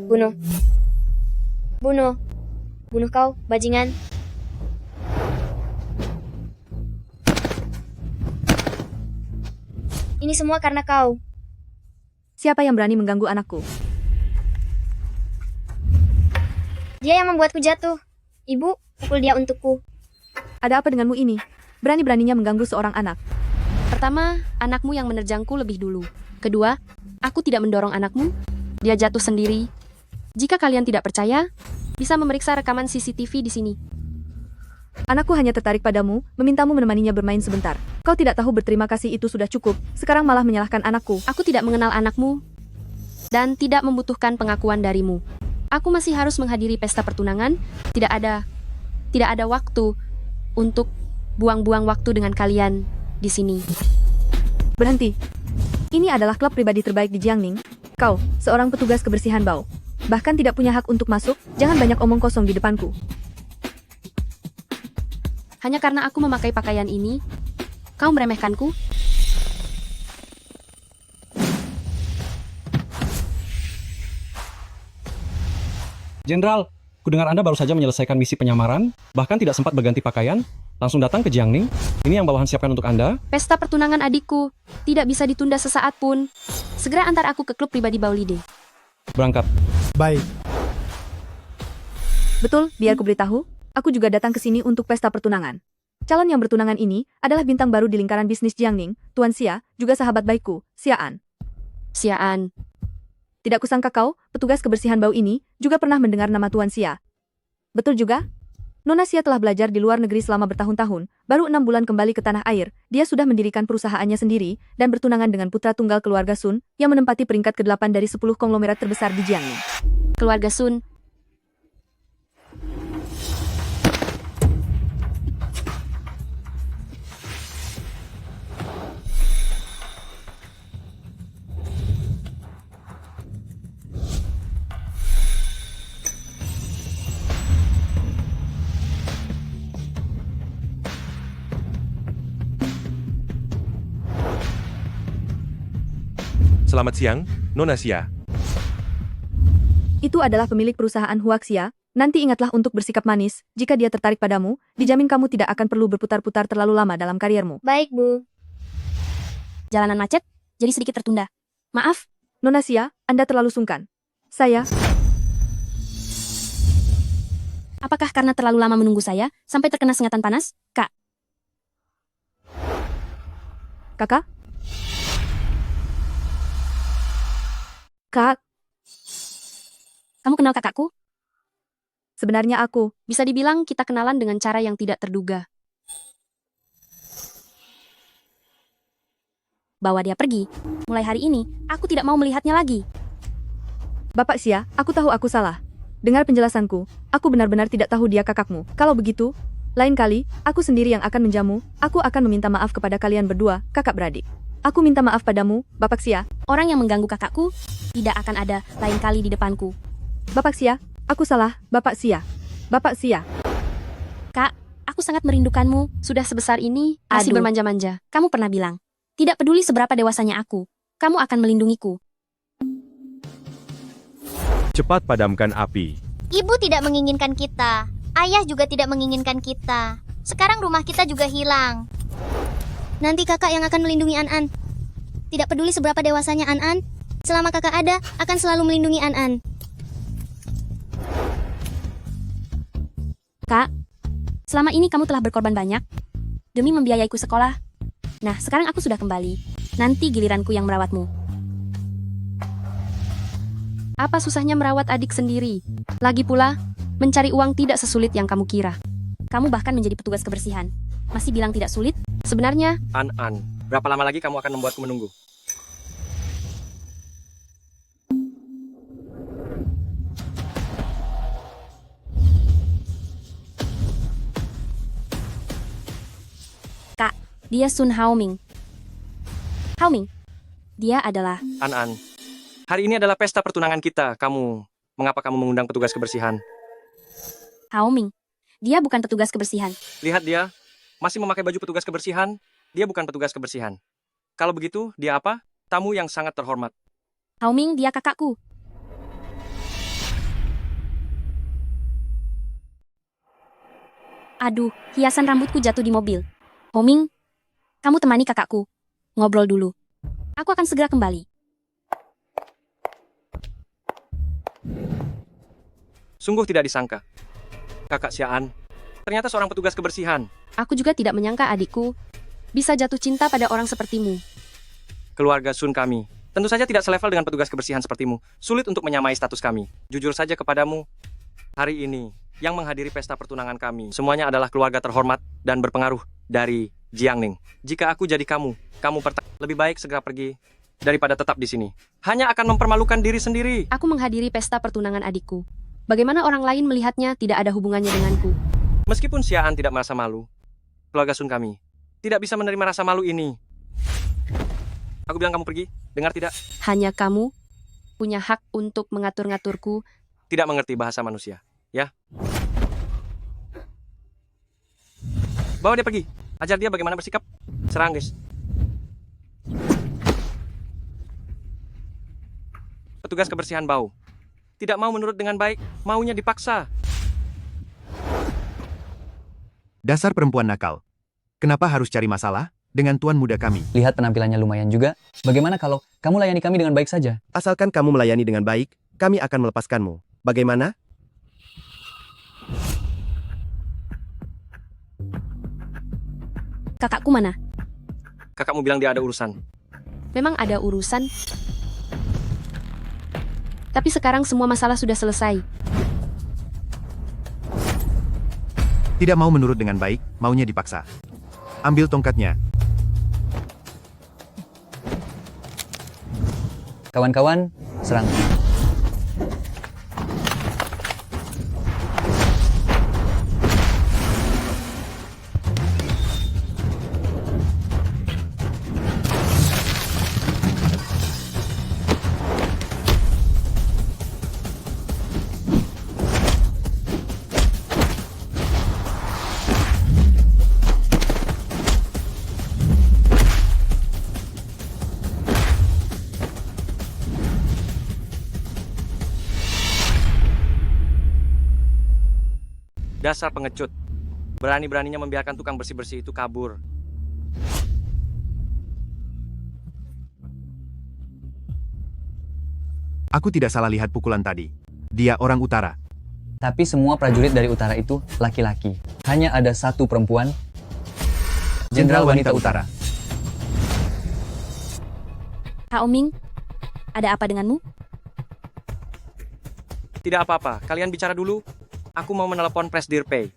Bunuh. Bunuh. Bunuh kau, bajingan. Ini semua karena kau. Siapa yang berani mengganggu anakku? Dia yang membuatku jatuh. Ibu, pukul dia untukku. Ada apa denganmu ini? Berani-beraninya mengganggu seorang anak. Pertama, anakmu yang menerjangku lebih dulu. Kedua, aku tidak mendorong anakmu. Dia jatuh sendiri. Jika kalian tidak percaya, bisa memeriksa rekaman CCTV di sini. Anakku hanya tertarik padamu, memintamu menemaninya bermain sebentar. Kau tidak tahu berterima kasih itu sudah cukup, sekarang malah menyalahkan anakku. Aku tidak mengenal anakmu dan tidak membutuhkan pengakuan darimu. Aku masih harus menghadiri pesta pertunangan. Tidak ada waktu untuk buang-buang waktu dengan kalian di sini. Berhenti. Ini adalah klub pribadi terbaik di Jiangning. Kau, seorang petugas kebersihan bau. Bahkan tidak punya hak untuk masuk, jangan banyak omong kosong di depanku. Hanya karena aku memakai pakaian ini, kau meremehkanku? Jenderal, kudengar Anda baru saja menyelesaikan misi penyamaran, bahkan tidak sempat berganti pakaian, langsung datang ke Jiangning. Ini yang bawahan siapkan untuk Anda. Pesta pertunangan adikku tidak bisa ditunda sesaat pun. Segera antar aku ke klub pribadi Baolide. Berangkat. Baik. Betul, biar ku beritahu, aku juga datang ke sini untuk pesta pertunangan. Calon yang bertunangan ini adalah bintang baru di lingkaran bisnis Jiangning, Tuan Xia, juga sahabat baikku, Xia An. Siaan. Tidak kusangka kau, petugas kebersihan bau ini, juga pernah mendengar nama Tuan Xia. Betul juga? Nona Xia telah belajar di luar negeri selama bertahun-tahun, baru 6 bulan kembali ke tanah air, dia sudah mendirikan perusahaannya sendiri, dan bertunangan dengan putra tunggal keluarga Sun, yang menempati peringkat ke-8 dari 10 konglomerat terbesar di Jiangning. Keluarga Sun. Selamat siang, Nona Xia. Itu adalah pemilik perusahaan Huaxia. Nanti ingatlah untuk bersikap manis, jika dia tertarik padamu, dijamin kamu tidak akan perlu berputar-putar terlalu lama dalam kariermu. Baik, Bu. Jalanan macet, jadi sedikit tertunda. Maaf, Nona Xia, Anda terlalu sungkan. Saya, apakah karena terlalu lama menunggu saya, sampai terkena sengatan panas? Kak, kakak? Kak, kamu kenal kakakku? sebenarnya aku, Bisa dibilang kita kenalan dengan cara yang tidak terduga. Bawa dia pergi. Mulai hari ini, aku tidak mau melihatnya lagi. Bapak Xia, aku tahu aku salah. Dengar penjelasanku, aku benar-benar tidak tahu dia kakakmu. Kalau begitu, lain kali, aku sendiri yang akan menjamu, aku akan meminta maaf kepada kalian berdua, kakak beradik. Aku minta maaf padamu, Bapak Xia. Orang yang mengganggu kakakku, tidak akan ada lain kali di depanku. Bapak Xia, aku salah, Bapak Xia. Bapak Xia. Kak, aku sangat merindukanmu. Sudah sebesar ini, masih Aduh. bermanja-manja. Kamu pernah bilang, tidak peduli seberapa dewasanya aku, kamu akan melindungiku. Cepat padamkan api. Ibu tidak menginginkan kita. Ayah juga tidak menginginkan kita. Sekarang rumah kita juga hilang. Nanti kakak yang akan melindungi An-An. Tidak peduli seberapa dewasanya An-An, selama kakak ada, akan selalu melindungi An-An. Kak, selama ini kamu telah berkorban banyak demi membiayaiku sekolah. Nah, sekarang aku sudah kembali. Nanti giliranku yang merawatmu. Apa susahnya merawat adik sendiri? Lagi pula, mencari uang tidak sesulit yang kamu kira. Kamu bahkan menjadi petugas kebersihan. Masih bilang tidak sulit? Sebenarnya, An, berapa lama lagi kamu akan membuatku menunggu? Kak, dia Sun Haoming. Haoming, dia adalah... An, hari ini adalah pesta pertunangan kita. Mengapa kamu mengundang petugas kebersihan? Haoming, dia bukan petugas kebersihan. Lihat dia, masih memakai baju petugas kebersihan. Dia bukan petugas kebersihan. Kalau begitu, dia apa? Tamu yang sangat terhormat. Haoming, dia kakakku. Aduh, hiasan rambutku jatuh di mobil. Haoming, kamu temani kakakku. Ngobrol dulu. Aku akan segera kembali. Sungguh tidak disangka. Kakak Xiaan, ternyata seorang petugas kebersihan. Aku juga tidak menyangka adikku bisa jatuh cinta pada orang sepertimu. Keluarga Sun kami tentu saja tidak selevel dengan petugas kebersihan sepertimu. Sulit untuk menyamai status kami. Jujur saja kepadamu, hari ini yang menghadiri pesta pertunangan kami semuanya adalah keluarga terhormat dan berpengaruh dari Jiangning. Jika aku jadi kamu lebih baik segera pergi daripada tetap di sini. Hanya akan mempermalukan diri sendiri. Aku menghadiri pesta pertunangan adikku. Bagaimana orang lain melihatnya tidak ada hubungannya denganku. Meskipun Xiaan tidak merasa malu, keluarga Sun kami tidak bisa menerima rasa malu ini. Aku bilang kamu pergi, dengar tidak? Hanya kamu punya hak untuk mengatur-ngaturku. Tidak mengerti bahasa manusia, ya? Bawa dia pergi, ajar dia bagaimana bersikap. Serang, guys. Petugas kebersihan bau. Tidak mau menurut dengan baik, maunya dipaksa. Dasar perempuan nakal. Kenapa harus cari masalah dengan tuan muda kami? Lihat penampilannya lumayan juga. Bagaimana kalau kamu layani kami dengan baik saja? Asalkan kamu melayani dengan baik, kami akan melepaskanmu. Bagaimana? Kakakku mana? Kakakmu bilang dia ada urusan. Memang ada urusan. Tapi sekarang semua masalah sudah selesai. Tidak mau menurut dengan baik, maunya dipaksa. Ambil tongkatnya. Kawan-kawan, serang. Dasar pengecut. Berani-beraninya membiarkan tukang bersih-bersih itu kabur. Aku tidak salah lihat pukulan tadi. Dia orang utara. Tapi semua prajurit dari utara itu laki-laki. Hanya ada satu perempuan, Jenderal Wanita Utara. Haoming, ada apa denganmu? Tidak apa-apa, kalian bicara dulu. Aku mau menelepon Presdir Pei.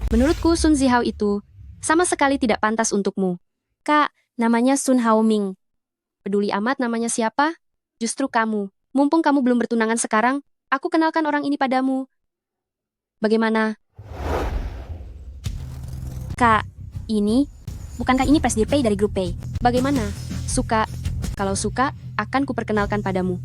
Menurutku Sun Zihao itu sama sekali tidak pantas untukmu. Kak, namanya Sun Haoming. Peduli amat namanya siapa? Justru kamu. Mumpung kamu belum bertunangan sekarang, aku kenalkan orang ini padamu. Bagaimana? Kak, bukankah ini Presdir Pei dari grup Pei? Bagaimana? Suka? Kalau suka, akan kuperkenalkan padamu.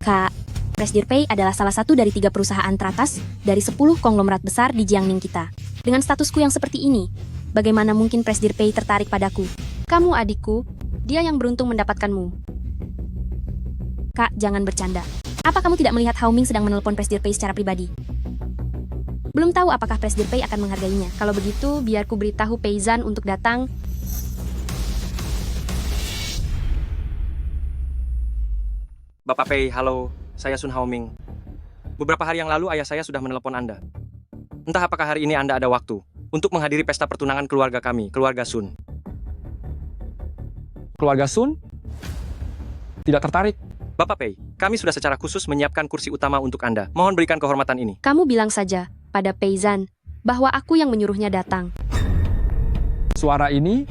Kak, Presdir Pei adalah salah satu dari 3 perusahaan teratas dari 10 konglomerat besar di Jiangning kita. Dengan statusku yang seperti ini, bagaimana mungkin Presdir Pei tertarik padaku? Kamu adikku, dia yang beruntung mendapatkanmu. Kak, jangan bercanda. Apa kamu tidak melihat Haoming sedang menelpon Presdir Pei secara pribadi? Belum tahu apakah Presdir Pei akan menghargainya. Kalau begitu, biar ku beritahu Pei Zhan untuk datang. Bapak Pei, halo. Saya Sun Haoming. Beberapa hari yang lalu ayah saya sudah menelepon Anda. Entah apakah hari ini Anda ada waktu untuk menghadiri pesta pertunangan keluarga kami, keluarga Sun. Keluarga Sun? Tidak tertarik. Bapak Pei, kami sudah secara khusus menyiapkan kursi utama untuk Anda. Mohon berikan kehormatan ini. Kamu bilang saja pada Pei Zhan bahwa aku yang menyuruhnya datang. Suara ini?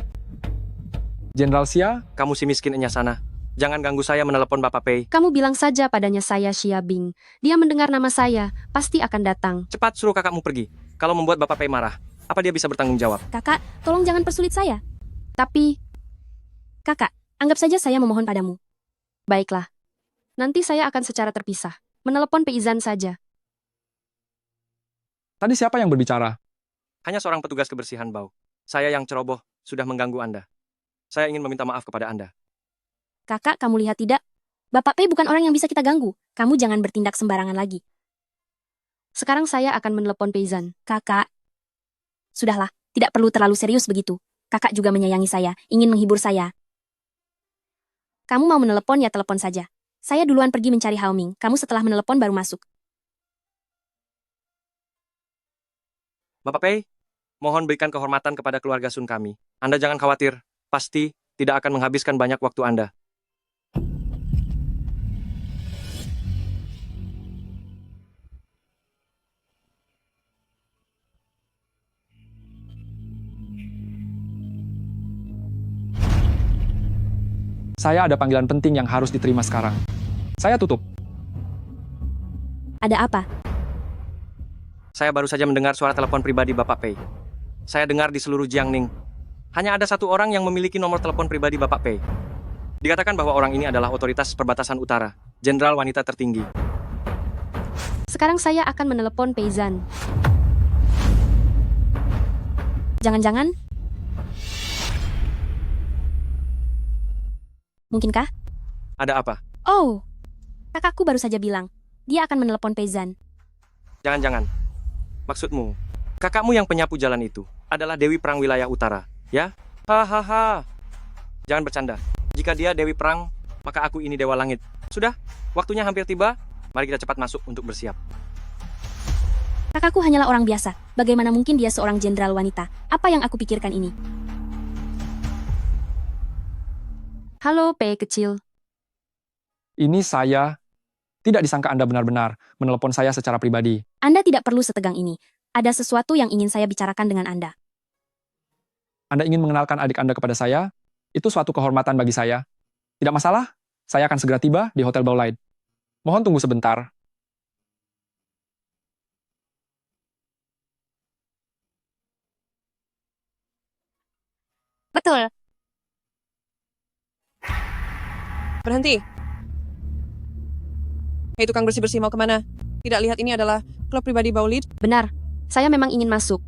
Jenderal Xia? Kamu si miskinnya sana. Jangan ganggu saya menelepon Bapak Pei. Kamu bilang saja padanya saya Xia Bing. Dia mendengar nama saya, pasti akan datang. Cepat suruh kakakmu pergi. Kalau membuat Bapak Pei marah, apa dia bisa bertanggung jawab? Kakak, tolong jangan persulit saya. Tapi, kakak, anggap saja saya memohon padamu. Baiklah. Nanti saya akan secara terpisah. Menelepon Pei Zhan saja. Tadi siapa yang berbicara? Hanya seorang petugas kebersihan bau. Saya yang ceroboh. sudah mengganggu Anda. Saya ingin meminta maaf kepada Anda. Kakak, kamu lihat tidak? Bapak Pei bukan orang yang bisa kita ganggu. Kamu jangan bertindak sembarangan lagi. Sekarang saya akan menelepon Peizan. Kakak, sudahlah, tidak perlu terlalu serius begitu. Kakak juga menyayangi saya, ingin menghibur saya. Kamu mau menelepon ya telepon saja. Saya duluan pergi mencari Haoming. Kamu setelah menelepon baru masuk. Bapak Pei, mohon berikan kehormatan kepada keluarga Sun kami. Anda jangan khawatir, pasti tidak akan menghabiskan banyak waktu Anda. Saya ada panggilan penting yang harus diterima sekarang. Saya tutup. Ada apa? Saya baru saja mendengar suara telepon pribadi Bapak Pei. Saya dengar di seluruh Jiangning, hanya ada satu orang yang memiliki nomor telepon pribadi Bapak Pei. Dikatakan bahwa orang ini adalah otoritas perbatasan utara, jenderal wanita tertinggi. Sekarang saya akan menelepon Peizan. Jangan-jangan? Mungkinkah? Ada apa? Oh, kakakku baru saja bilang. Dia akan menelepon Peizan. Jangan-jangan. Maksudmu, kakakmu yang penyapu jalan itu adalah Dewi Perang Wilayah Utara, ya? Hahaha. Jangan bercanda. Jika dia Dewi Perang, maka aku ini Dewa Langit. Sudah, waktunya hampir tiba. Mari kita cepat masuk untuk bersiap. Kakakku hanyalah orang biasa. Bagaimana mungkin dia seorang jenderal wanita? Apa yang aku pikirkan ini? Halo, Pei kecil. Ini saya. Tidak disangka Anda benar-benar menelepon saya secara pribadi. Anda tidak perlu setegang ini. Ada sesuatu yang ingin saya bicarakan dengan Anda. Anda ingin mengenalkan adik Anda kepada saya? Itu suatu kehormatan bagi saya. Tidak masalah, saya akan segera tiba di Hotel Baolight. Mohon tunggu sebentar. Betul. Berhenti. Hei tukang bersih-bersih, mau kemana? Tidak lihat ini adalah klub pribadi Baolight? Benar, saya memang ingin masuk.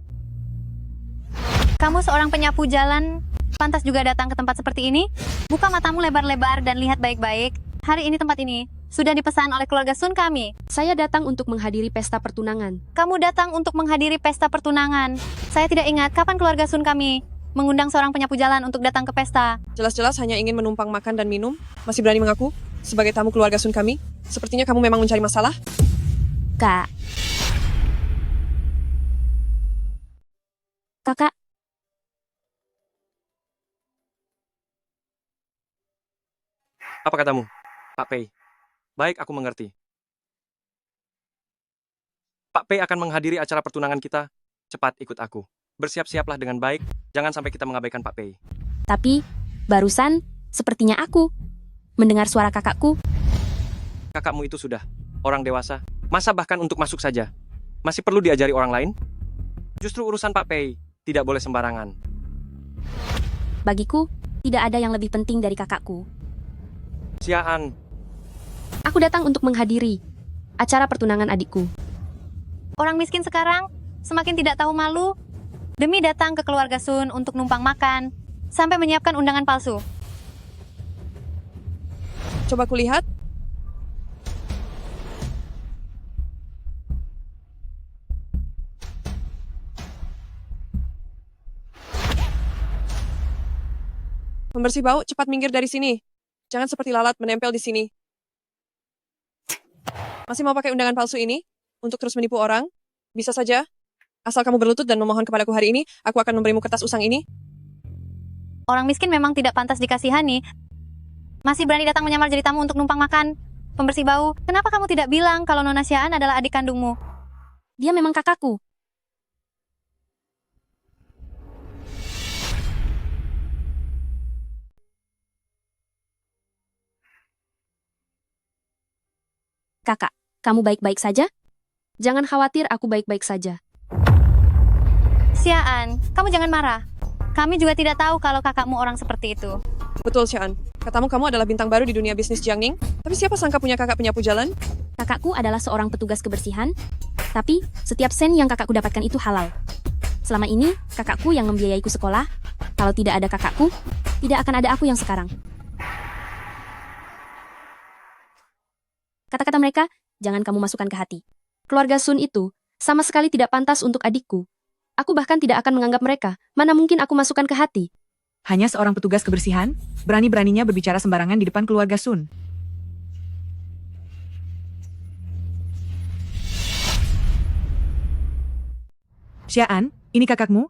Kamu seorang penyapu jalan, pantas juga datang ke tempat seperti ini? Buka matamu lebar-lebar dan lihat baik-baik. Hari ini tempat ini sudah dipesan oleh keluarga Sun kami. Saya datang untuk menghadiri pesta pertunangan. Kamu datang untuk menghadiri pesta pertunangan. Saya tidak ingat kapan keluarga Sun kami mengundang seorang penyapu jalan untuk datang ke pesta. Jelas-jelas hanya ingin menumpang makan dan minum. Masih berani mengaku sebagai tamu keluarga Sun kami? Sepertinya kamu memang mencari masalah. Kak. Kakak. Apa katamu, Pak Pei? Baik, aku mengerti. Pak Pei akan menghadiri acara pertunangan kita. Cepat ikut aku. Bersiap-siaplah dengan baik. Jangan sampai kita mengabaikan Pak Pei. Tapi, barusan, sepertinya aku mendengar suara kakakku. Kakakmu itu sudah orang dewasa. Masa bahkan untuk masuk saja masih perlu diajari orang lain? Justru urusan Pak Pei tidak boleh sembarangan. Bagiku, tidak ada yang lebih penting dari kakakku. Siaan, Aku datang untuk menghadiri acara pertunangan adikku. Orang miskin sekarang semakin tidak tahu malu demi datang ke keluarga Sun untuk numpang makan sampai menyiapkan undangan palsu. Coba kulihat. Pembersih bau, cepat minggir dari sini. Jangan seperti lalat menempel di sini. Masih mau pakai undangan palsu ini untuk terus menipu orang? Bisa saja. Asal kamu berlutut dan memohon kepadaku hari ini, aku akan memberimu kertas usang ini. Orang miskin memang tidak pantas dikasihani. Masih berani datang menyamar jadi tamu untuk numpang makan. Pembersih bau, kenapa kamu tidak bilang kalau Nona Siaan adalah adik kandungmu? Dia memang kakakku. Kakak, kamu baik-baik saja? Jangan khawatir, aku baik-baik saja. Siaan, kamu jangan marah. Kami juga tidak tahu kalau kakakmu orang seperti itu. Betul, Xian. Katamu kamu adalah bintang baru di dunia bisnis Jiangning. Tapi siapa sangka punya kakak penyapu jalan? Kakakku adalah seorang petugas kebersihan, tapi setiap sen yang kakakku dapatkan itu halal. Selama ini, kakakku yang membiayaiku sekolah, Kalau tidak ada kakakku, tidak akan ada aku yang sekarang. Kata-kata mereka, jangan kamu masukkan ke hati. Keluarga Sun itu sama sekali tidak pantas untuk adikku. Aku bahkan tidak akan menganggap mereka. Mana mungkin aku masukkan ke hati. Hanya seorang petugas kebersihan, berani-beraninya berbicara sembarangan di depan keluarga Sun. Xian, ini kakakmu?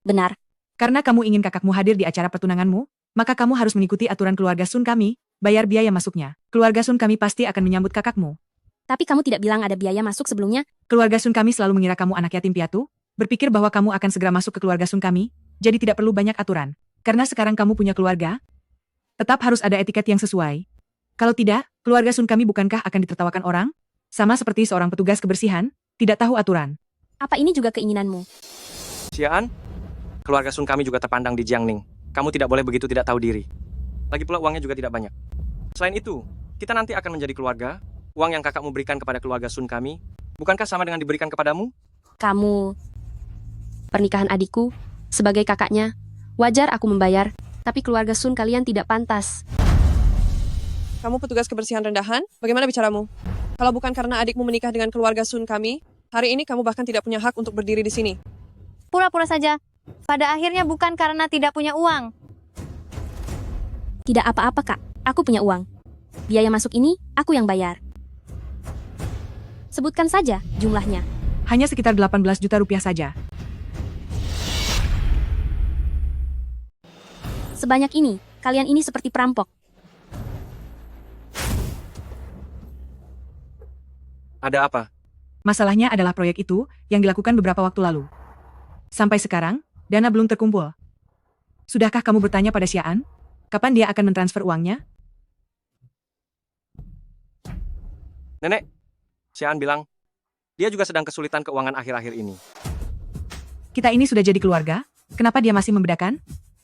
Benar. Karena kamu ingin kakakmu hadir di acara pertunanganmu, maka kamu harus mengikuti aturan keluarga Sun kami, bayar biaya masuknya. Keluarga Sun kami pasti akan menyambut kakakmu. Tapi kamu tidak bilang ada biaya masuk sebelumnya. Keluarga Sun kami selalu mengira kamu anak yatim piatu, berpikir bahwa kamu akan segera masuk ke keluarga Sun kami, jadi tidak perlu banyak aturan. Karena sekarang kamu punya keluarga, tetap harus ada etiket yang sesuai. Kalau tidak, keluarga Sun kami bukankah akan ditertawakan orang? Sama seperti seorang petugas kebersihan, tidak tahu aturan. Apa ini juga keinginanmu? Xian, keluarga Sun kami juga terpandang di Jiangning. Kamu tidak boleh begitu tidak tahu diri. Lagi pula uangnya juga tidak banyak. Selain itu, kita nanti akan menjadi keluarga. Uang yang kakakmu berikan kepada keluarga Sun kami, bukankah sama dengan diberikan kepadamu? Kamu, pernikahan adikku, sebagai kakaknya, wajar aku membayar, tapi keluarga Sun kalian tidak pantas. Kamu petugas kebersihan rendahan? Bagaimana bicaramu? Kalau bukan karena adikmu menikah dengan keluarga Sun kami, hari ini kamu bahkan tidak punya hak untuk berdiri di sini. Pura-pura saja. Pada akhirnya bukan karena tidak punya uang. Tidak apa-apa, Kak. Aku punya uang. Biaya masuk ini, aku yang bayar. Sebutkan saja jumlahnya. Hanya sekitar 18 juta rupiah saja. Sebanyak ini, kalian ini seperti perampok. Ada apa? Masalahnya adalah proyek itu yang dilakukan beberapa waktu lalu. Sampai sekarang, dana belum terkumpul. Sudahkah kamu bertanya pada Xian? Kapan dia akan mentransfer uangnya? Nenek, Xian bilang, dia juga sedang kesulitan keuangan akhir-akhir ini. Kita ini sudah jadi keluarga, kenapa dia masih membedakan?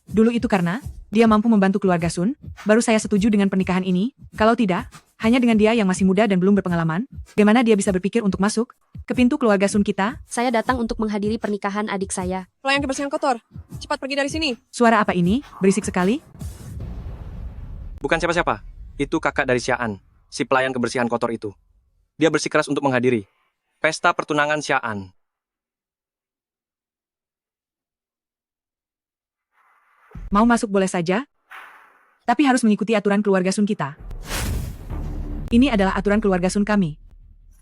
Dulu itu karena dia mampu membantu keluarga Sun, baru saya setuju dengan pernikahan ini. Kalau tidak, hanya dengan dia yang masih muda dan belum berpengalaman, bagaimana dia bisa berpikir untuk masuk ke pintu keluarga Sun kita? Saya datang untuk menghadiri pernikahan adik saya. Pelayan kebersihan kotor, cepat pergi dari sini. Suara apa ini? Berisik sekali. Bukan siapa-siapa, itu kakak dari Xian, si pelayan kebersihan kotor itu. Dia bersikeras untuk menghadiri pesta pertunangan Xian. Mau masuk boleh saja, tapi harus mengikuti aturan keluarga Sun kita. Ini adalah aturan keluarga Sun kami.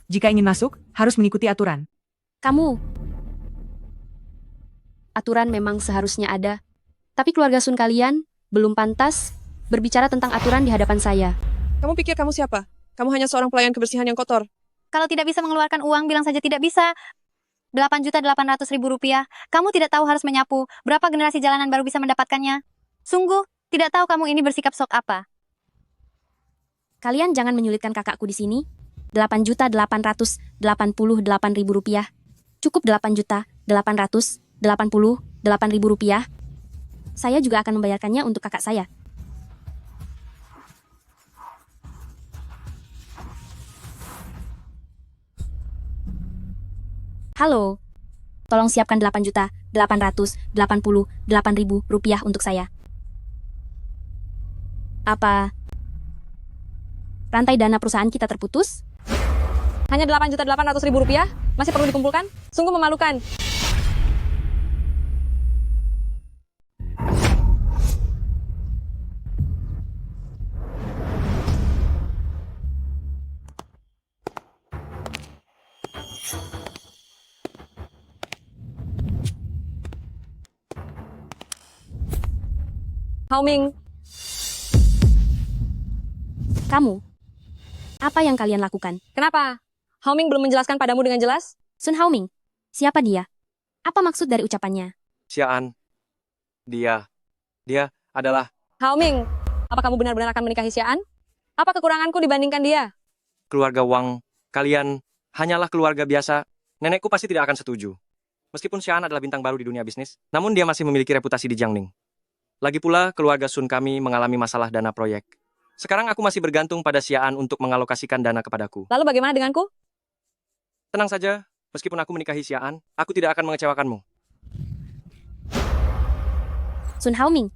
Jika ingin masuk, harus mengikuti aturan. Kamu. Aturan memang seharusnya ada. Tapi keluarga Sun kalian belum pantas berbicara tentang aturan di hadapan saya. Kamu pikir kamu siapa? Kamu hanya seorang pelayan kebersihan yang kotor. Kalau tidak bisa mengeluarkan uang, bilang saja tidak bisa. 8.800.000 rupiah. Kamu tidak tahu harus menyapu. Berapa generasi jalanan baru bisa mendapatkannya? Sungguh, tidak tahu kamu ini bersikap sok apa. Kalian jangan menyulitkan kakakku di sini. 8.888.000 rupiah. Cukup 8.888.000 rupiah. Saya juga akan membayarkannya untuk kakak saya. Halo, tolong siapkan 8.888.000 rupiah untuk saya. Apa rantai dana perusahaan kita terputus? Hanya 8.800.000 rupiah? Masih perlu dikumpulkan? Sungguh memalukan. Haoming, Kamu, apa yang kalian lakukan? kenapa? Haoming belum menjelaskan padamu dengan jelas? Sun Haoming, siapa dia? Apa maksud dari ucapannya? Xian, dia adalah Haoming, apa kamu benar-benar akan menikahi Xian? Apa kekuranganku dibandingkan dia? keluarga Wang. Kalian hanyalah keluarga biasa. Nenekku pasti tidak akan setuju. Meskipun Xian adalah bintang baru di dunia bisnis, namun dia masih memiliki reputasi di Jiangning. Lagi pula, keluarga Sun kami mengalami masalah dana proyek. Sekarang aku masih bergantung pada Xian untuk mengalokasikan dana kepadaku. Lalu bagaimana denganku? Tenang saja, meskipun aku menikahi Xian, aku tidak akan mengecewakanmu. Sun Haoming,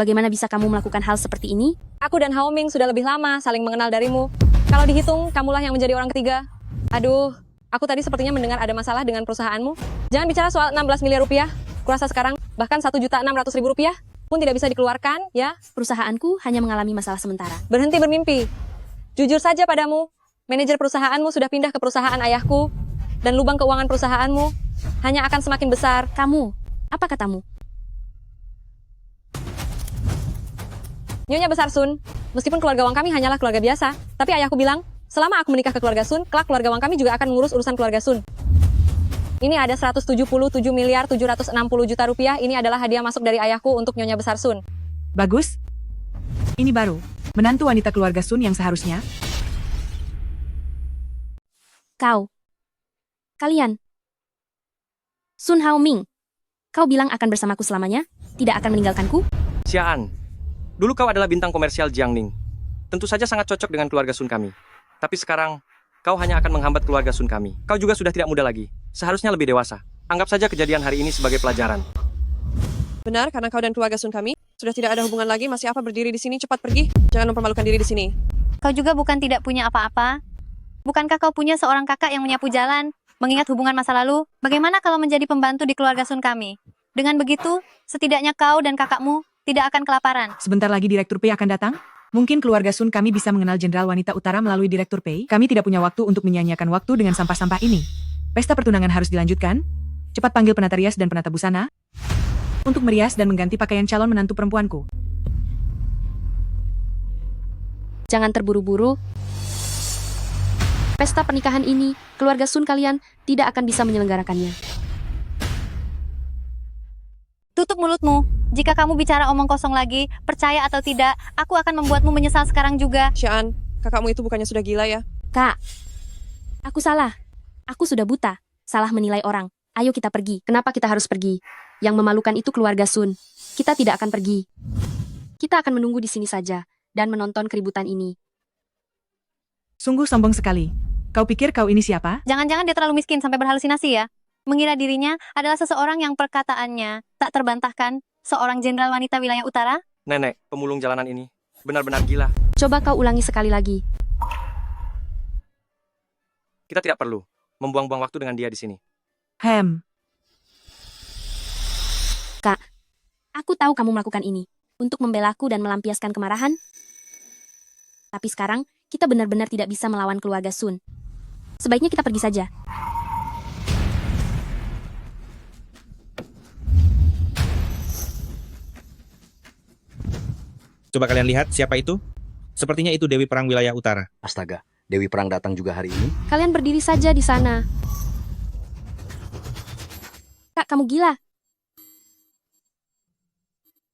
bagaimana bisa kamu melakukan hal seperti ini? Aku dan Haoming sudah lebih lama saling mengenal darimu. Kalau dihitung, kamulah yang menjadi orang ketiga. Aduh, aku tadi sepertinya mendengar ada masalah dengan perusahaanmu. Jangan bicara soal 16 miliar rupiah. Kurasa sekarang bahkan 1.600.000 rupiah pun tidak bisa dikeluarkan, ya. Perusahaanku hanya mengalami masalah sementara. Berhenti bermimpi. Jujur saja padamu, manajer perusahaanmu sudah pindah ke perusahaan ayahku, dan lubang keuangan perusahaanmu hanya akan semakin besar. Kamu, apa katamu? Nyonya Besar Sun, meskipun keluarga Wang kami hanyalah keluarga biasa, tapi ayahku bilang, selama aku menikah ke keluarga Sun, kelak keluarga Wang kami juga akan mengurus urusan keluarga Sun. Ini ada 177 miliar 760 juta rupiah. Ini adalah hadiah masuk dari ayahku untuk Nyonya Besar Sun. Bagus. Ini baru. Menantu wanita keluarga Sun yang seharusnya. Kalian. Sun Haoming, kau bilang akan bersamaku selamanya? Tidak akan meninggalkanku? Xiaan, dulu kau adalah bintang komersial Jiangning. Tentu saja sangat cocok dengan keluarga Sun kami. Tapi sekarang, kau hanya akan menghambat keluarga Sun kami. Kau juga sudah tidak muda lagi. Seharusnya lebih dewasa. Anggap saja kejadian hari ini sebagai pelajaran. Benar, karena kau dan keluarga Sun kami sudah tidak ada hubungan lagi. Masih apa berdiri di sini? Cepat pergi. Jangan mempermalukan diri di sini. Kau juga bukan tidak punya apa-apa. Bukankah kau punya seorang kakak yang menyapu jalan? Mengingat hubungan masa lalu, bagaimana kalau menjadi pembantu di keluarga Sun kami? Dengan begitu, setidaknya kau dan kakakmu tidak akan kelaparan. Sebentar lagi Direktur Pei akan datang. Mungkin keluarga Sun kami bisa mengenal Jenderal Wanita Utara melalui Direktur Pei. Kami tidak punya waktu untuk menyanyiakan waktu dengan sampah-sampah ini. Pesta pertunangan harus dilanjutkan. Cepat panggil penata rias dan penata busana untuk merias dan mengganti pakaian calon menantu perempuanku. Jangan terburu-buru. Pesta pernikahan ini, keluarga Sun kalian tidak akan bisa menyelenggarakannya. Tutup mulutmu. Jika kamu bicara omong kosong lagi, percaya atau tidak, aku akan membuatmu menyesal sekarang juga. Xiaan, kakakmu itu bukannya sudah gila ya? Kak, aku salah. Aku sudah buta. Salah menilai orang. Ayo kita pergi. Kenapa kita harus pergi? Yang memalukan itu keluarga Sun. Kita tidak akan pergi. Kita akan menunggu di sini saja dan menonton keributan ini. Sungguh sombong sekali. Kau pikir kau ini siapa? Jangan-jangan dia terlalu miskin sampai berhalusinasi ya? Mengira dirinya adalah seseorang yang perkataannya tak terbantahkan, seorang jenderal wanita wilayah utara? Nenek, pemulung jalanan ini benar-benar gila. Coba kau ulangi sekali lagi. Kita tidak perlu membuang-buang waktu dengan dia di sini. Kak, aku tahu kamu melakukan ini untuk membelaku dan melampiaskan kemarahan. Tapi sekarang, kita benar-benar tidak bisa melawan keluarga Sun. Sebaiknya kita pergi saja. Coba kalian lihat siapa itu? Sepertinya itu Dewi Perang Wilayah Utara. Astaga, Dewi Perang datang juga hari ini? Kalian berdiri saja di sana. Kak, kamu gila.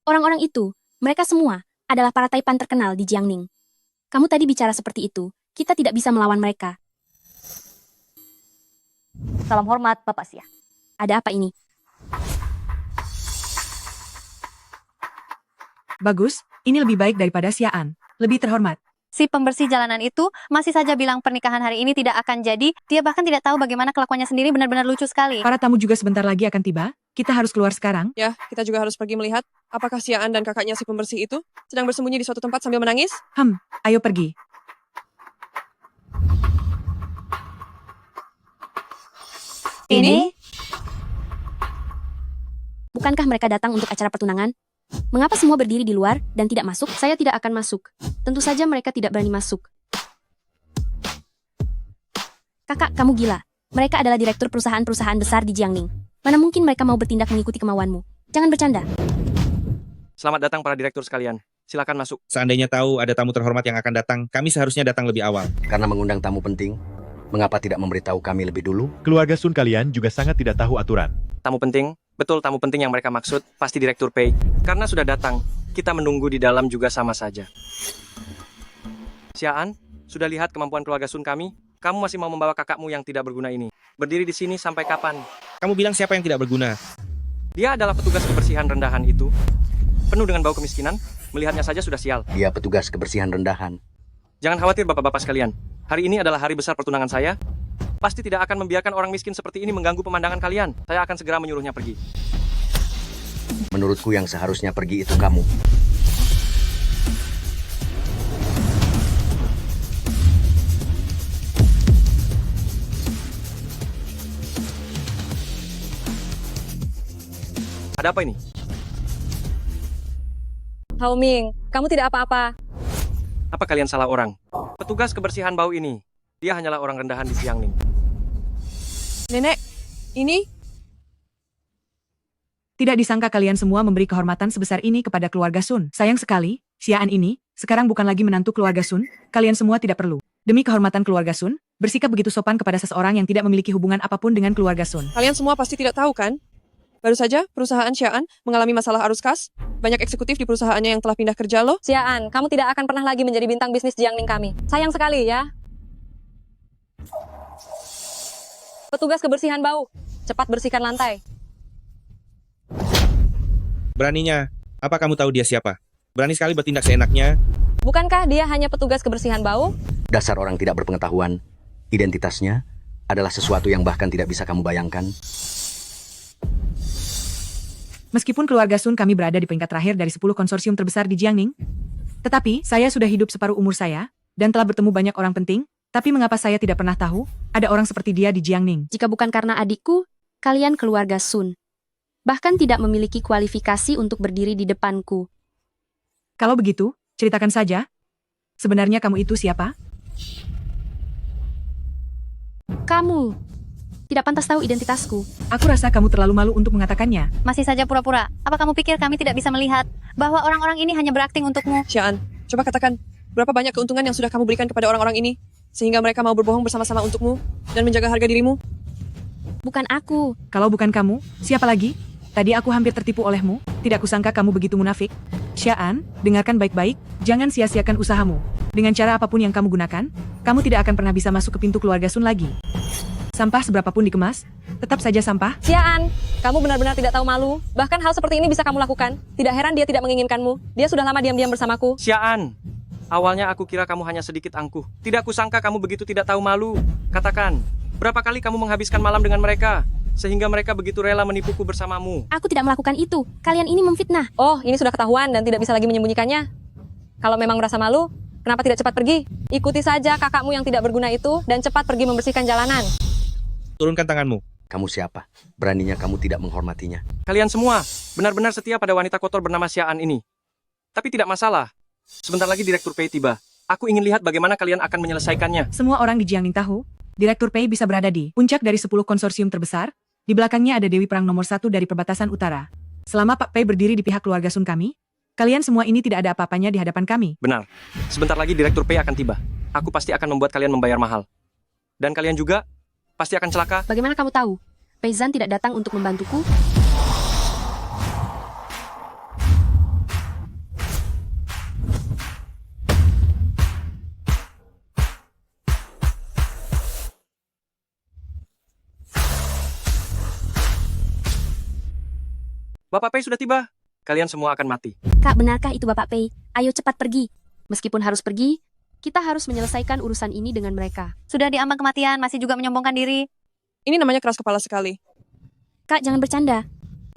Orang-orang itu, mereka semua, adalah para taipan terkenal di Jiangning. Kamu tadi bicara seperti itu, kita tidak bisa melawan mereka. Salam hormat, Bapak Xia. Ada apa ini? Bagus, ini lebih baik daripada Xiaan. Lebih terhormat. Si pembersih jalanan itu masih saja bilang pernikahan hari ini tidak akan jadi. Dia bahkan tidak tahu bagaimana kelakuannya sendiri, benar-benar lucu sekali. Para tamu juga sebentar lagi akan tiba. Kita harus keluar sekarang. Ya, kita juga harus pergi melihat apakah Xiaan dan kakaknya si pembersih itu sedang bersembunyi di suatu tempat sambil menangis. Ayo pergi. Ini? Bukankah mereka datang untuk acara pertunangan? Mengapa semua berdiri di luar dan tidak masuk? Saya tidak akan masuk. Tentu saja mereka tidak berani masuk. Kakak, kamu gila. Mereka adalah direktur perusahaan-perusahaan besar di Jiangning. Mana mungkin mereka mau bertindak mengikuti kemauanmu? Jangan bercanda. Selamat datang para direktur sekalian. Silakan masuk. Seandainya tahu ada tamu terhormat yang akan datang, kami seharusnya datang lebih awal. Karena mengundang tamu penting, mengapa tidak memberitahu kami lebih dulu? Keluarga Sun kalian juga sangat tidak tahu aturan. Tamu penting, betul tamu penting yang mereka maksud, pasti Direktur Pei. Karena sudah datang, kita menunggu di dalam juga sama saja. Xiaan, sudah lihat kemampuan keluarga Sun kami? Kamu masih mau membawa kakakmu yang tidak berguna ini? Berdiri di sini sampai kapan? Kamu bilang siapa yang tidak berguna? Dia adalah petugas kebersihan rendahan itu. Penuh dengan bau kemiskinan, melihatnya saja sudah sial. Dia petugas kebersihan rendahan. Jangan khawatir bapak-bapak sekalian. Hari ini adalah hari besar pertunangan saya. Pasti tidak akan membiarkan orang miskin seperti ini mengganggu pemandangan kalian. Saya akan segera menyuruhnya pergi. Menurutku yang seharusnya pergi itu kamu. Ada apa ini? Hao Ming, kamu tidak apa-apa. Apa kalian salah orang? Petugas kebersihan bau ini, dia hanyalah orang rendahan di Jiangning. Nenek, ini? Tidak disangka kalian semua memberi kehormatan sebesar ini kepada keluarga Sun. Sayang sekali, Xian ini, sekarang bukan lagi menantu keluarga Sun, kalian semua tidak perlu. Demi kehormatan keluarga Sun, bersikap begitu sopan kepada seseorang yang tidak memiliki hubungan apapun dengan keluarga Sun. Kalian semua pasti tidak tahu kan? Baru saja perusahaan Xian mengalami masalah arus kas. Banyak eksekutif di perusahaannya yang telah pindah kerja loh. Xian, kamu tidak akan pernah lagi menjadi bintang bisnis Jiangning kami. Sayang sekali ya. Petugas kebersihan bau, cepat bersihkan lantai. Beraninya, apa kamu tahu dia siapa? Berani sekali bertindak seenaknya. Bukankah dia hanya petugas kebersihan bau? Dasar orang tidak berpengetahuan. Identitasnya adalah sesuatu yang bahkan tidak bisa kamu bayangkan. Meskipun keluarga Sun kami berada di peringkat terakhir dari 10 konsorsium terbesar di Jiangning, tetapi saya sudah hidup separuh umur saya, dan telah bertemu banyak orang penting, tapi mengapa saya tidak pernah tahu, ada orang seperti dia di Jiangning? Jika bukan karena adikku, kalian keluarga Sun. Bahkan tidak memiliki kualifikasi untuk berdiri di depanku. Kalau begitu, ceritakan saja. Sebenarnya kamu itu siapa? Kamu tidak pantas tahu identitasku. Aku rasa kamu terlalu malu untuk mengatakannya. Masih saja pura-pura. Apa kamu pikir kami tidak bisa melihat bahwa orang-orang ini hanya berakting untukmu? Xian, coba katakan, berapa banyak keuntungan yang sudah kamu berikan kepada orang-orang ini, sehingga mereka mau berbohong bersama-sama untukmu, dan menjaga harga dirimu? Bukan aku. Kalau bukan kamu, siapa lagi? Tadi aku hampir tertipu olehmu, tidak kusangka kamu begitu munafik. Xian, dengarkan baik-baik, jangan sia-siakan usahamu. Dengan cara apapun yang kamu gunakan, kamu tidak akan pernah bisa masuk ke pintu keluarga Sun lagi. Sampah seberapapun dikemas, tetap saja sampah. Xian, kamu benar-benar tidak tahu malu. Bahkan hal seperti ini bisa kamu lakukan. Tidak heran dia tidak menginginkanmu. Dia sudah lama diam-diam bersamaku. Xian, awalnya aku kira kamu hanya sedikit angkuh. Tidak kusangka kamu begitu tidak tahu malu. Katakan, berapa kali kamu menghabiskan malam dengan mereka? Sehingga mereka begitu rela menipuku bersamamu. Aku tidak melakukan itu. Kalian ini memfitnah. Oh, ini sudah ketahuan dan tidak bisa lagi menyembunyikannya. Kalau memang merasa malu, kenapa tidak cepat pergi? Ikuti saja kakakmu yang tidak berguna itu dan cepat pergi membersihkan jalanan. Turunkan tanganmu. Kamu siapa? Beraninya kamu tidak menghormatinya. Kalian semua benar-benar setia pada wanita kotor bernama Xian ini. Tapi tidak masalah. Sebentar lagi Direktur Pei tiba. Aku ingin lihat bagaimana kalian akan menyelesaikannya. Semua orang di Jiangning tahu, Direktur Pei bisa berada di puncak dari 10 konsorsium terbesar. Di belakangnya ada Dewi Perang nomor 1 dari perbatasan utara. Selama Pak Pei berdiri di pihak keluarga Sun kami, kalian semua ini tidak ada apa-apanya di hadapan kami. Benar. Sebentar lagi Direktur Pei akan tiba. Aku pasti akan membuat kalian membayar mahal. Dan kalian juga pasti akan celaka. Bagaimana kamu tahu? Peizan tidak datang untuk membantuku? Bapak Pei sudah tiba. Kalian semua akan mati. Kak, benarkah itu Bapak Pei? Ayo cepat pergi. Meskipun harus pergi, kita harus menyelesaikan urusan ini dengan mereka. Sudah diambang kematian, masih juga menyombongkan diri. Ini namanya keras kepala sekali. Kak, jangan bercanda.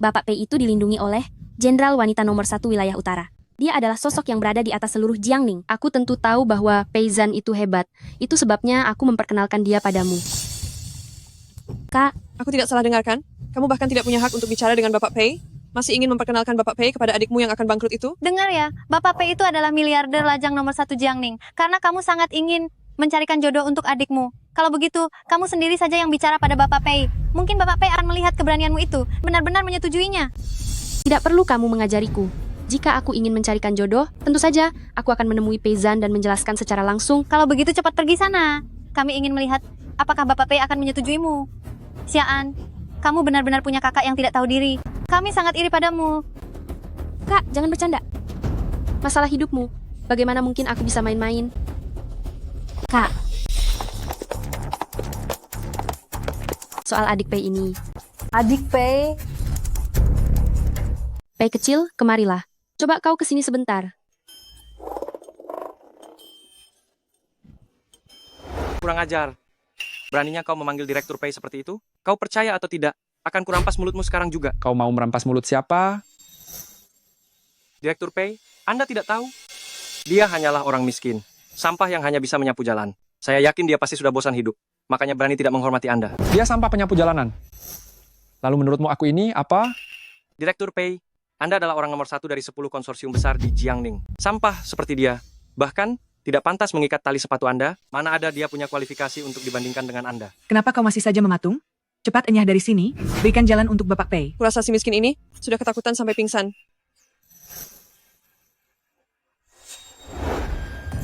Bapak Pei itu dilindungi oleh Jenderal Wanita nomor 1 wilayah utara. Dia adalah sosok yang berada di atas seluruh Jiangning. Aku tentu tahu bahwa Peizan itu hebat. Itu sebabnya aku memperkenalkan dia padamu. Kak, aku tidak salah dengarkan? Kamu bahkan tidak punya hak untuk bicara dengan Bapak Pei? Masih ingin memperkenalkan Bapak Pei kepada adikmu yang akan bangkrut itu? Dengar ya, Bapak Pei itu adalah miliarder lajang nomor 1 Jiangning. Karena kamu sangat ingin mencarikan jodoh untuk adikmu. Kalau begitu, kamu sendiri saja yang bicara pada Bapak Pei. Mungkin Bapak Pei akan melihat keberanianmu itu, benar-benar menyetujuinya. Tidak perlu kamu mengajariku. Jika aku ingin mencarikan jodoh, tentu saja aku akan menemui Peizan dan menjelaskan secara langsung. Kalau begitu cepat pergi sana. Kami ingin melihat apakah Bapak Pei akan menyetujuimu. Xian, kamu benar-benar punya kakak yang tidak tahu diri. Kami sangat iri padamu. Kak, jangan bercanda. Masalah hidupmu, bagaimana mungkin aku bisa main-main? Kak. Soal adik Pei ini. Adik Pei? Pei kecil, kemarilah. Coba kau kesini sebentar. Kurang ajar. Beraninya kau memanggil Direktur Pei seperti itu? Kau percaya atau tidak? Akan kurampas mulutmu sekarang juga. Kau mau merampas mulut siapa? Direktur Pei, Anda tidak tahu? Dia hanyalah orang miskin, sampah yang hanya bisa menyapu jalan. Saya yakin dia pasti sudah bosan hidup, makanya berani tidak menghormati Anda. Dia sampah penyapu jalanan. Lalu menurutmu aku ini apa? Direktur Pei, Anda adalah orang nomor 1 dari 10 konsorsium besar di Jiangning. Sampah seperti dia. Bahkan, tidak pantas mengikat tali sepatu Anda. Mana ada dia punya kualifikasi untuk dibandingkan dengan Anda. Kenapa kau masih saja mematung? Cepat enyah dari sini, berikan jalan untuk Bapak Pei. Kurasa si miskin ini sudah ketakutan sampai pingsan.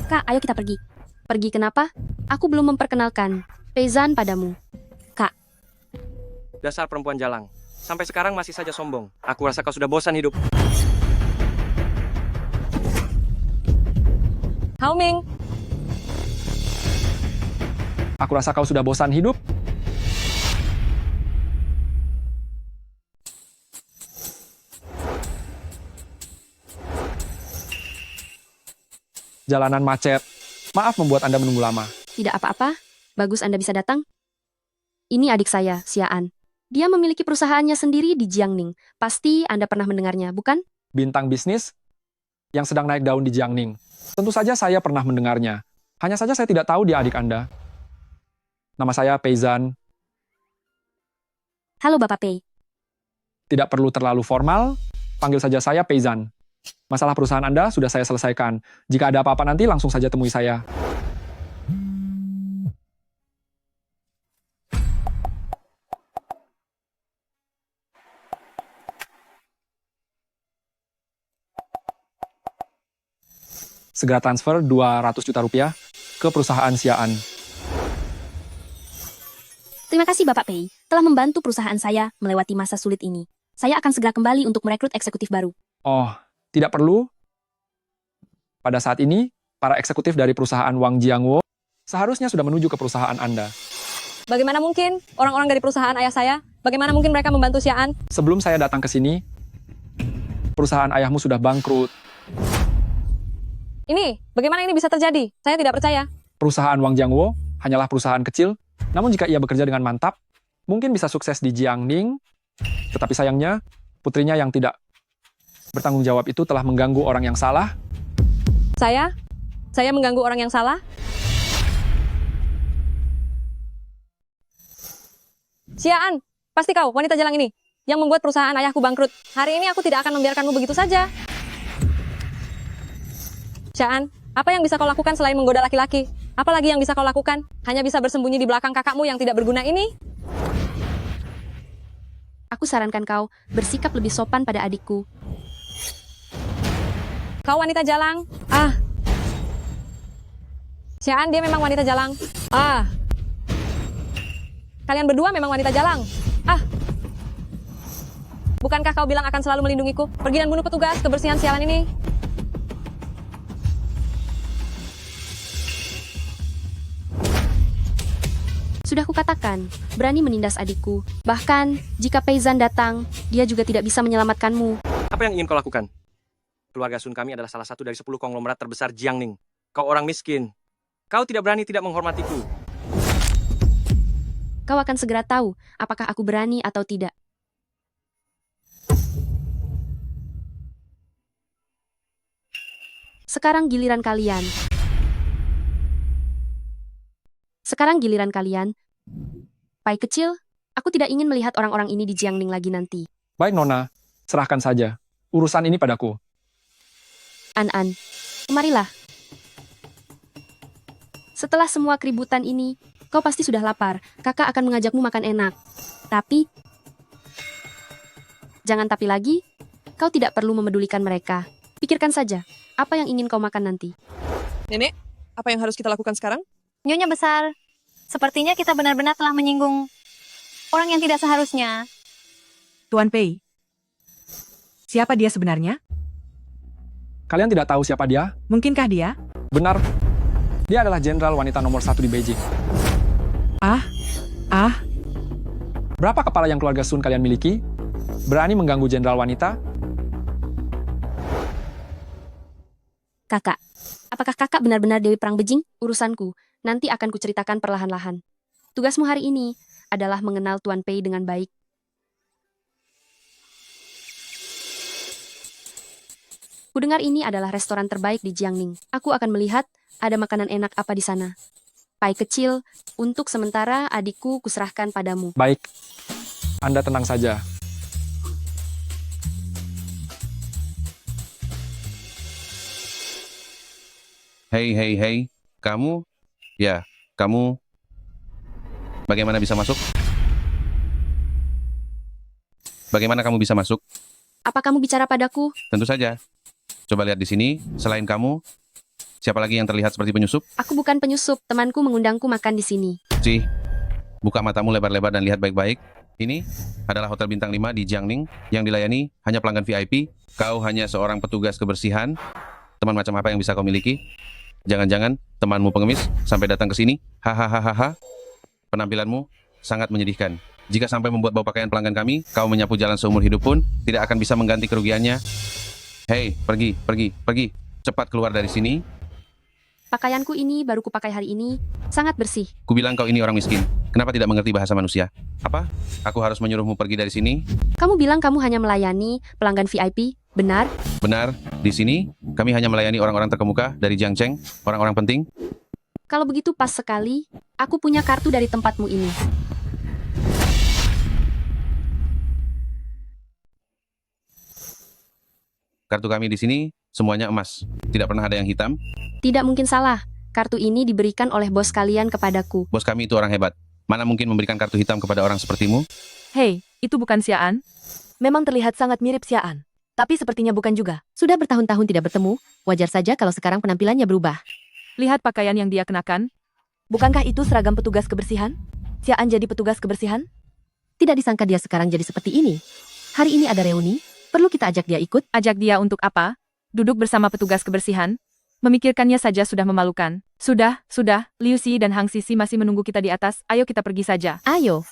Kak, ayo kita pergi. Pergi kenapa? Aku belum memperkenalkan Peizan padamu. Kak, Dasar perempuan jalang. Sampai sekarang masih saja sombong. Aku rasa kau sudah bosan hidup. Hao Ming, Aku rasa kau sudah bosan hidup. Jalanan macet. Maaf membuat Anda menunggu lama. tidak apa-apa. Bagus Anda bisa datang. Ini adik saya, Xiaan. Dia memiliki perusahaannya sendiri di Jiangning. Pasti Anda pernah mendengarnya, bukan? Bintang bisnis yang sedang naik daun di Jiangning. Tentu saja saya pernah mendengarnya. Hanya saja saya tidak tahu dia adik Anda. Nama saya Peizan. Halo Bapak Pei. Tidak perlu terlalu formal, panggil saja saya Peizan. Masalah perusahaan Anda sudah saya selesaikan. Jika ada apa-apa nanti langsung saja temui saya. Segera transfer 200 juta rupiah ke perusahaan Xiaan. Terima kasih Bapak Pei telah membantu perusahaan saya melewati masa sulit ini. Saya akan segera kembali untuk merekrut eksekutif baru. Oh, tidak perlu. Pada saat ini, para eksekutif dari perusahaan Wang Jiangwo seharusnya sudah menuju ke perusahaan Anda. bagaimana mungkin orang-orang dari perusahaan ayah saya? Bagaimana mungkin mereka membantu Xiaan? Sebelum saya datang ke sini, perusahaan ayahmu sudah bangkrut. Ini, bagaimana ini bisa terjadi? Saya tidak percaya. Perusahaan Wang Jiangwo hanyalah perusahaan kecil, namun jika ia bekerja dengan mantap, mungkin bisa sukses di Jiangning. Tetapi sayangnya, putrinya yang tidak bertanggung jawab itu telah mengganggu orang yang salah. Saya mengganggu orang yang salah? Xiaan, pasti kau, wanita jalang ini, yang membuat perusahaan ayahku bangkrut. Hari ini aku tidak akan membiarkanmu begitu saja. Xiaan, apa yang bisa kau lakukan selain menggoda laki-laki? Apa lagi yang bisa kau lakukan? Hanya bisa bersembunyi di belakang kakakmu yang tidak berguna ini? Aku sarankan kau bersikap lebih sopan pada adikku. Kau wanita jalang? Ah. Xiaan, dia memang wanita jalang. Ah. Kalian berdua memang wanita jalang. Ah. Bukankah kau bilang akan selalu melindungiku? Pergi dan bunuh petugas kebersihan sialan ini. Sudah kukatakan, berani menindas adikku. Bahkan, jika Peizan datang, dia juga tidak bisa menyelamatkanmu. Apa yang ingin kau lakukan? Keluarga Sun kami adalah salah satu dari 10 konglomerat terbesar Jiangning. Kau orang miskin. Kau tidak berani tidak menghormatiku. Kau akan segera tahu apakah aku berani atau tidak. Sekarang giliran kalian. Pai kecil, aku tidak ingin melihat orang-orang ini di Jiangning lagi nanti. Baik, Nona. Serahkan saja. Urusan ini padaku. An-an, kemarilah. Setelah semua keributan ini, kau pasti sudah lapar. Kakak akan mengajakmu makan enak. Tapi, jangan tapi lagi, kau tidak perlu memedulikan mereka. Pikirkan saja, apa yang ingin kau makan nanti. Nenek, apa yang harus kita lakukan sekarang? Nyonya besar, sepertinya kita benar-benar telah menyinggung orang yang tidak seharusnya. Tuan Pei, siapa dia sebenarnya? Kalian tidak tahu siapa dia? Mungkinkah dia? Benar. Dia adalah jenderal wanita nomor 1 di Beijing. Berapa kepala yang keluarga Sun kalian miliki? Berani mengganggu jenderal wanita? Kakak, apakah kakak benar-benar Dewi Perang Bejing? Urusanku, nanti akan kuceritakan perlahan-lahan. Tugasmu hari ini adalah mengenal Tuan Pei dengan baik. Kudengar ini adalah restoran terbaik di Jiangning. Aku akan melihat ada makanan enak apa di sana. Pai kecil, untuk sementara adikku kuserahkan padamu. Baik, Anda tenang saja. Hei, kamu? Ya, kamu bagaimana bisa masuk? Bagaimana kamu bisa masuk? Apa kamu bicara padaku? Tentu saja. Coba lihat di sini, selain kamu, siapa lagi yang terlihat seperti penyusup? Aku bukan penyusup, temanku mengundangku makan di sini. Cih, buka matamu lebar-lebar dan lihat baik-baik. Ini adalah hotel bintang 5 di Jiangning yang dilayani hanya pelanggan VIP. Kau hanya seorang petugas kebersihan. Teman macam apa yang bisa kau miliki? Jangan-jangan temanmu pengemis sampai datang ke sini? Hahaha. Penampilanmu sangat menyedihkan. Jika sampai membuat bau pakaian pelanggan kami, kau menyapu jalan seumur hidup pun tidak akan bisa mengganti kerugiannya. Hei, pergi. Cepat keluar dari sini. Pakaianku ini baru kupakai hari ini, sangat bersih. Kubilang kau ini orang miskin. Kenapa tidak mengerti bahasa manusia? Apa? Aku harus menyuruhmu pergi dari sini? Kamu bilang kamu hanya melayani pelanggan VIP, benar? Benar, di sini kami hanya melayani orang-orang terkemuka dari Jiangcheng, orang-orang penting. Kalau begitu pas sekali, aku punya kartu dari tempatmu ini. Kartu kami di sini semuanya emas. Tidak pernah ada yang hitam. Tidak mungkin salah. Kartu ini diberikan oleh bos kalian kepadaku. Bos kami itu orang hebat. Mana mungkin memberikan kartu hitam kepada orang sepertimu? Hei, itu bukan Xiaan? Memang terlihat sangat mirip Xiaan. Tapi sepertinya bukan juga. Sudah bertahun-tahun tidak bertemu, wajar saja kalau sekarang penampilannya berubah. Lihat pakaian yang dia kenakan. Bukankah itu seragam petugas kebersihan? Xiaan jadi petugas kebersihan? Tidak disangka dia sekarang jadi seperti ini. Hari ini ada reuni, perlu kita ajak dia ikut? Ajak dia untuk apa? Duduk bersama petugas kebersihan? Memikirkannya saja sudah memalukan. Sudah, Liu Xi dan Hang Sisi masih menunggu kita di atas, ayo kita pergi saja. Ayo.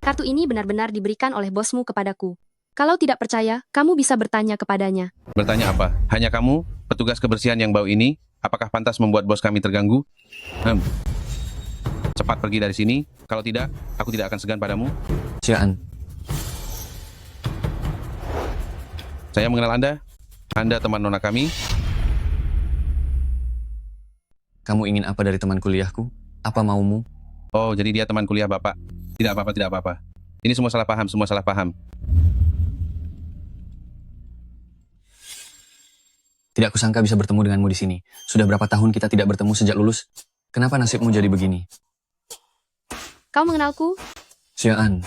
Kartu ini benar-benar diberikan oleh bosmu kepadaku. Kalau tidak percaya, kamu bisa bertanya kepadanya. Bertanya apa? Hanya kamu, petugas kebersihan yang bau ini, apakah pantas membuat bos kami terganggu? Cepat pergi dari sini, kalau tidak, aku tidak akan segan padamu. Xiaan, Saya mengenal Anda. Anda teman nona kami. kamu ingin apa dari teman kuliahku? Apa maumu? Oh, jadi dia teman kuliah Bapak. Tidak apa-apa. Ini semua salah paham. Tidak kusangka bisa bertemu denganmu di sini. Sudah berapa tahun kita tidak bertemu sejak lulus? Kenapa nasibmu jadi begini? Kau mengenalku? Xiaan,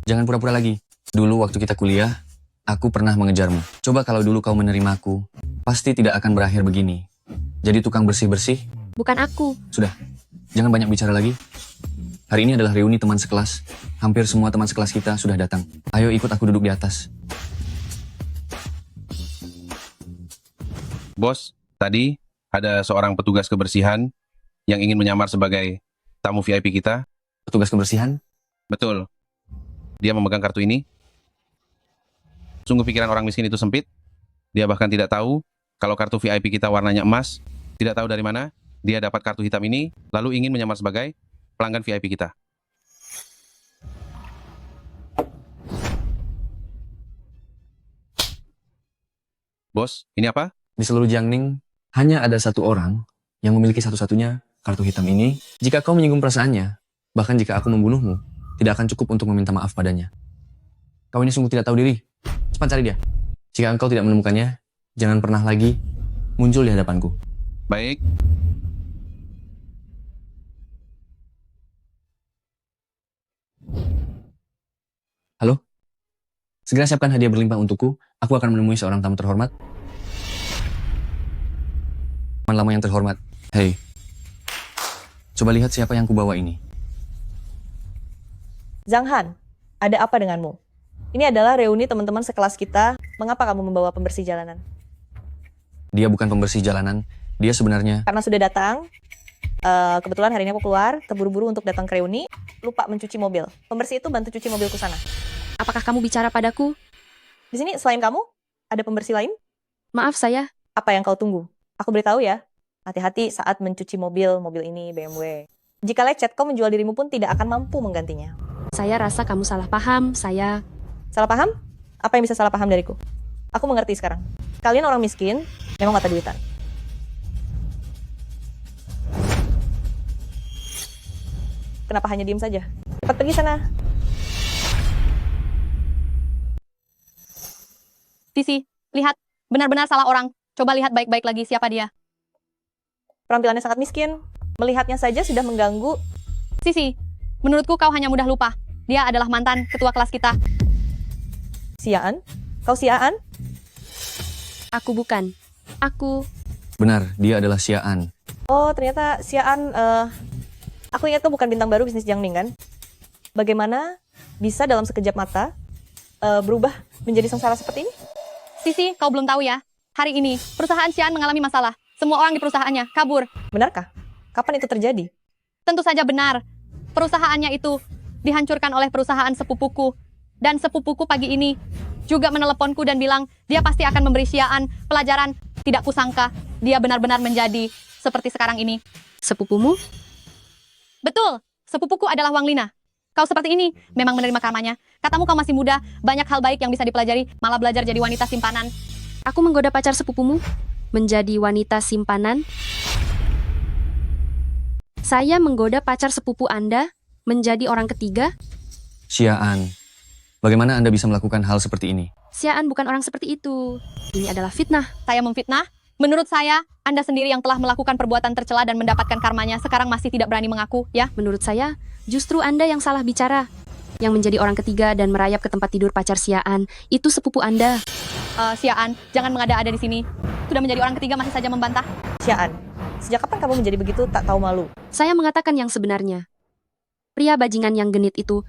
jangan pura-pura lagi. Dulu waktu kita kuliah, aku pernah mengejarmu. Coba kalau dulu kau menerimaku, pasti tidak akan berakhir begini. Jadi tukang bersih-bersih? Bukan aku. Sudah, jangan banyak bicara lagi. Hari ini adalah reuni teman sekelas. Hampir semua teman sekelas kita sudah datang. Ayo ikut aku duduk di atas. Bos, tadi ada seorang petugas kebersihan yang ingin menyamar sebagai tamu VIP kita. Petugas kebersihan? Betul. Dia memegang kartu ini. Sungguh pikiran orang miskin itu sempit. Dia bahkan tidak tahu kalau kartu VIP kita warnanya emas. Tidak tahu dari mana dia dapat kartu hitam ini, lalu ingin menyamar sebagai pelanggan VIP kita. Bos, ini apa? Di seluruh Jiangning, hanya ada satu orang yang memiliki satu-satunya kartu hitam ini. Jika kau menyinggung perasaannya, bahkan jika aku membunuhmu, tidak akan cukup untuk meminta maaf padanya. Kau ini sungguh tidak tahu diri. Cepat cari dia. Jika engkau tidak menemukannya, jangan pernah lagi muncul di hadapanku. Baik. Halo? Segera siapkan hadiah berlimpah untukku. Aku akan menemui seorang tamu terhormat. Teman lama yang terhormat. Hei. Coba lihat siapa yang kubawa ini. Zhang Han, ada apa denganmu? Ini adalah reuni teman-teman sekelas kita. Mengapa kamu membawa pembersih jalanan? Dia bukan pembersih jalanan. Dia sebenarnya... Karena sudah datang. Kebetulan hari ini aku keluar, terburu-buru untuk datang ke reuni, lupa mencuci mobil. Pembersih itu bantu cuci mobilku sana. Apakah kamu bicara padaku? Di sini selain kamu, ada pembersih lain? Maaf saya. Apa yang kau tunggu? Aku beritahu ya. Hati-hati saat mencuci mobil ini BMW. Jika lecet, kau menjual dirimu pun tidak akan mampu menggantinya. Saya rasa kamu salah paham, saya... Salah paham? Apa yang bisa salah paham dariku? Aku mengerti sekarang. Kalian orang miskin, memang mata duitan. Kenapa hanya diem saja? Cepat pergi sana. Sisi, lihat. Benar-benar salah orang. Coba lihat baik-baik lagi siapa dia. Penampilannya sangat miskin. Melihatnya saja sudah mengganggu. Sisi, menurutku kau hanya mudah lupa. Dia adalah mantan ketua kelas kita. Siaan? Kau Siaan? Aku bukan. Aku... Benar, dia adalah Siaan. Oh, ternyata Siaan... aku ingat kau bukan bintang baru bisnis Jiangning kan? Bagaimana bisa dalam sekejap mata berubah menjadi sengsara seperti ini? Sisi, kau belum tahu ya. Hari ini, perusahaan Xian mengalami masalah. Semua orang di perusahaannya kabur. Benarkah? Kapan itu terjadi? Tentu saja benar. Perusahaannya itu dihancurkan oleh perusahaan sepupuku. Dan sepupuku pagi ini juga meneleponku dan bilang dia pasti akan memberi Xian pelajaran. Tidak kusangka dia benar-benar menjadi seperti sekarang ini. Sepupumu? Betul, sepupuku adalah Wang Lina. Kau seperti ini, memang menerima karmanya. Katamu kau masih muda, banyak hal baik yang bisa dipelajari, malah belajar jadi wanita simpanan. Aku menggoda pacar sepupumu menjadi wanita simpanan. Saya menggoda pacar sepupu Anda menjadi orang ketiga. Siaan, bagaimana Anda bisa melakukan hal seperti ini? Xian bukan orang seperti itu. Ini adalah fitnah. Saya memfitnah? Menurut saya, Anda sendiri yang telah melakukan perbuatan tercela dan mendapatkan karmanya, sekarang masih tidak berani mengaku, ya? Menurut saya, justru Anda yang salah bicara. Yang menjadi orang ketiga dan merayap ke tempat tidur pacar Xian, itu sepupu Anda. Xian, jangan mengada-ada di sini. Sudah menjadi orang ketiga masih saja membantah. Xian, sejak kapan kamu menjadi begitu tak tahu malu? Saya mengatakan yang sebenarnya. Pria bajingan yang genit itu,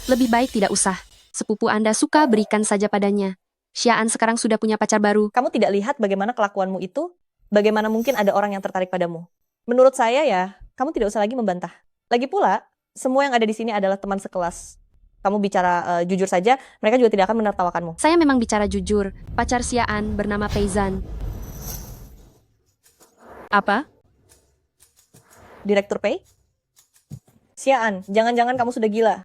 lebih baik tidak usah. Sepupu Anda suka berikan saja padanya. Xian sekarang sudah punya pacar baru. Kamu tidak lihat bagaimana kelakuanmu itu? Bagaimana mungkin ada orang yang tertarik padamu? Menurut saya ya, kamu tidak usah lagi membantah. Lagi pula, semua yang ada di sini adalah teman sekelas. Kamu bicara jujur saja, mereka juga tidak akan menertawakanmu. Saya memang bicara jujur. Pacar Xian bernama Peizan. Apa? Direktur Pei? Xian, jangan-jangan kamu sudah gila.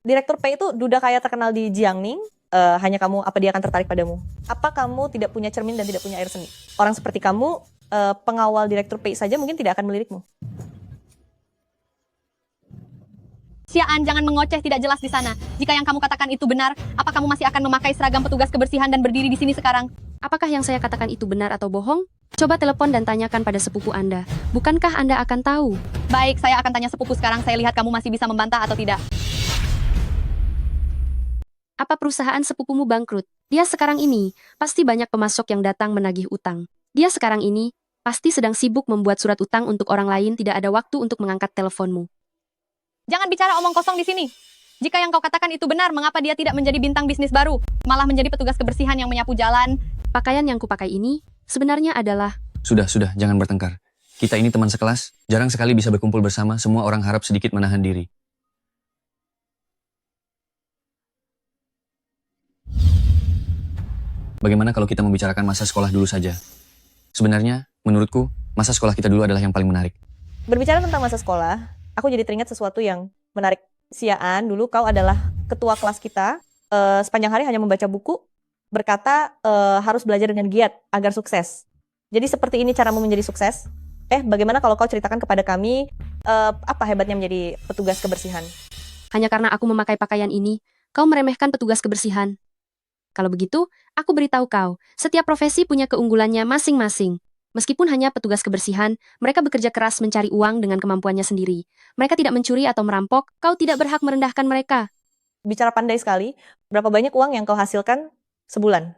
Direktur Pei itu duda kaya terkenal di Jiangning. Hanya kamu, apa dia akan tertarik padamu? Apa kamu tidak punya cermin dan tidak punya air seni? Orang seperti kamu, pengawal Direktur Pei saja mungkin tidak akan melirikmu. Xian, jangan mengoceh tidak jelas di sana. Jika yang kamu katakan itu benar, apa kamu masih akan memakai seragam petugas kebersihan dan berdiri di sini sekarang? Apakah yang saya katakan itu benar atau bohong? Coba telepon dan tanyakan pada sepupu Anda. Bukankah Anda akan tahu? Baik, saya akan tanya sepupu sekarang. Saya lihat kamu masih bisa membantah atau tidak. Apa perusahaan sepupumu bangkrut? Dia sekarang ini, pasti banyak pemasok yang datang menagih utang. Dia sekarang ini, pasti sedang sibuk membuat surat utang untuk orang lain, tidak ada waktu untuk mengangkat teleponmu. Jangan bicara omong kosong di sini. Jika yang kau katakan itu benar, mengapa dia tidak menjadi bintang bisnis baru? Malah menjadi petugas kebersihan yang menyapu jalan. Pakaian yang kupakai ini, sebenarnya adalah... Sudah, jangan bertengkar. Kita ini teman sekelas, jarang sekali bisa berkumpul bersama, semua orang harap sedikit menahan diri. Bagaimana kalau kita membicarakan masa sekolah dulu saja? Sebenarnya, menurutku, masa sekolah kita dulu adalah yang paling menarik. Berbicara tentang masa sekolah, aku jadi teringat sesuatu yang menarik. Xian, dulu kau adalah ketua kelas kita, sepanjang hari hanya membaca buku, berkata harus belajar dengan giat agar sukses. Jadi seperti ini caramu menjadi sukses? Bagaimana kalau kau ceritakan kepada kami apa hebatnya menjadi petugas kebersihan? Hanya karena aku memakai pakaian ini, kau meremehkan petugas kebersihan. Kalau begitu, aku beritahu kau, setiap profesi punya keunggulannya masing-masing. Meskipun hanya petugas kebersihan, mereka bekerja keras mencari uang dengan kemampuannya sendiri. Mereka tidak mencuri atau merampok, kau tidak berhak merendahkan mereka. Bicara pandai sekali, berapa banyak uang yang kau hasilkan sebulan?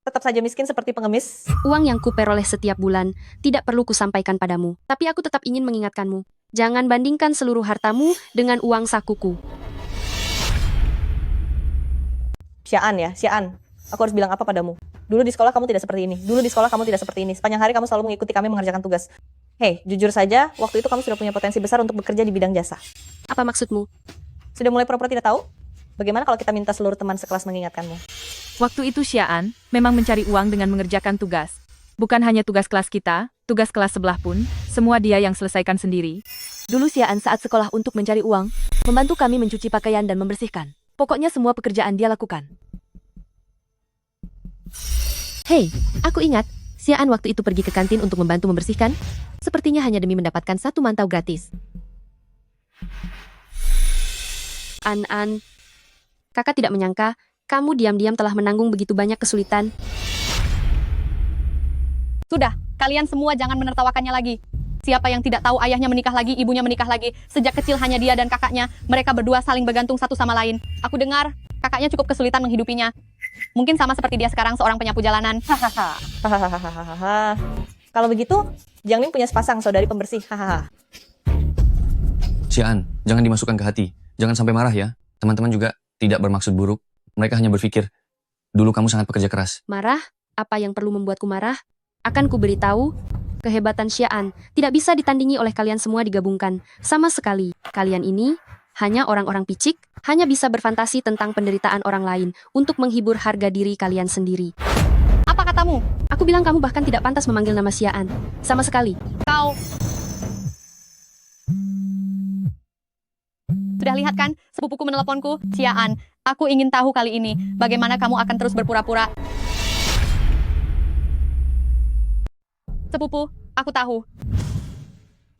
Tetap saja miskin seperti pengemis. Uang yang kuperoleh setiap bulan tidak perlu kusampaikan padamu. Tapi aku tetap ingin mengingatkanmu. Jangan bandingkan seluruh hartamu dengan uang sakuku. Xian, aku harus bilang apa padamu? Dulu di sekolah kamu tidak seperti ini. Dulu di sekolah kamu tidak seperti ini. Sepanjang hari kamu selalu mengikuti kami mengerjakan tugas. Hei, jujur saja, waktu itu kamu sudah punya potensi besar untuk bekerja di bidang jasa. Apa maksudmu? Sudah mulai pura-pura tidak tahu? Bagaimana kalau kita minta seluruh teman sekelas mengingatkanmu? Waktu itu Xian memang mencari uang dengan mengerjakan tugas. Bukan hanya tugas kelas kita, tugas kelas sebelah pun, semua dia yang selesaikan sendiri. Dulu Xian saat sekolah untuk mencari uang, membantu kami mencuci pakaian dan membersihkan. Pokoknya semua pekerjaan dia lakukan. Hei, aku ingat, Xiaan waktu itu pergi ke kantin untuk membantu membersihkan. Sepertinya hanya demi mendapatkan satu mantau gratis. An, kakak tidak menyangka, kamu diam-diam telah menanggung begitu banyak kesulitan. Sudah, kalian semua jangan menertawakannya lagi. Siapa yang tidak tahu ayahnya menikah lagi, ibunya menikah lagi. Sejak kecil hanya dia dan kakaknya, mereka berdua saling bergantung satu sama lain. Aku dengar, kakaknya cukup kesulitan menghidupinya. Mungkin sama seperti dia sekarang seorang penyapu jalanan. Hahaha. Kalau begitu, Jiang Ning punya sepasang saudari pembersih. Hahaha. Xiaan, jangan dimasukkan ke hati. Jangan sampai marah ya. Teman-teman juga tidak bermaksud buruk. Mereka hanya berpikir, dulu kamu sangat pekerja keras. Marah? Apa yang perlu membuatku marah? Akan ku beritahu, kehebatan Xiaan tidak bisa ditandingi oleh kalian semua digabungkan. Sama sekali, kalian ini hanya orang-orang picik, hanya bisa berfantasi tentang penderitaan orang lain untuk menghibur harga diri kalian sendiri. Apa katamu? Aku bilang kamu bahkan tidak pantas memanggil nama Xiaan. Sama sekali. Kau... Sudah lihat kan, sepupuku meneleponku, Xiaan. Aku ingin tahu kali ini, bagaimana kamu akan terus berpura-pura. Sepupu, aku tahu.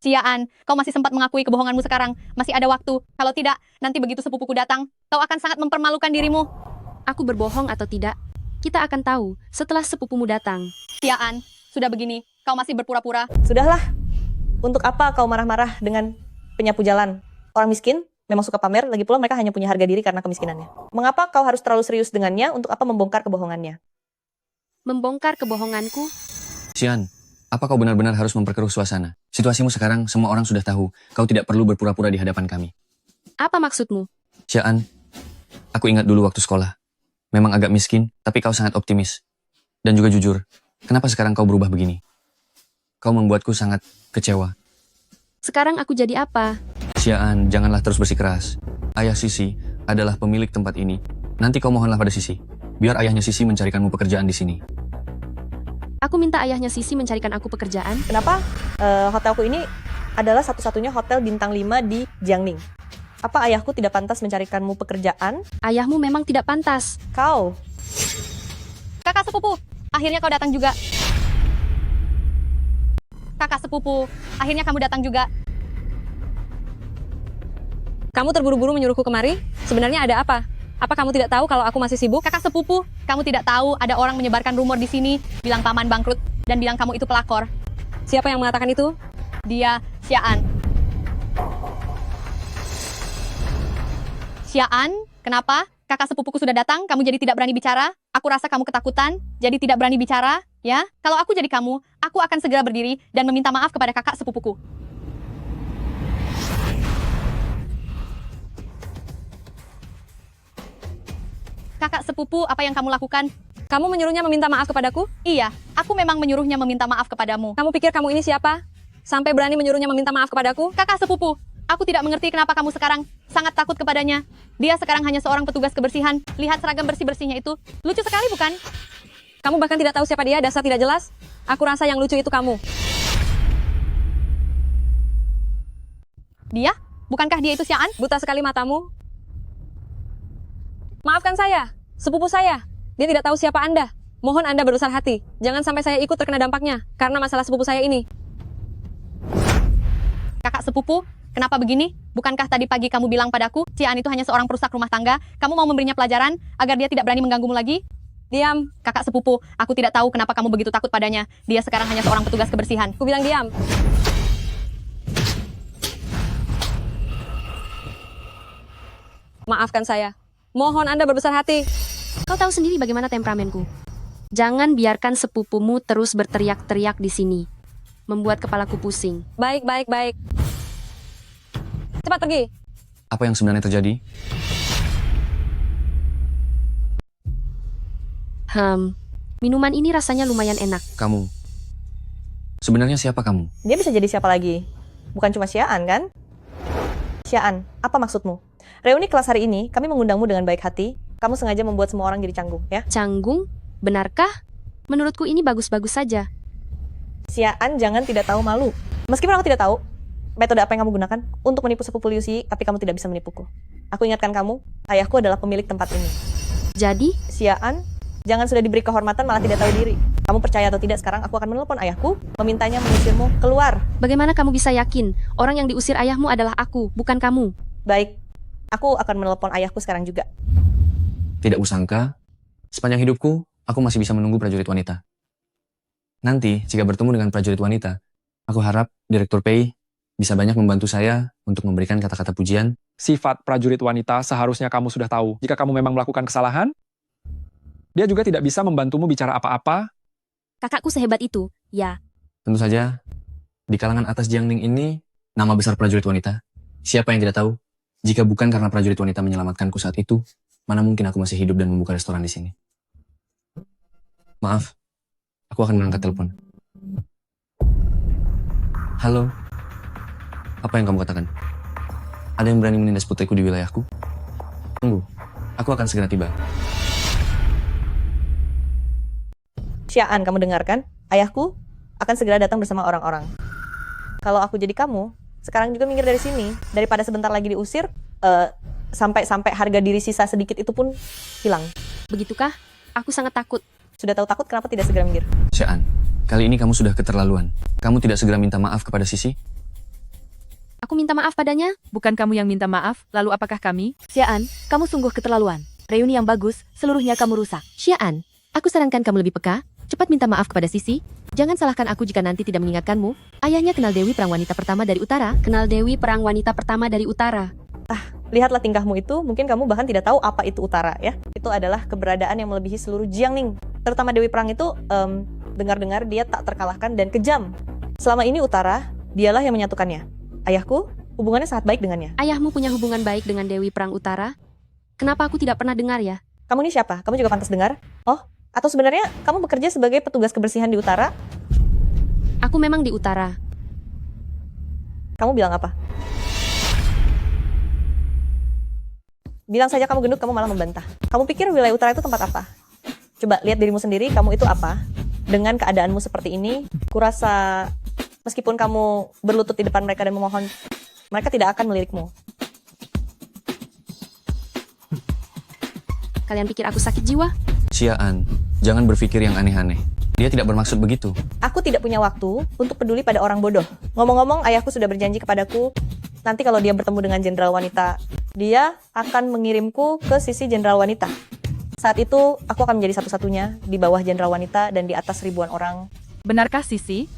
Xiaan, kau masih sempat mengakui kebohonganmu sekarang. Masih ada waktu. Kalau tidak, nanti begitu sepupuku datang, kau akan sangat mempermalukan dirimu. Aku berbohong atau tidak, kita akan tahu setelah sepupumu datang. Xiaan, sudah begini, kau masih berpura-pura. Sudahlah. Untuk apa kau marah-marah dengan penyapu jalan? Orang miskin memang suka pamer, lagi pula mereka hanya punya harga diri karena kemiskinannya. Mengapa kau harus terlalu serius dengannya? Untuk apa membongkar kebohongannya? Membongkar kebohonganku? Xiaan, apa kau benar-benar harus memperkeruh suasana? Situasimu sekarang, semua orang sudah tahu. Kau tidak perlu berpura-pura di hadapan kami. Apa maksudmu? Xiaan, aku ingat dulu waktu sekolah. Memang agak miskin, tapi kau sangat optimis. Dan juga jujur, kenapa sekarang kau berubah begini? Kau membuatku sangat kecewa. Sekarang aku jadi apa? Xiaan, janganlah terus bersikeras. Ayah Sisi adalah pemilik tempat ini. Nanti kau mohonlah pada Sisi. Biar ayahnya Sisi mencarikanmu pekerjaan di sini. Aku minta ayahnya Sisi mencarikan aku pekerjaan. Kenapa? Hotelku ini adalah satu-satunya hotel bintang 5 di Jiangning. Apa ayahku tidak pantas mencarikanmu pekerjaan? Ayahmu memang tidak pantas. Kau. Kakak sepupu, akhirnya kau datang juga. Kakak sepupu, akhirnya kamu datang juga. Kamu terburu-buru menyuruhku kemari? Sebenarnya ada apa? Apa kamu tidak tahu kalau aku masih sibuk? Kakak sepupu, kamu tidak tahu ada orang menyebarkan rumor di sini, bilang paman bangkrut, dan bilang kamu itu pelakor. Siapa yang mengatakan itu? Dia, Xiaan. Xiaan, kenapa? Kakak sepupuku sudah datang, kamu jadi tidak berani bicara? Aku rasa kamu ketakutan, jadi tidak berani bicara, ya? Kalau aku jadi kamu, aku akan segera berdiri dan meminta maaf kepada kakak sepupuku. Kakak sepupu, apa yang kamu lakukan? Kamu menyuruhnya meminta maaf kepadaku? Iya, aku memang menyuruhnya meminta maaf kepadamu. Kamu pikir kamu ini siapa? Sampai berani menyuruhnya meminta maaf kepadaku? Kakak sepupu, aku tidak mengerti kenapa kamu sekarang sangat takut kepadanya. Dia sekarang hanya seorang petugas kebersihan. Lihat seragam bersih-bersihnya itu. Lucu sekali, bukan? Kamu bahkan tidak tahu siapa dia, dasar tidak jelas. Aku rasa yang lucu itu kamu. Dia? Bukankah dia itu Xiaan? Buta sekali matamu. Maafkan saya, sepupu saya. Dia tidak tahu siapa Anda. Mohon Anda berbesar hati. Jangan sampai saya ikut terkena dampaknya karena masalah sepupu saya ini. Kakak sepupu, kenapa begini? Bukankah tadi pagi kamu bilang padaku, Xiaan itu hanya seorang perusak rumah tangga? Kamu mau memberinya pelajaran agar dia tidak berani mengganggumu lagi? Diam. Kakak sepupu, aku tidak tahu kenapa kamu begitu takut padanya. Dia sekarang hanya seorang petugas kebersihan. Aku bilang diam. Maafkan saya. Mohon Anda berbesar hati. Kau tahu sendiri bagaimana temperamenku. Jangan biarkan sepupumu terus berteriak-teriak di sini. Membuat kepalaku pusing. Baik, baik, baik. Cepat pergi. Apa yang sebenarnya terjadi? Minuman ini rasanya lumayan enak. Kamu. Sebenarnya siapa kamu? Dia bisa jadi siapa lagi? Bukan cuma Xiaan, kan? Xiaan, apa maksudmu? Reuni kelas hari ini, kami mengundangmu dengan baik hati. Kamu sengaja membuat semua orang jadi canggung, ya? Canggung? Benarkah? Menurutku ini bagus-bagus saja. Xiaan, jangan tidak tahu malu. Meskipun aku tidak tahu metode apa yang kamu gunakan untuk menipu sepupu Liu Xi, tapi kamu tidak bisa menipuku. Aku ingatkan kamu, ayahku adalah pemilik tempat ini. Jadi? Xiaan, Jangan sudah diberi kehormatan malah tidak tahu diri. Kamu percaya atau tidak, sekarang aku akan menelpon ayahku, memintanya mengusirmu keluar. Bagaimana kamu bisa yakin orang yang diusir ayahmu adalah aku, bukan kamu? Baik, aku akan menelpon ayahku sekarang juga. Tidak usangka, sepanjang hidupku, aku masih bisa menunggu prajurit wanita. Nanti, jika bertemu dengan prajurit wanita, aku harap Direktur Pei bisa banyak membantu saya untuk memberikan kata-kata pujian. Sifat prajurit wanita seharusnya kamu sudah tahu. Jika kamu memang melakukan kesalahan, dia juga tidak bisa membantumu bicara apa-apa. Kakakku sehebat itu, ya. Tentu saja, di kalangan atas Jiangning ini, nama besar prajurit wanita. Siapa yang tidak tahu? Jika bukan karena prajurit wanita menyelamatkanku saat itu, mana mungkin aku masih hidup dan membuka restoran di sini. Maaf, aku akan mengangkat telepon. Halo, apa yang kamu katakan? Ada yang berani menindas putriku di wilayahku? Tunggu, aku akan segera tiba. Xiaan, kamu dengarkan? Ayahku akan segera datang bersama orang-orang. Kalau aku jadi kamu, sekarang juga minggir dari sini. Daripada sebentar lagi diusir, sampai harga diri sisa sedikit itu pun hilang. Begitukah? Aku sangat takut. Sudah tahu takut, kenapa tidak segera minggir? Xiaan, kali ini kamu sudah keterlaluan. Kamu tidak segera minta maaf kepada Sisi? Aku minta maaf padanya. Bukan kamu yang minta maaf, lalu apakah kami? Xiaan, kamu sungguh keterlaluan. Reuni yang bagus, seluruhnya kamu rusak. Xiaan, aku sarankan kamu lebih peka. Cepat minta maaf kepada Sisi. Jangan salahkan aku jika nanti tidak mengingatkanmu. Ayahnya kenal Dewi Perang Wanita Pertama dari Utara. Kenal Dewi Perang Wanita Pertama dari Utara. Lihatlah tingkahmu itu, mungkin kamu bahkan tidak tahu apa itu Utara ya. Itu adalah keberadaan yang melebihi seluruh Jiangning. Terutama Dewi Perang itu, dengar-dengar dia tak terkalahkan dan kejam. Selama ini Utara, dialah yang menyatukannya. Ayahku, hubungannya sangat baik dengannya. Ayahmu punya hubungan baik dengan Dewi Perang Utara? Kenapa aku tidak pernah dengar ya? Kamu ini siapa? Kamu juga pantas dengar? Oh, atau sebenarnya kamu bekerja sebagai petugas kebersihan di Utara? Aku memang di Utara. Kamu bilang apa? Bilang saja kamu gendut, kamu malah membantah. Kamu pikir wilayah Utara itu tempat apa? Coba lihat dirimu sendiri, kamu itu apa? Dengan keadaanmu seperti ini, kurasa meskipun kamu berlutut di depan mereka dan memohon, mereka tidak akan melirikmu. Kalian pikir aku sakit jiwa? Xiaan, jangan berpikir yang aneh-aneh. Dia tidak bermaksud begitu. Aku tidak punya waktu untuk peduli pada orang bodoh. Ngomong-ngomong, ayahku sudah berjanji kepadaku, nanti kalau dia bertemu dengan jenderal wanita, dia akan mengirimku ke sisi jenderal wanita. Saat itu, aku akan menjadi satu-satunya di bawah jenderal wanita dan di atas ribuan orang. Benarkah Sisi?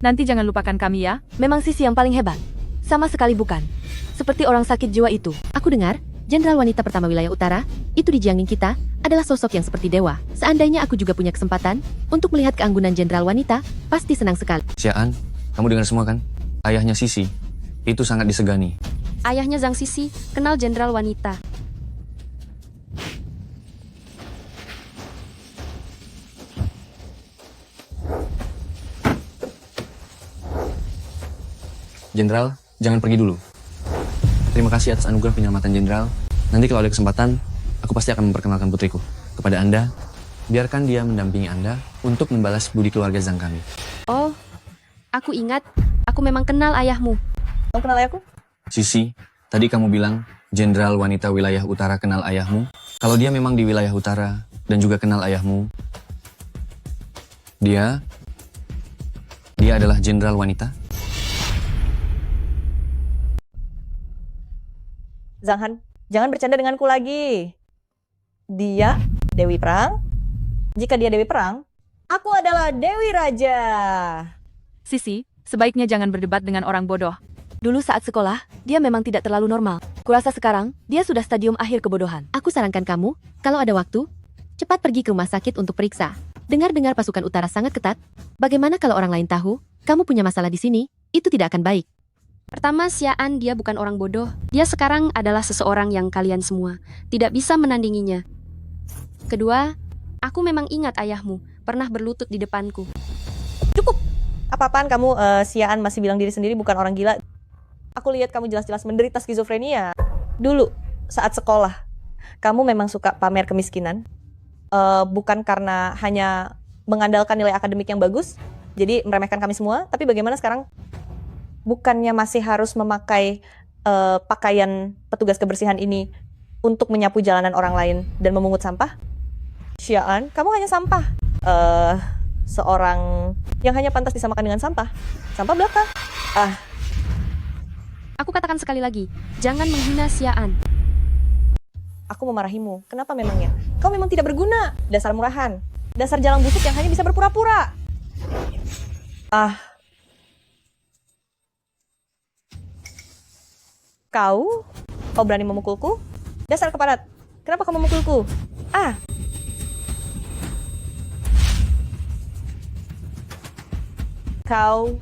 Nanti jangan lupakan kami ya. Memang Sisi yang paling hebat. Sama sekali bukan. Seperti orang sakit jiwa itu. Aku dengar, jenderal wanita pertama wilayah Utara, itu di Jiangning kita, adalah sosok yang seperti dewa. Seandainya aku juga punya kesempatan untuk melihat keanggunan jenderal wanita, pasti senang sekali. Xiaan, kamu dengar semua kan? Ayahnya Sisi, itu sangat disegani. Ayahnya Zhang Sisi kenal jenderal wanita. Jenderal, jangan pergi dulu. Terima kasih atas anugerah penyelamatan Jenderal. Nanti kalau ada kesempatan, aku pasti akan memperkenalkan putriku kepada Anda. Biarkan dia mendampingi Anda untuk membalas budi keluarga Zhang kami. Oh, aku ingat. Aku memang kenal ayahmu. Kamu kenal ayahku? Sisi, tadi kamu bilang Jenderal wanita wilayah utara kenal ayahmu. Kalau dia memang di wilayah utara dan juga kenal ayahmu, dia adalah jenderal wanita. Zhang Han, jangan bercanda denganku lagi. Dia Dewi Perang. Jika dia Dewi Perang, aku adalah Dewi Raja. Sisi, sebaiknya jangan berdebat dengan orang bodoh. Dulu saat sekolah, dia memang tidak terlalu normal. Kurasa sekarang, dia sudah stadium akhir kebodohan. Aku sarankan kamu, kalau ada waktu, cepat pergi ke rumah sakit untuk periksa. Dengar-dengar pasukan utara sangat ketat. Bagaimana kalau orang lain tahu, kamu punya masalah di sini, itu tidak akan baik. Pertama, Xiaan dia bukan orang bodoh. Dia sekarang adalah seseorang yang kalian semua tidak bisa menandinginya. Kedua, aku memang ingat ayahmu pernah berlutut di depanku. Cukup! Apa-apaan kamu, Xiaan masih bilang diri sendiri bukan orang gila. Aku lihat kamu jelas-jelas menderita skizofrenia. Dulu, saat sekolah, kamu memang suka pamer kemiskinan. Bukan karena hanya mengandalkan nilai akademik yang bagus, jadi meremehkan kami semua. Tapi bagaimana sekarang? Bukannya masih harus memakai pakaian petugas kebersihan ini untuk menyapu jalanan orang lain dan memungut sampah? Xian, kamu hanya sampah. Seorang yang hanya pantas disamakan dengan sampah. Sampah belaka. Aku katakan sekali lagi, jangan menghina Xian. Aku memarahimu. Kenapa memangnya? Kau memang tidak berguna. Dasar murahan. Dasar jalan busuk yang hanya bisa berpura-pura. Kau berani memukulku? Dasar keparat. Kenapa kau memukulku? Kau.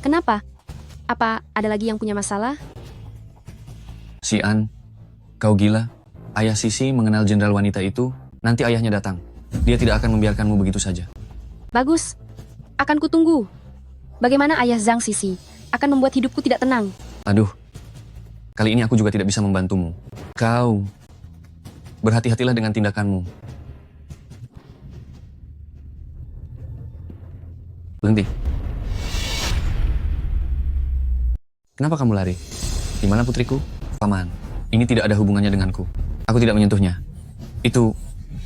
Kenapa? Apa ada lagi yang punya masalah? Xian, kau gila? Ayah Sisi mengenal jenderal wanita itu, nanti ayahnya datang. Dia tidak akan membiarkanmu begitu saja. Bagus, akan kutunggu. Bagaimana ayah Zhang Sisi akan membuat hidupku tidak tenang? Aduh, kali ini aku juga tidak bisa membantumu. Kau, berhati-hatilah dengan tindakanmu. Berhenti. Kenapa kamu lari? Di mana putriku? Paman, ini tidak ada hubungannya denganku. Aku tidak menyentuhnya. Itu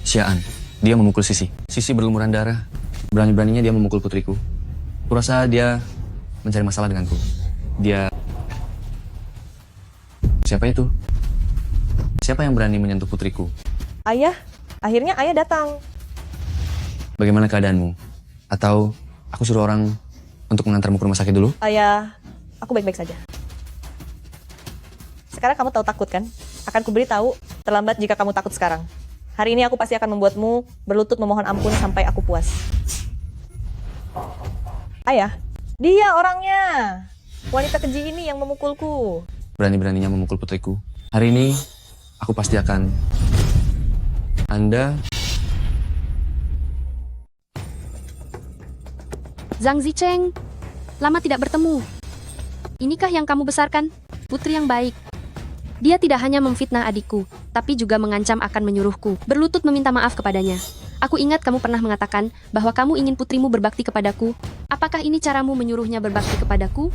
Xian. Dia memukul Sisi. Sisi berlumuran darah. Berani-beraninya dia memukul putriku. Kurasa dia mencari masalah denganku. Dia... Siapa itu? Siapa yang berani menyentuh putriku? Ayah. Akhirnya ayah datang. Bagaimana keadaanmu? Atau aku suruh orang untuk mengantarmu ke rumah sakit dulu? Ayah, aku baik-baik saja. Sekarang kamu tahu takut kan? Akan kuberi tahu terlambat jika kamu takut sekarang. Hari ini aku pasti akan membuatmu berlutut memohon ampun sampai aku puas. Ayah, dia orangnya. Wanita keji ini yang memukulku. Berani-beraninya memukul putriku. Hari ini aku pasti akan... Anda... Zhang Zicheng, lama tidak bertemu. Inikah yang kamu besarkan? Putri yang baik. Dia tidak hanya memfitnah adikku, tapi juga mengancam akan menyuruhku berlutut meminta maaf kepadanya. Aku ingat kamu pernah mengatakan bahwa kamu ingin putrimu berbakti kepadaku. Apakah ini caramu menyuruhnya berbakti kepadaku?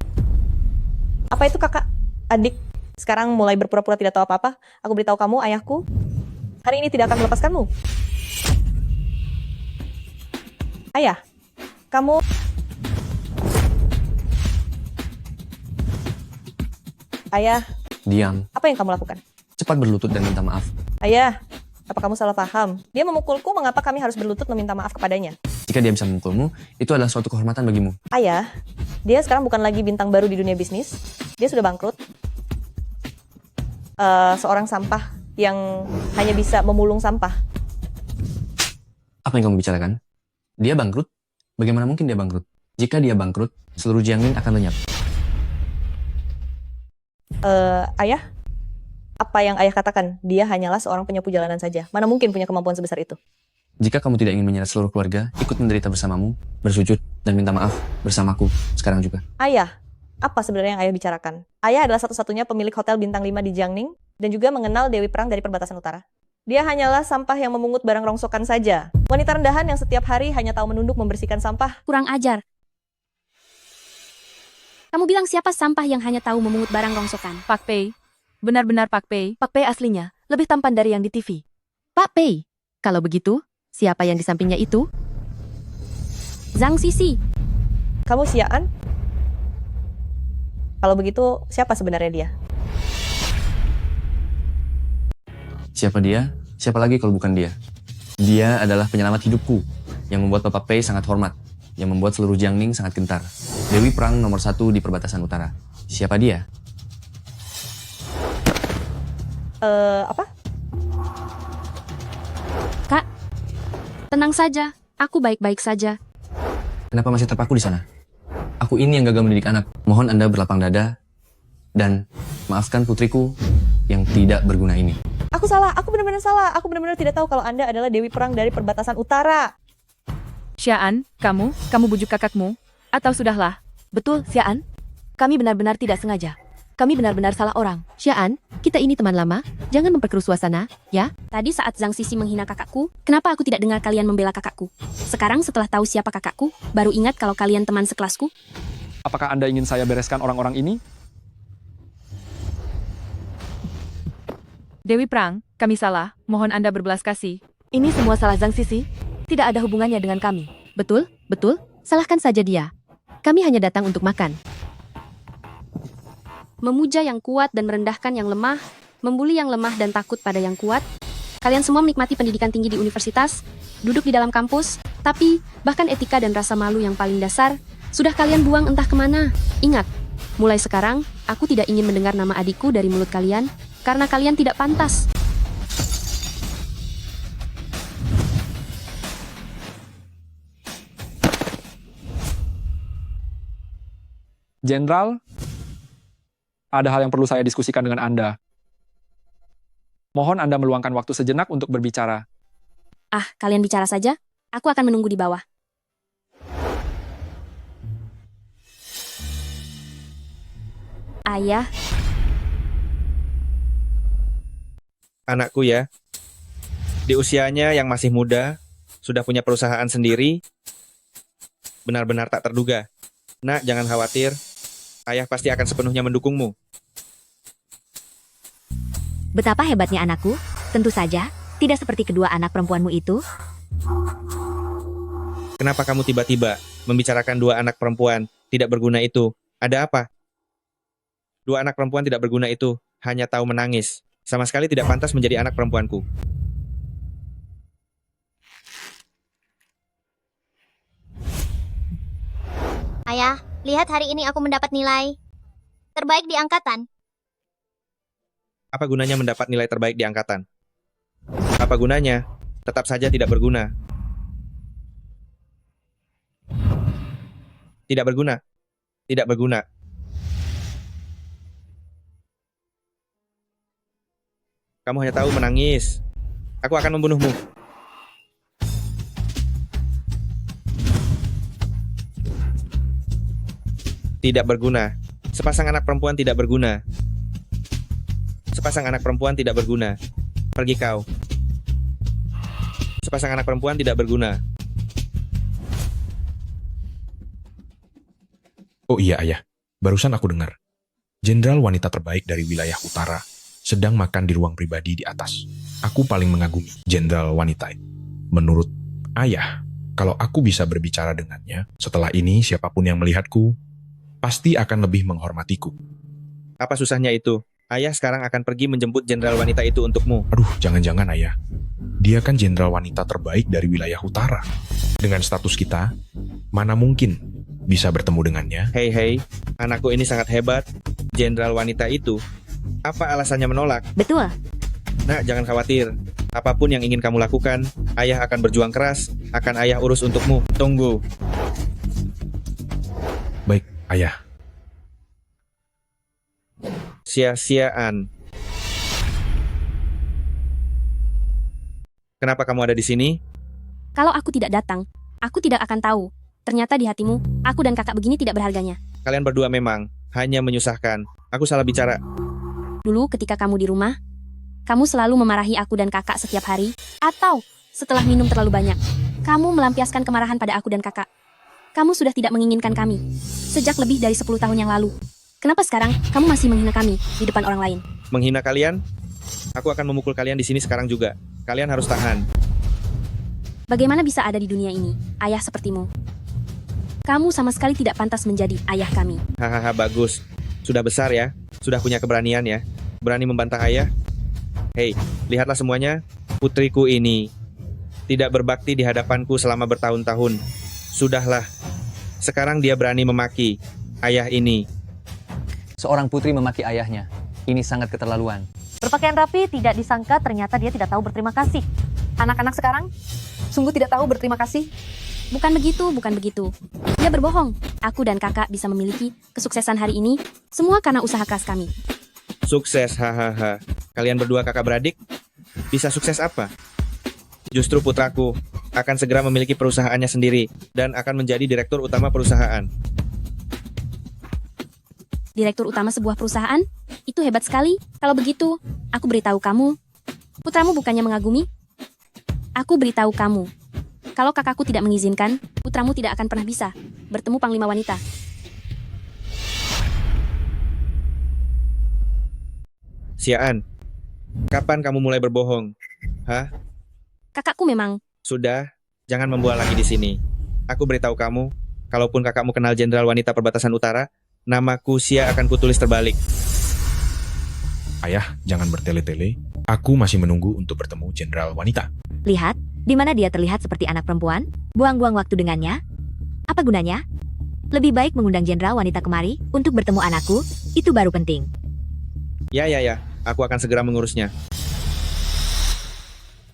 Apa itu kakak? Adik sekarang mulai berpura-pura tidak tahu apa-apa. Aku beritahu kamu, ayahku hari ini tidak akan melepaskanmu. Ayah, kamu... Ayah, Diam. apa yang kamu lakukan? Cepat berlutut dan minta maaf. Ayah, apa kamu salah paham? Dia memukulku, mengapa kami harus berlutut meminta maaf kepadanya? Jika dia bisa memukulmu, itu adalah suatu kehormatan bagimu. Ayah, dia sekarang bukan lagi bintang baru di dunia bisnis. Dia sudah bangkrut. Seorang sampah yang hanya bisa memulung sampah. Apa yang kamu bicarakan? Dia bangkrut? Bagaimana mungkin dia bangkrut? Jika dia bangkrut, seluruh Jiangning akan lenyap. Ayah, apa yang ayah katakan? Dia hanyalah seorang penyapu jalanan saja. Mana mungkin punya kemampuan sebesar itu? Jika kamu tidak ingin menyeret seluruh keluarga, ikut menderita bersamamu, bersujud, dan minta maaf bersamaku sekarang juga. Ayah, apa sebenarnya yang ayah bicarakan? Ayah adalah satu-satunya pemilik hotel bintang 5 di Jiangning dan juga mengenal Dewi Perang dari perbatasan utara. Dia hanyalah sampah yang memungut barang rongsokan saja. Wanita rendahan yang setiap hari hanya tahu menunduk membersihkan sampah. Kurang ajar. Kamu bilang siapa sampah yang hanya tahu memungut barang rongsokan? Pak Pei. Benar-benar Pak Pei. Pak Pei aslinya lebih tampan dari yang di TV. Pak Pei. Kalau begitu, siapa yang di sampingnya itu? Zhang Sisi. Kamu Xian? Kalau begitu, siapa sebenarnya dia? Siapa dia? Siapa lagi kalau bukan dia? Dia adalah penyelamat hidupku, yang membuat Bapak Pei sangat hormat, yang membuat seluruh Jiangning sangat gentar. Dewi Perang nomor 1 di perbatasan utara. Siapa dia? Apa? Kak, tenang saja. Aku baik-baik saja. Kenapa masih terpaku di sana? Aku ini yang gagal mendidik anak. Mohon Anda berlapang dada dan maafkan putriku yang tidak berguna ini. Aku salah, aku benar-benar salah. Aku benar-benar tidak tahu kalau Anda adalah Dewi Perang dari perbatasan utara. Xian, kamu bujuk kakakmu? Atau sudahlah? Betul, Xian. Kami benar-benar tidak sengaja. Kami benar-benar salah orang. Xiaan, kita ini teman lama, jangan memperkeruh suasana, ya? Tadi saat Zhang Sisi menghina kakakku, kenapa aku tidak dengar kalian membela kakakku? Sekarang setelah tahu siapa kakakku, baru ingat kalau kalian teman sekelasku? Apakah Anda ingin saya bereskan orang-orang ini? Dewi Prang, kami salah. Mohon Anda berbelas kasih. Ini semua salah Zhang Sisi. Tidak ada hubungannya dengan kami. Betul, betul. Salahkan saja dia. Kami hanya datang untuk makan. Memuja yang kuat dan merendahkan yang lemah, membuli yang lemah dan takut pada yang kuat. Kalian semua menikmati pendidikan tinggi di universitas, duduk di dalam kampus, tapi bahkan etika dan rasa malu yang paling dasar, sudah kalian buang entah kemana. Ingat, mulai sekarang, aku tidak ingin mendengar nama adikku dari mulut kalian, karena kalian tidak pantas. Jenderal, ada hal yang perlu saya diskusikan dengan Anda. Mohon Anda meluangkan waktu sejenak untuk berbicara. Ah, kalian bicara saja. Aku akan menunggu di bawah. Ayah, Anakku ya, di usianya yang masih muda, sudah punya perusahaan sendiri, benar-benar tak terduga. Nak, jangan khawatir, ayah pasti akan sepenuhnya mendukungmu. Betapa hebatnya anakku, tentu saja, tidak seperti kedua anak perempuanmu itu. Kenapa kamu tiba-tiba membicarakan dua anak perempuan tidak berguna itu? Ada apa? Dua anak perempuan tidak berguna itu hanya tahu menangis. Sama sekali tidak pantas menjadi anak perempuanku. Ayah, lihat hari ini aku mendapat nilai terbaik di angkatan. Apa gunanya mendapat nilai terbaik di angkatan? Apa gunanya? Tetap saja tidak berguna. Tidak berguna. Tidak berguna. Kamu hanya tahu menangis. Aku akan membunuhmu. Tidak berguna. Sepasang anak perempuan tidak berguna. Sepasang anak perempuan tidak berguna. Pergi kau. Sepasang anak perempuan tidak berguna. Oh iya ayah, barusan aku dengar. Jenderal wanita terbaik dari wilayah utara sedang makan di ruang pribadi di atas. Aku paling mengagumi jenderal wanita. Menurut ayah, kalau aku bisa berbicara dengannya, setelah ini siapapun yang melihatku, pasti akan lebih menghormatiku. Apa susahnya itu? Ayah sekarang akan pergi menjemput jenderal wanita itu untukmu. Aduh, jangan-jangan ayah. Dia kan jenderal wanita terbaik dari wilayah utara. Dengan status kita, mana mungkin bisa bertemu dengannya? Hei, anakku ini sangat hebat. Jenderal wanita itu, apa alasannya menolak? Betul. Nak, jangan khawatir. Apapun yang ingin kamu lakukan, ayah akan berjuang keras. Akan ayah urus untukmu. Tunggu. Baik, ayah. Sia-siaan. Kenapa kamu ada di sini? Kalau aku tidak datang, aku tidak akan tahu. Ternyata di hatimu, aku dan kakak begini tidak berharganya. Kalian berdua memang hanya menyusahkan. Aku salah bicara. Dulu ketika kamu di rumah, kamu selalu memarahi aku dan kakak setiap hari, atau setelah minum terlalu banyak, kamu melampiaskan kemarahan pada aku dan kakak. Kamu sudah tidak menginginkan kami, sejak lebih dari 10 tahun yang lalu. Kenapa sekarang kamu masih menghina kami di depan orang lain? Menghina kalian? Aku akan memukul kalian di sini sekarang juga. Kalian harus tahan. Bagaimana bisa ada di dunia ini, ayah sepertimu? Kamu sama sekali tidak pantas menjadi ayah kami. Hahaha, bagus. Sudah besar ya. Sudah punya keberanian ya. Berani membantah ayah. Hei, lihatlah semuanya. Putriku ini tidak berbakti di hadapanku selama bertahun-tahun. Sudahlah. Sekarang dia berani memaki ayah ini. Seorang putri memaki ayahnya. Ini sangat keterlaluan. Berpakaian rapi, tidak disangka ternyata dia tidak tahu berterima kasih. Anak-anak sekarang sungguh tidak tahu berterima kasih. Bukan begitu, bukan begitu. Dia berbohong. Aku dan kakak bisa memiliki kesuksesan hari ini, semua karena usaha keras kami. Sukses, hahaha. Kalian berdua kakak beradik, bisa sukses apa? Justru putraku akan segera memiliki perusahaannya sendiri dan akan menjadi direktur utama perusahaan. Direktur utama sebuah perusahaan? Itu hebat sekali. Kalau begitu, aku beritahu kamu. Putramu bukannya mengagumi? Aku beritahu kamu. Kalau kakakku tidak mengizinkan, putramu tidak akan pernah bisa bertemu panglima wanita. Siaan, kapan kamu mulai berbohong? Hah? Kakakku memang. Sudah, jangan membual lagi di sini. Aku beritahu kamu, kalaupun kakakmu kenal Jenderal Wanita Perbatasan Utara, namaku Xia akan kutulis terbalik. Ayah, jangan bertele-tele. Aku masih menunggu untuk bertemu Jenderal Wanita. Lihat, di mana dia terlihat seperti anak perempuan? Buang-buang waktu dengannya? Apa gunanya? Lebih baik mengundang Jenderal Wanita kemari untuk bertemu anakku, itu baru penting. Ya, aku akan segera mengurusnya.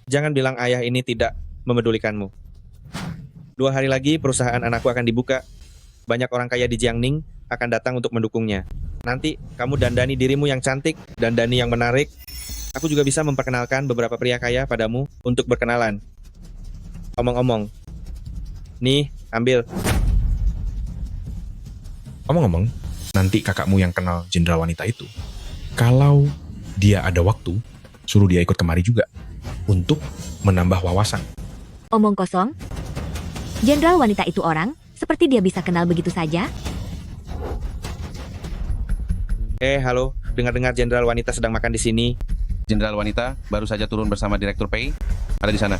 Jangan bilang ayah ini tidak memedulikanmu. 2 hari lagi perusahaan anakku akan dibuka. Banyak orang kaya di Jiangning akan datang untuk mendukungnya. Nanti kamu dandani dirimu yang cantik, dandani yang menarik. Aku juga bisa memperkenalkan beberapa pria kaya padamu untuk berkenalan. Omong-omong. Nih, ambil. Ngomong-ngomong, nanti kakakmu yang kenal Jenderal Wanita itu, kalau dia ada waktu, suruh dia ikut kemari juga untuk menambah wawasan. Omong kosong? Jenderal Wanita itu orang, seperti dia bisa kenal begitu saja? Halo, dengar-dengar Jenderal Wanita sedang makan di sini. Jenderal Wanita baru saja turun bersama Direktur Pei. Ada di sana.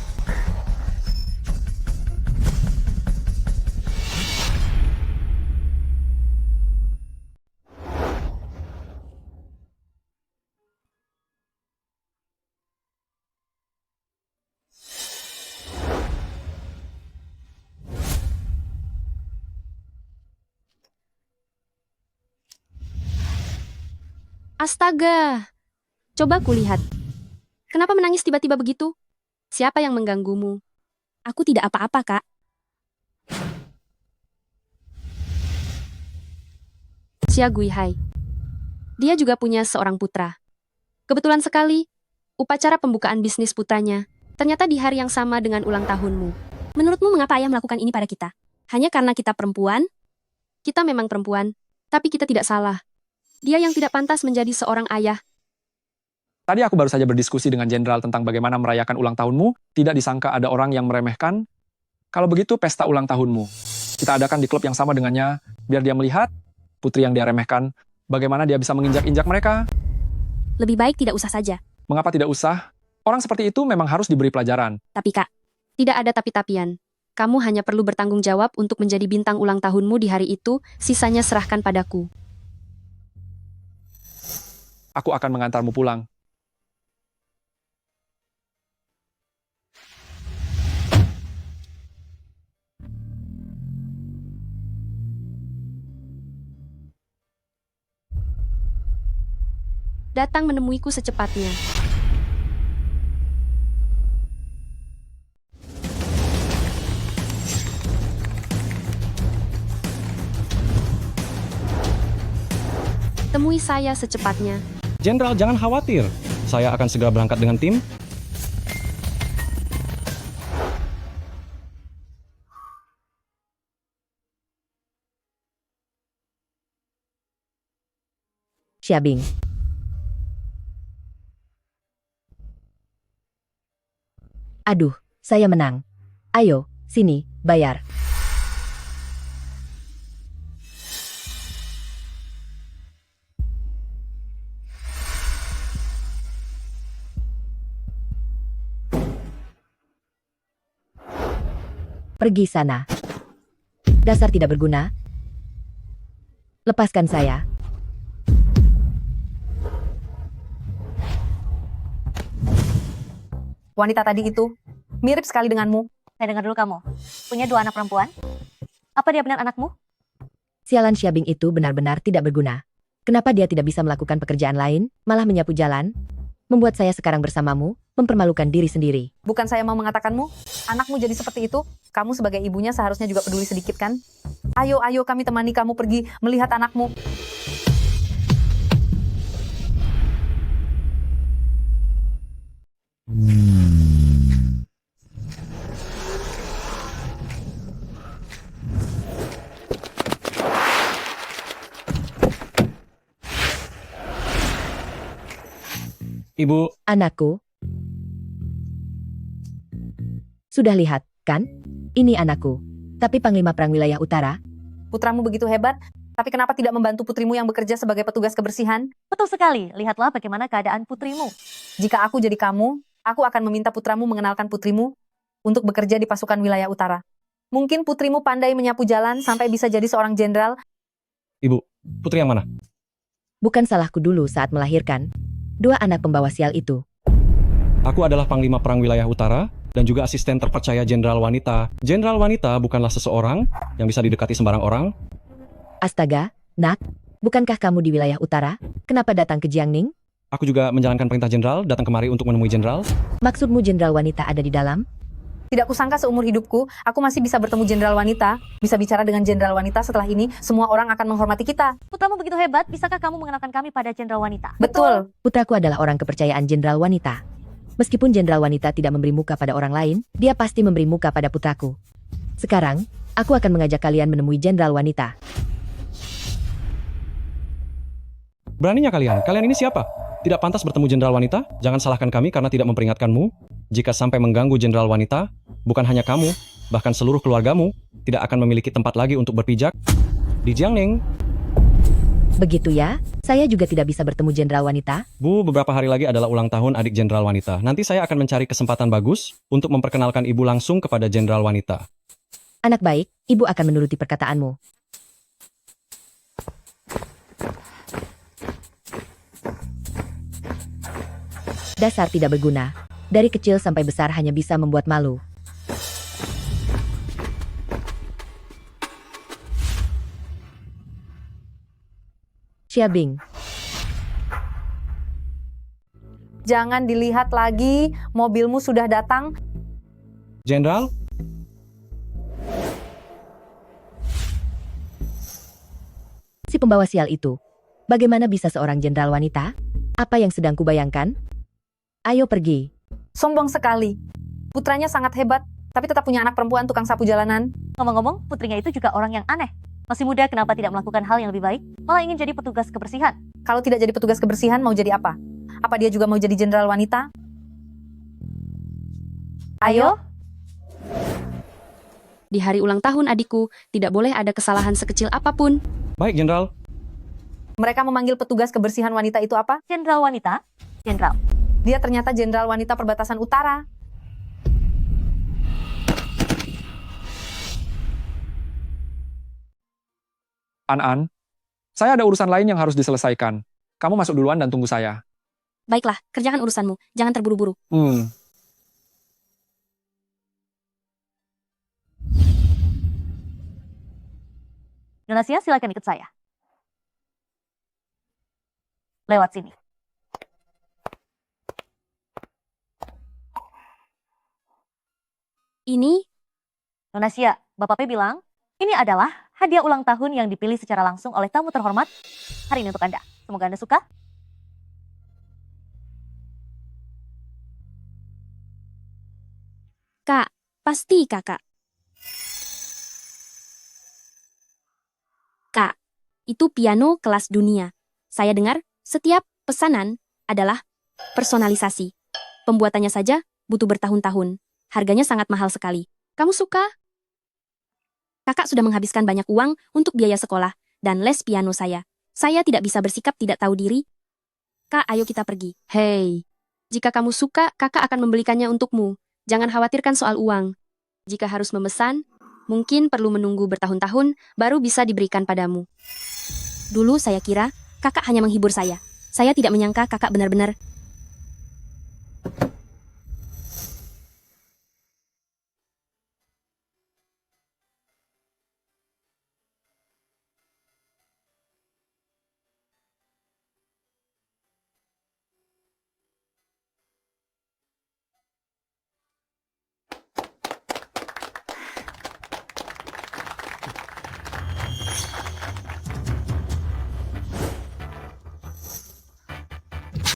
Astaga! Coba kulihat. Kenapa menangis tiba-tiba begitu? Siapa yang mengganggumu? Aku tidak apa-apa, Kak. Xia Guihai. Dia juga punya seorang putra. Kebetulan sekali, upacara pembukaan bisnis putranya ternyata di hari yang sama dengan ulang tahunmu. Menurutmu mengapa ayah melakukan ini pada kita? Hanya karena kita perempuan? Kita memang perempuan, tapi kita tidak salah. Dia yang tidak pantas menjadi seorang ayah. Tadi aku baru saja berdiskusi dengan Jenderal tentang bagaimana merayakan ulang tahunmu. Tidak disangka ada orang yang meremehkan. Kalau begitu, pesta ulang tahunmu. Kita adakan di klub yang sama dengannya, biar dia melihat putri yang dia remehkan, bagaimana dia bisa menginjak-injak mereka. Lebih baik tidak usah saja. Mengapa tidak usah? Orang seperti itu memang harus diberi pelajaran. Tapi Kak, tidak ada tapi-tapian. Kamu hanya perlu bertanggung jawab untuk menjadi bintang ulang tahunmu di hari itu, sisanya serahkan padaku. Aku akan mengantarmu pulang. Datang menemuiku secepatnya. Temui saya secepatnya. Jenderal, jangan khawatir. Saya akan segera berangkat dengan tim. Xiabing. Aduh, saya menang. Ayo, sini, bayar. Pergi sana. Dasar tidak berguna. Lepaskan saya. Wanita tadi itu mirip sekali denganmu. Saya dengar dulu kamu. Punya 2 anak perempuan? Apa dia benar anakmu? Sialan Xiabing itu benar-benar tidak berguna. Kenapa dia tidak bisa melakukan pekerjaan lain, malah menyapu jalan? Membuat saya sekarang bersamamu, mempermalukan diri sendiri. Bukan saya mau mengatakanmu, anakmu jadi seperti itu. Kamu sebagai ibunya seharusnya juga peduli sedikit kan? Ayo kami temani kamu pergi melihat anakmu. Ibu. Anakku. Sudah lihat, kan? Ini anakku. Tapi Panglima Perang Wilayah Utara. Putramu begitu hebat, tapi kenapa tidak membantu putrimu yang bekerja sebagai petugas kebersihan? Betul sekali, lihatlah bagaimana keadaan putrimu. Jika aku jadi kamu, aku akan meminta putramu mengenalkan putrimu untuk bekerja di pasukan wilayah utara. Mungkin putrimu pandai menyapu jalan sampai bisa jadi seorang jenderal. Ibu, putri yang mana? Bukan salahku dulu saat melahirkan. 2 anak pembawa sial itu. Aku adalah Panglima Perang Wilayah Utara dan juga asisten terpercaya Jenderal Wanita. Jenderal Wanita bukanlah seseorang yang bisa didekati sembarang orang. Astaga, nak, bukankah kamu di wilayah utara? Kenapa datang ke Jiangning? Aku juga menjalankan perintah jenderal, datang kemari untuk menemui jenderal. Maksudmu Jenderal Wanita ada di dalam? Tidak kusangka seumur hidupku, aku masih bisa bertemu jenderal wanita, bisa bicara dengan jenderal wanita. Setelah ini, semua orang akan menghormati kita. Putramu begitu hebat, bisakah kamu mengenalkan kami pada jenderal wanita? Betul. Putraku adalah orang kepercayaan Jenderal Wanita. Meskipun Jenderal Wanita tidak memberi muka pada orang lain, dia pasti memberi muka pada putraku. Sekarang, aku akan mengajak kalian menemui Jenderal Wanita. Beraninya kalian? Kalian ini siapa? Tidak pantas bertemu Jenderal Wanita? Jangan salahkan kami karena tidak memperingatkanmu. Jika sampai mengganggu Jenderal Wanita, bukan hanya kamu, bahkan seluruh keluargamu tidak akan memiliki tempat lagi untuk berpijak di Jiangning. Begitu ya, saya juga tidak bisa bertemu Jenderal Wanita. Bu, beberapa hari lagi adalah ulang tahun adik Jenderal Wanita. Nanti saya akan mencari kesempatan bagus untuk memperkenalkan ibu langsung kepada Jenderal Wanita. Anak baik, ibu akan menuruti perkataanmu. Dasar tidak berguna. Dari kecil sampai besar hanya bisa membuat malu. Xiabing. Jangan dilihat lagi, mobilmu sudah datang. Jenderal? Si pembawa sial itu. Bagaimana bisa seorang jenderal wanita? Apa yang sedang kubayangkan? Ayo pergi. Sombong sekali. Putranya sangat hebat, tapi tetap punya anak perempuan tukang sapu jalanan. Ngomong-ngomong, putrinya itu juga orang yang aneh. Masih muda, kenapa tidak melakukan hal yang lebih baik? Malah ingin jadi petugas kebersihan. Kalau tidak jadi petugas kebersihan, mau jadi apa? Apa dia juga mau jadi jenderal wanita? Ayo. Di hari ulang tahun adikku, tidak boleh ada kesalahan sekecil apapun. Baik, Jenderal. Mereka memanggil petugas kebersihan wanita itu apa? Jenderal wanita? Jenderal. Dia ternyata jenderal wanita perbatasan utara. An-An, saya ada urusan lain yang harus diselesaikan. Kamu masuk duluan dan tunggu saya. Baiklah, kerjakan urusanmu. Jangan terburu-buru. Donasia, silakan ikut saya. Lewat sini. Ini? Donasia, Bapak P bilang, ini adalah hadiah ulang tahun yang dipilih secara langsung oleh tamu terhormat hari ini untuk Anda. Semoga Anda suka. Kak, pasti kakak. Kak, itu piano kelas dunia. Saya dengar setiap pesanan adalah personalisasi. Pembuatannya saja butuh bertahun-tahun. Harganya sangat mahal sekali. Kamu suka? Kakak sudah menghabiskan banyak uang untuk biaya sekolah dan les piano saya. Saya tidak bisa bersikap tidak tahu diri. Kak, ayo kita pergi. Hei, jika kamu suka, kakak akan membelikannya untukmu. Jangan khawatirkan soal uang. Jika harus memesan, mungkin perlu menunggu bertahun-tahun baru bisa diberikan padamu. Dulu saya kira kakak hanya menghibur saya. Saya tidak menyangka kakak benar-benar.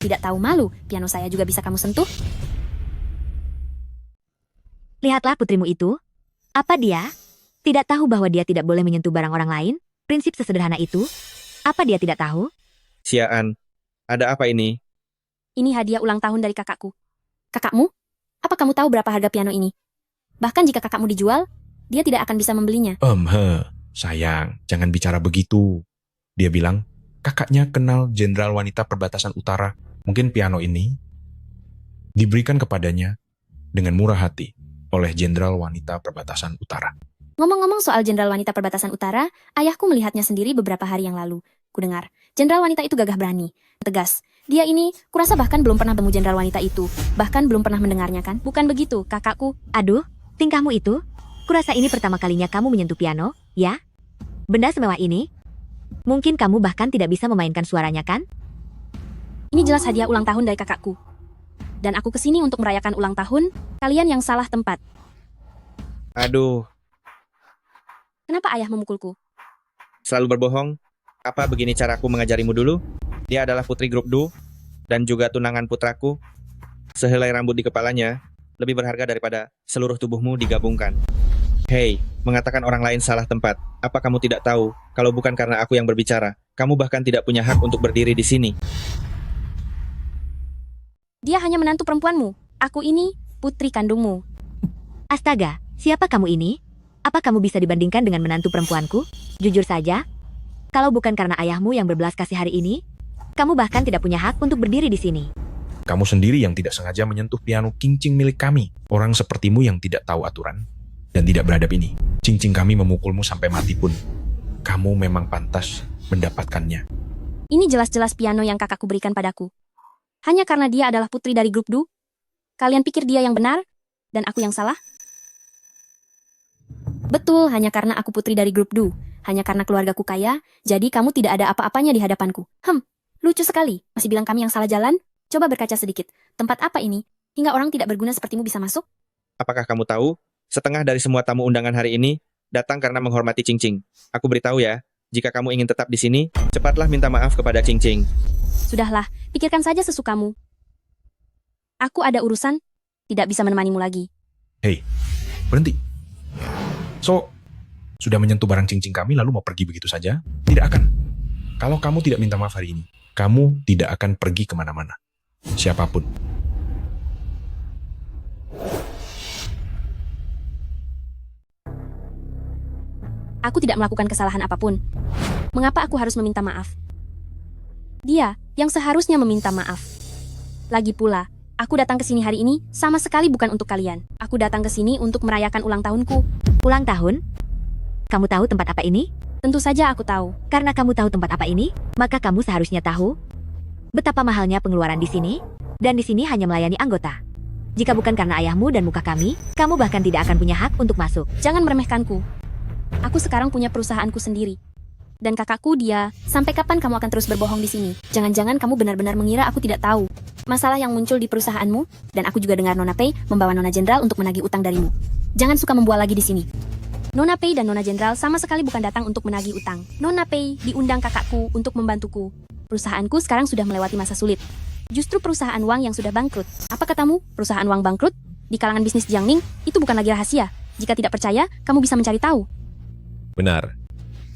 Tidak tahu malu, piano saya juga bisa kamu sentuh. Lihatlah putrimu itu. Apa dia? Tidak tahu bahwa dia tidak boleh menyentuh barang orang lain? Prinsip sesederhana itu? Apa dia tidak tahu? Siaan, ada apa ini? Ini hadiah ulang tahun dari kakakku. Kakakmu? Apa kamu tahu berapa harga piano ini? Bahkan jika kakakmu dijual, dia tidak akan bisa membelinya. Sayang, jangan bicara begitu. Dia bilang, kakaknya kenal Jenderal Wanita Perbatasan Utara. Mungkin piano ini diberikan kepadanya dengan murah hati oleh Jenderal Wanita Perbatasan Utara. Ngomong-ngomong soal Jenderal Wanita Perbatasan Utara, ayahku melihatnya sendiri beberapa hari yang lalu. Kudengar, Jenderal Wanita itu gagah berani, tegas. Dia ini, kurasa bahkan belum pernah bertemu Jenderal Wanita itu. Bahkan belum pernah mendengarnya kan? Bukan begitu, kakakku. Aduh, tingkahmu itu? Kurasa ini pertama kalinya kamu menyentuh piano, ya? Benda semewah ini? Mungkin kamu bahkan tidak bisa memainkan suaranya kan? Ini jelas hadiah ulang tahun dari kakakku. Dan aku kesini untuk merayakan ulang tahun, kalian yang salah tempat. Aduh, Kenapa ayah memukulku? selalu berbohong. Apa begini caraku mengajarimu dulu? Dia adalah putri grup Du dan juga tunangan putraku. Sehelai rambut di kepalanya lebih berharga daripada seluruh tubuhmu digabungkan. Hei, mengatakan orang lain salah tempat. Apa kamu tidak tahu kalau bukan karena aku yang berbicara, kamu bahkan tidak punya hak untuk berdiri di sini. Dia hanya menantu perempuanmu. Aku ini putri kandungmu. Astaga, siapa kamu ini? Apa kamu bisa dibandingkan dengan menantu perempuanku? Jujur saja, kalau bukan karena ayahmu yang berbelas kasih hari ini, kamu bahkan tidak punya hak untuk berdiri di sini. Kamu sendiri yang tidak sengaja menyentuh piano cincing milik kami. Orang sepertimu yang tidak tahu aturan dan tidak beradab ini. Cincing kami memukulmu sampai mati pun. Kamu memang pantas mendapatkannya. Ini jelas-jelas piano yang kakakku berikan padaku. Hanya karena dia adalah putri dari grup Du? Kalian pikir dia yang benar dan aku yang salah? Betul, hanya karena aku putri dari grup Du. Hanya karena keluargaku kaya, jadi kamu tidak ada apa-apanya di hadapanku. Lucu sekali. Masih bilang kami yang salah jalan? Coba berkaca sedikit. Tempat apa ini? Hingga orang tidak berguna sepertimu bisa masuk? Apakah kamu tahu, setengah dari semua tamu undangan hari ini datang karena menghormati Cincing. Aku beritahu ya, jika kamu ingin tetap di sini, cepatlah minta maaf kepada Cincing. Sudahlah, pikirkan saja sesukamu. Aku ada urusan, tidak bisa menemanimu lagi. Hei, berhenti. So, sudah menyentuh barang cincin kami lalu mau pergi begitu saja? Tidak akan. Kalau kamu tidak minta maaf hari ini, kamu tidak akan pergi kemana-mana. Siapapun. Aku tidak melakukan kesalahan apapun. Mengapa aku harus meminta maaf? Dia yang seharusnya meminta maaf. Lagi pula, aku datang ke sini hari ini sama sekali bukan untuk kalian. Aku datang ke sini untuk merayakan ulang tahunku. Ulang tahun? Kamu tahu tempat apa ini? Tentu saja aku tahu. Karena kamu tahu tempat apa ini, maka kamu seharusnya tahu betapa mahalnya pengeluaran di sini, dan di sini hanya melayani anggota. Jika bukan karena ayahmu dan muka kami, kamu bahkan tidak akan punya hak untuk masuk. Jangan meremehkanku. Aku sekarang punya perusahaanku sendiri. Dan kakakku dia, sampai kapan kamu akan terus berbohong di sini? Jangan-jangan kamu benar-benar mengira aku tidak tahu masalah yang muncul di perusahaanmu, dan aku juga dengar Nona Pei membawa Nona Jenderal untuk menagih utang darimu. Jangan suka membual lagi di sini. Nona Pei dan Nona Jenderal sama sekali bukan datang untuk menagih utang. Nona Pei diundang kakakku untuk membantuku. Perusahaanku sekarang sudah melewati masa sulit. Justru perusahaan Wang yang sudah bangkrut. Apa katamu? Perusahaan Wang bangkrut? Di kalangan bisnis Jiangning, itu bukan lagi rahasia. Jika tidak percaya, kamu bisa mencari tahu. Benar.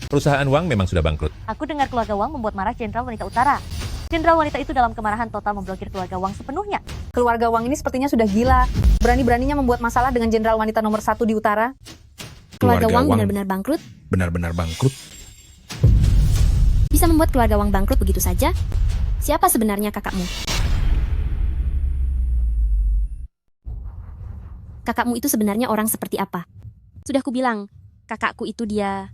Perusahaan Wang memang sudah bangkrut. Aku dengar keluarga Wang membuat marah Jenderal Wanita Utara. Jenderal Wanita itu dalam kemarahan total memblokir keluarga Wang sepenuhnya. Keluarga Wang ini sepertinya sudah gila. Berani-beraninya membuat masalah dengan Jenderal Wanita nomor 1 di utara. Keluarga Wang benar-benar bangkrut? Benar-benar bangkrut. Bisa membuat keluarga Wang bangkrut begitu saja? Siapa sebenarnya kakakmu? Kakakmu itu sebenarnya orang seperti apa? Sudah kubilang, kakakku itu dia.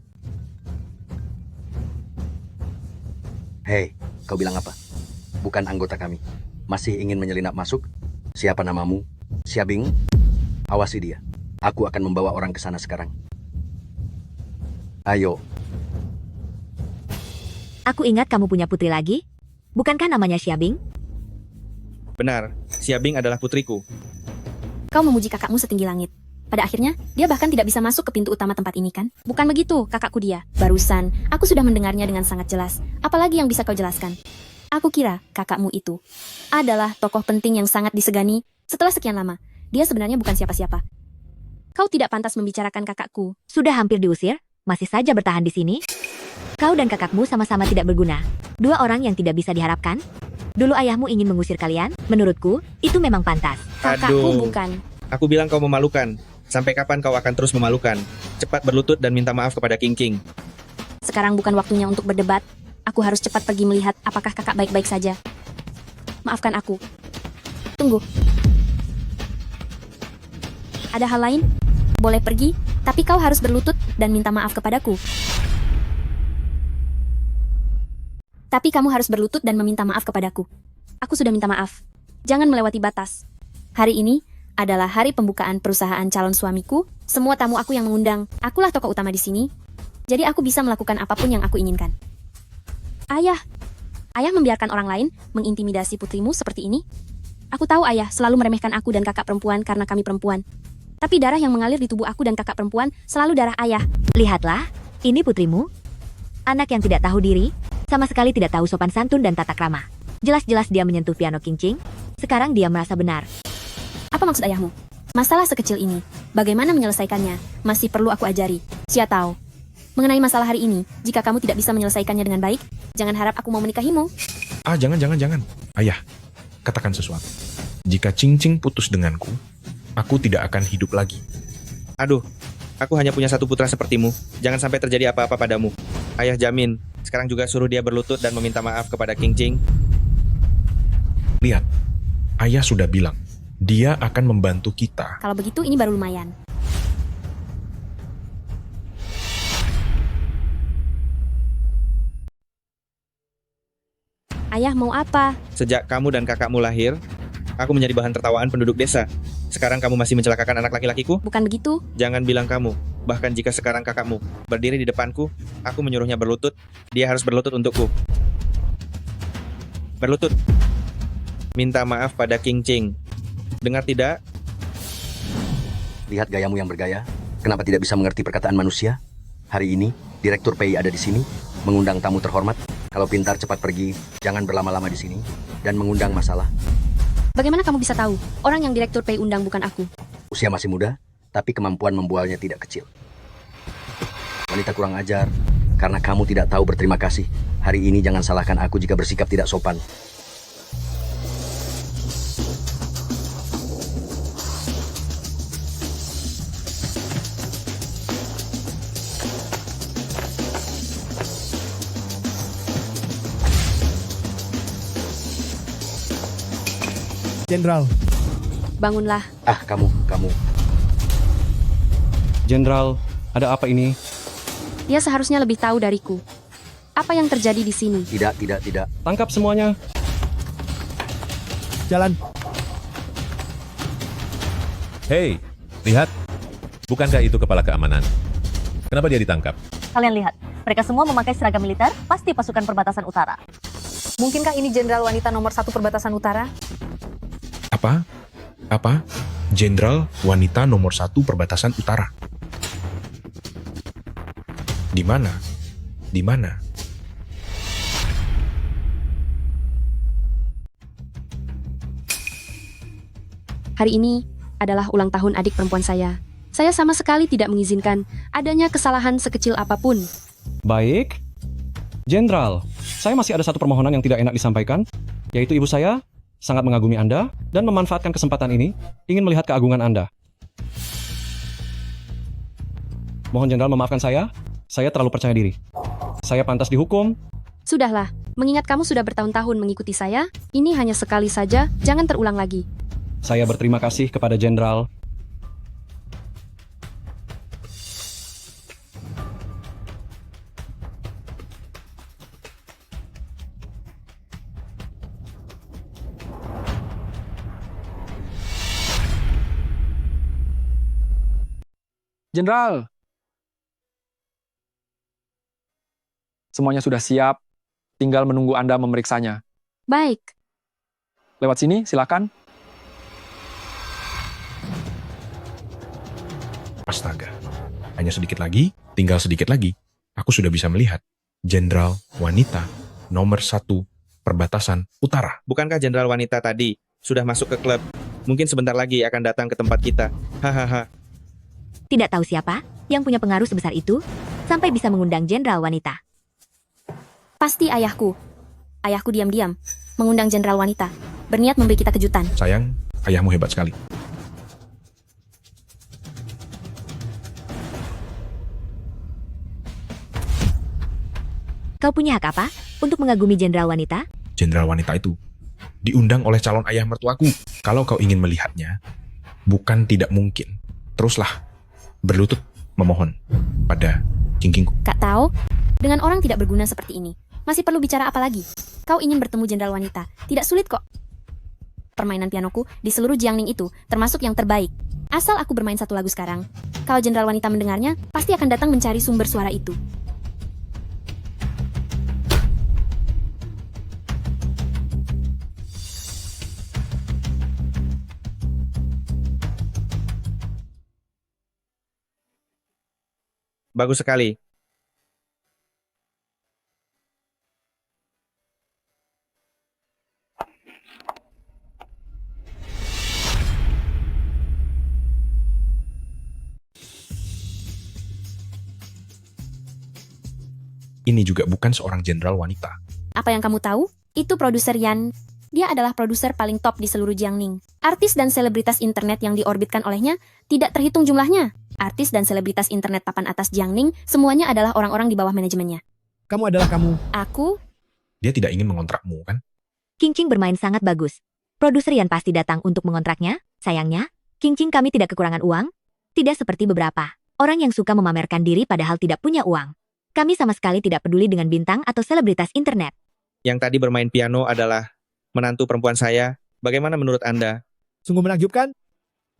Hei, kau bilang apa? Bukan anggota kami. Masih ingin menyelinap masuk? Siapa namamu? Xiabing? Awasi dia. Aku akan membawa orang ke sana sekarang. Ayo. Aku ingat kamu punya putri lagi. Bukankah namanya Xiabing? Benar, Xiabing adalah putriku. Kau memuji kakakmu setinggi langit. Pada akhirnya, dia bahkan tidak bisa masuk ke pintu utama tempat ini kan? Bukan begitu, kakakku dia. Barusan, aku sudah mendengarnya dengan sangat jelas. Apalagi yang bisa kau jelaskan? Aku kira kakakmu itu adalah tokoh penting yang sangat disegani. Setelah sekian lama, dia sebenarnya bukan siapa-siapa. Kau tidak pantas membicarakan kakakku. Sudah hampir diusir, masih saja bertahan di sini? Kau dan kakakmu sama-sama tidak berguna. Dua orang yang tidak bisa diharapkan. Dulu ayahmu ingin mengusir kalian? Menurutku, itu memang pantas. Aduh. bukan. Aku bilang kau memalukan. Sampai kapan kau akan terus memalukan? Cepat berlutut dan minta maaf kepada King King. Sekarang bukan waktunya untuk berdebat. Aku harus cepat pergi melihat apakah kakak baik-baik saja. Maafkan aku. Tunggu. Ada hal lain? Boleh pergi, tapi kau harus berlutut dan minta maaf kepadaku. Tapi kamu harus berlutut dan meminta maaf kepadaku. Aku sudah minta maaf. Jangan melewati batas. Hari ini adalah hari pembukaan perusahaan calon suamiku. Semua tamu aku yang mengundang. Akulah tokoh utama di sini. Jadi aku bisa melakukan apapun yang aku inginkan. Ayah membiarkan orang lain mengintimidasi putrimu seperti ini? Aku tahu ayah selalu meremehkan aku dan kakak perempuan karena kami perempuan. Tapi darah yang mengalir di tubuh aku dan kakak perempuan selalu darah ayah. Lihatlah, ini putrimu. Anak yang tidak tahu diri, sama sekali tidak tahu sopan santun dan tata krama. Jelas-jelas dia menyentuh piano King Ching. Sekarang dia merasa benar. Apa maksud ayahmu? Masalah sekecil ini, bagaimana menyelesaikannya, masih perlu aku ajari. Sia tahu. Mengenai masalah hari ini, jika kamu tidak bisa menyelesaikannya dengan baik, jangan harap aku mau menikahimu. Jangan. Ayah, katakan sesuatu. Jika Ching Ching putus denganku, aku tidak akan hidup lagi. Aduh, aku hanya punya satu putra sepertimu. Jangan sampai terjadi apa-apa padamu. Ayah jamin. Sekarang juga suruh dia berlutut dan meminta maaf kepada King Ching. Lihat, ayah sudah bilang, dia akan membantu kita. Kalau begitu ini baru lumayan. Ayah mau apa? Sejak kamu dan kakakmu lahir, aku menjadi bahan tertawaan penduduk desa. Sekarang kamu masih mencelakakan anak laki-lakiku? Bukan begitu. Jangan bilang kamu. Bahkan jika sekarang kakakmu berdiri di depanku, aku menyuruhnya berlutut, dia harus berlutut untukku. Berlutut. Minta maaf pada King Ching. Dengar tidak? Lihat gayamu yang bergaya. Kenapa tidak bisa mengerti perkataan manusia? Hari ini, Direktur PI ada di sini, mengundang tamu terhormat. Kalau pintar cepat pergi, jangan berlama-lama di sini, dan mengundang masalah. Bagaimana kamu bisa tahu? Orang yang Direktur PI undang bukan aku. Usia masih muda, tapi kemampuan membualnya tidak kecil. Wanita kurang ajar, karena kamu tidak tahu berterima kasih. Hari ini jangan salahkan aku jika bersikap tidak sopan. Jenderal. Bangunlah. Kamu. Jenderal, ada apa ini? Dia seharusnya lebih tahu dariku. Apa yang terjadi di sini? Tidak. Tangkap semuanya. Jalan. Hei, lihat. Bukankah itu kepala keamanan? Kenapa dia ditangkap? Kalian lihat, mereka semua memakai seragam militer, pasti pasukan perbatasan utara. Mungkinkah ini jenderal wanita nomor 1 perbatasan utara? Apa? Jenderal wanita nomor 1 perbatasan utara. Di mana? Hari ini adalah ulang tahun adik perempuan saya. Saya sama sekali tidak mengizinkan adanya kesalahan sekecil apapun. Baik. Jenderal, saya masih ada satu permohonan yang tidak enak disampaikan, yaitu ibu saya sangat mengagumi Anda dan memanfaatkan kesempatan ini ingin melihat keagungan Anda. Mohon Jenderal memaafkan saya terlalu percaya diri. Saya pantas dihukum. Sudahlah, mengingat kamu sudah bertahun-tahun mengikuti saya, ini hanya sekali saja, jangan terulang lagi. Saya berterima kasih kepada Jenderal. Jenderal. Semuanya sudah siap, tinggal menunggu Anda memeriksanya. Baik. Lewat sini, silakan. Astaga, hanya sedikit lagi, tinggal sedikit lagi. Aku sudah bisa melihat Jenderal wanita nomor 1 perbatasan utara. Bukankah jenderal wanita tadi sudah masuk ke klub? Mungkin sebentar lagi akan datang ke tempat kita. Hahaha. Tidak tahu siapa yang punya pengaruh sebesar itu, sampai bisa mengundang jenderal wanita. Pasti ayahku. Ayahku diam-diam. mengundang Jenderal Wanita, berniat memberi kita kejutan. Sayang, ayahmu hebat sekali. Kau punya hak apa untuk mengagumi Jenderal Wanita? Jenderal Wanita itu diundang oleh calon ayah mertuaku. Kalau kau ingin melihatnya, bukan tidak mungkin. Teruslah berlutut memohon pada cingkingku. Kak Tao, dengan orang tidak berguna seperti ini, masih perlu bicara apa lagi? Kau ingin bertemu Jenderal Wanita, tidak sulit kok. Permainan pianoku di seluruh Jiangning itu termasuk yang terbaik. Asal aku bermain satu lagu sekarang, kalau Jenderal Wanita mendengarnya, pasti akan datang mencari sumber suara itu. Bagus sekali. Ini juga bukan seorang jenderal wanita. Apa yang kamu tahu? Itu produser Yan. Dia adalah produser paling top di seluruh Jiangning. Artis dan selebritas internet yang diorbitkan olehnya tidak terhitung jumlahnya. Artis dan selebritas internet papan atas Jiangning semuanya adalah orang-orang di bawah manajemennya. Kamu adalah kamu. Aku? Dia tidak ingin mengontrakmu, kan? King bermain sangat bagus. Produser Yan pasti datang untuk mengontraknya. Sayangnya, King kami tidak kekurangan uang. Tidak seperti beberapa orang yang suka memamerkan diri padahal tidak punya uang. Kami sama sekali tidak peduli dengan bintang atau selebritas internet. Yang tadi bermain piano adalah menantu perempuan saya. Bagaimana menurut Anda? Sungguh menakjubkan.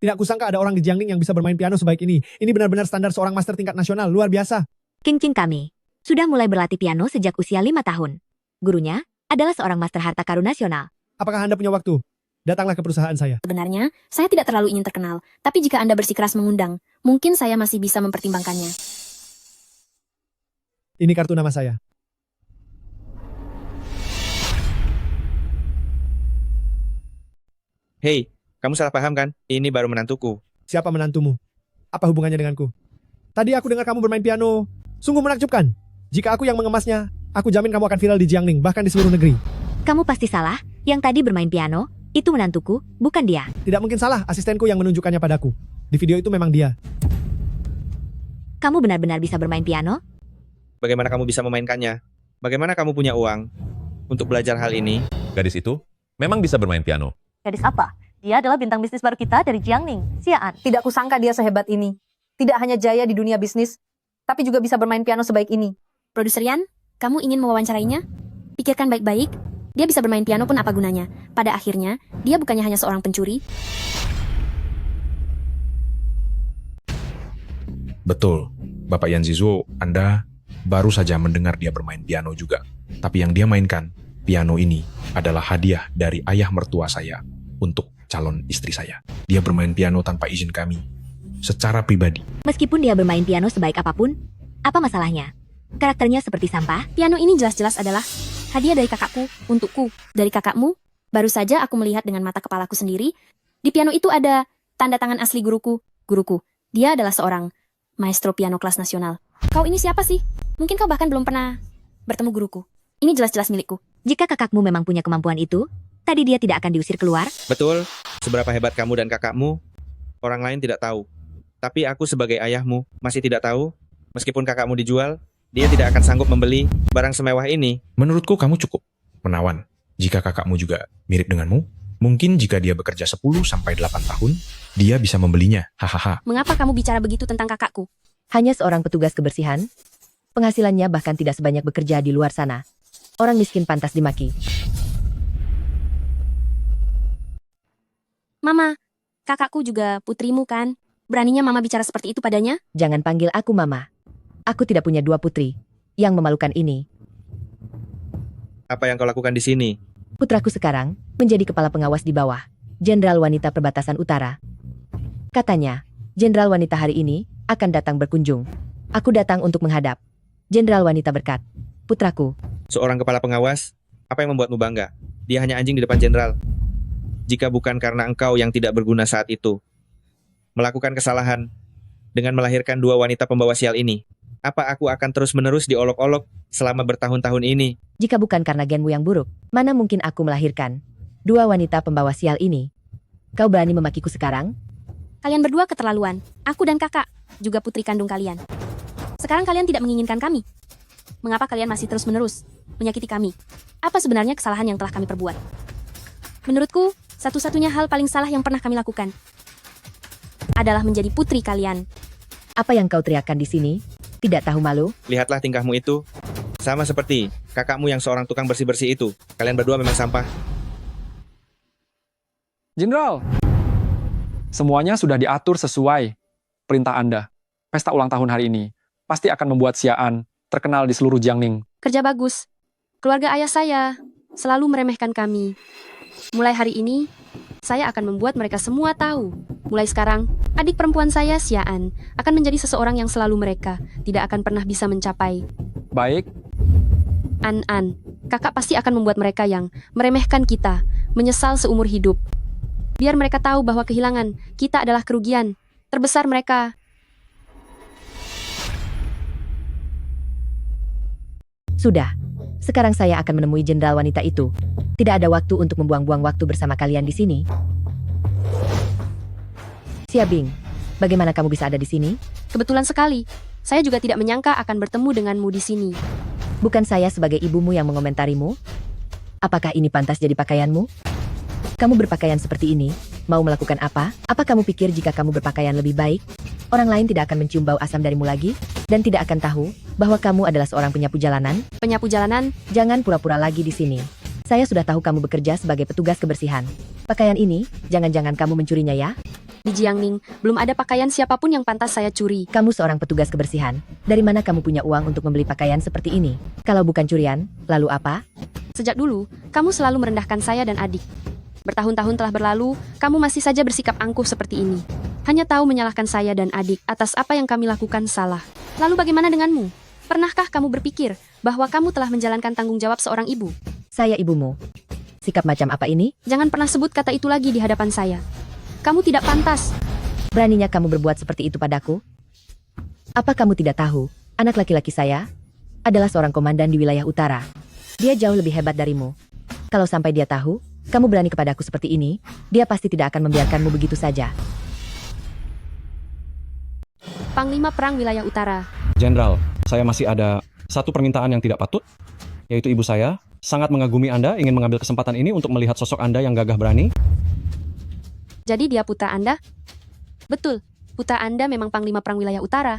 Tidak kusangka ada orang di Jiangning yang bisa bermain piano sebaik ini. Ini benar-benar standar seorang master tingkat nasional, luar biasa. King kami sudah mulai berlatih piano sejak usia 5 tahun. Gurunya adalah seorang master harta karun nasional. Apakah Anda punya waktu? Datanglah ke perusahaan saya. Sebenarnya, saya tidak terlalu ingin terkenal. Tapi jika Anda bersikeras mengundang, mungkin saya masih bisa mempertimbangkannya. Ini kartu nama saya. Hei, kamu salah paham kan? Ini baru menantuku. Siapa menantumu? Apa hubungannya denganku? Tadi aku dengar kamu bermain piano. Sungguh menakjubkan. Jika aku yang mengemasnya, aku jamin kamu akan viral di Jiangning, bahkan di seluruh negeri. Kamu pasti salah. Yang tadi bermain piano, itu menantuku, bukan dia. Tidak mungkin salah, asistenku yang menunjukkannya padaku. Di video itu memang dia. Kamu benar-benar bisa bermain piano? Bagaimana kamu bisa memainkannya? Bagaimana kamu punya uang untuk belajar hal ini? Gadis itu memang bisa bermain piano. Gadis apa? Dia adalah bintang bisnis baru kita dari Jiangning, Xian. Tidak kusangka dia sehebat ini. Tidak hanya jaya di dunia bisnis, tapi juga bisa bermain piano sebaik ini. Produser Yan, kamu ingin mewawancarainya? Pikirkan baik-baik. Dia bisa bermain piano pun apa gunanya? Pada akhirnya, dia bukannya hanya seorang pencuri. Betul, Bapak Yan Zizuo, Anda baru saja mendengar dia bermain piano juga. Tapi yang dia mainkan, piano ini adalah hadiah dari ayah mertua saya untuk calon istri saya. Dia bermain piano tanpa izin kami, secara pribadi. Meskipun dia bermain piano sebaik apapun, apa masalahnya? Karakternya seperti sampah. Piano ini jelas-jelas adalah hadiah dari kakakku untukku. Dari kakakmu, baru saja aku melihat dengan mata kepalaku sendiri. Di piano itu ada tanda tangan asli guruku. Guruku, dia adalah seorang maestro piano kelas nasional. Kau ini siapa sih? Mungkin kau bahkan belum pernah bertemu guruku. Ini jelas-jelas milikku. Jika kakakmu memang punya kemampuan itu, tadi dia tidak akan diusir keluar. Betul, seberapa hebat kamu dan kakakmu, orang lain tidak tahu. Tapi aku sebagai ayahmu masih tidak tahu. Meskipun kakakmu dijual, dia tidak akan sanggup membeli barang semewah ini. Menurutku kamu cukup menawan. Jika kakakmu juga mirip denganmu, mungkin jika dia bekerja 10-8 tahun, dia bisa membelinya. Hahaha. Mengapa kamu bicara begitu tentang kakakku? Hanya seorang petugas kebersihan. Penghasilannya bahkan tidak sebanyak bekerja di luar sana. Orang miskin pantas dimaki. Mama, kakakku juga putrimu kan? Beraninya Mama bicara seperti itu padanya? Jangan panggil aku Mama. Aku tidak punya 2 putri. Yang memalukan ini, Apa yang kau lakukan di sini? putraku sekarang menjadi kepala pengawas di bawah Jenderal Wanita Perbatasan Utara. Katanya, Jenderal Wanita hari ini akan datang berkunjung. Aku datang untuk menghadap. Jenderal Wanita berkat, putraku. Seorang kepala pengawas, apa yang membuatmu bangga? Dia hanya anjing di depan jenderal. Jika bukan karena engkau yang tidak berguna saat itu, melakukan kesalahan dengan melahirkan 2 wanita pembawa sial ini, Apa aku akan terus-menerus diolok-olok selama bertahun-tahun ini? Jika bukan karena genmu yang buruk, mana mungkin aku melahirkan dua wanita pembawa sial ini? Kau berani memakiku sekarang? Kalian berdua keterlaluan. Aku dan kakak, juga putri kandung kalian. Sekarang kalian tidak menginginkan kami. Mengapa kalian masih terus-menerus menyakiti kami? Apa sebenarnya kesalahan yang telah kami perbuat? Menurutku, satu-satunya hal paling salah yang pernah kami lakukan adalah menjadi putri kalian. Apa yang kau teriakkan di sini? Tidak tahu malu? Lihatlah tingkahmu itu. Sama seperti kakakmu yang seorang tukang bersih-bersih itu. Kalian berdua memang sampah. Jenderal, semuanya sudah diatur sesuai perintah Anda. Pesta ulang tahun hari ini pasti akan membuat Xia'an terkenal di seluruh Jiangning. Kerja bagus. Keluarga ayah saya selalu meremehkan kami. Mulai hari ini, saya akan membuat mereka semua tahu. Mulai sekarang, adik perempuan saya, Xia'an, akan menjadi seseorang yang selalu mereka tidak akan pernah bisa mencapai. Baik. An, kakak pasti akan membuat mereka yang meremehkan kita menyesal seumur hidup. Biar mereka tahu bahwa kehilangan kita adalah kerugian terbesar mereka. Sudah. Sekarang saya akan menemui jenderal wanita itu. Tidak ada waktu untuk membuang-buang waktu bersama kalian di sini. Xiabing, bagaimana kamu bisa ada di sini? Kebetulan sekali. Saya juga tidak menyangka akan bertemu denganmu di sini. Bukan saya sebagai ibumu yang mengomentarimu? Apakah ini pantas jadi pakaianmu? Kamu berpakaian seperti ini, mau melakukan apa? Apa kamu pikir jika kamu berpakaian lebih baik, orang lain tidak akan mencium bau asam darimu lagi? Dan tidak akan tahu bahwa kamu adalah seorang penyapu jalanan? Penyapu jalanan? Jangan pura-pura lagi di sini. Saya sudah tahu kamu bekerja sebagai petugas kebersihan. Pakaian ini, jangan-jangan kamu mencurinya ya? Di Jiangning, belum ada pakaian siapapun yang pantas saya curi. Kamu seorang petugas kebersihan. Dari mana kamu punya uang untuk membeli pakaian seperti ini? Kalau bukan curian, lalu apa? Sejak dulu, kamu selalu merendahkan saya dan adik. Bertahun-tahun telah berlalu, kamu masih saja bersikap angkuh seperti ini. Hanya tahu menyalahkan saya dan adik atas apa yang kami lakukan salah. Lalu bagaimana denganmu? Pernahkah kamu berpikir bahwa kamu telah menjalankan tanggung jawab seorang ibu? Saya ibumu. Sikap macam apa ini? Jangan pernah sebut kata itu lagi di hadapan saya. Kamu tidak pantas. Beraninya kamu berbuat seperti itu padaku? Apa kamu tidak tahu, anak laki-laki saya adalah seorang komandan di wilayah utara. Dia jauh lebih hebat darimu. Kalau sampai dia tahu, kamu berani kepadaku seperti ini, dia pasti tidak akan membiarkanmu begitu saja. Panglima Perang Wilayah Utara. Jenderal, saya masih ada satu permintaan yang tidak patut, yaitu ibu saya sangat mengagumi Anda, ingin mengambil kesempatan ini untuk melihat sosok Anda yang gagah berani. Jadi dia putra Anda? Betul, putra Anda memang Panglima Perang Wilayah Utara.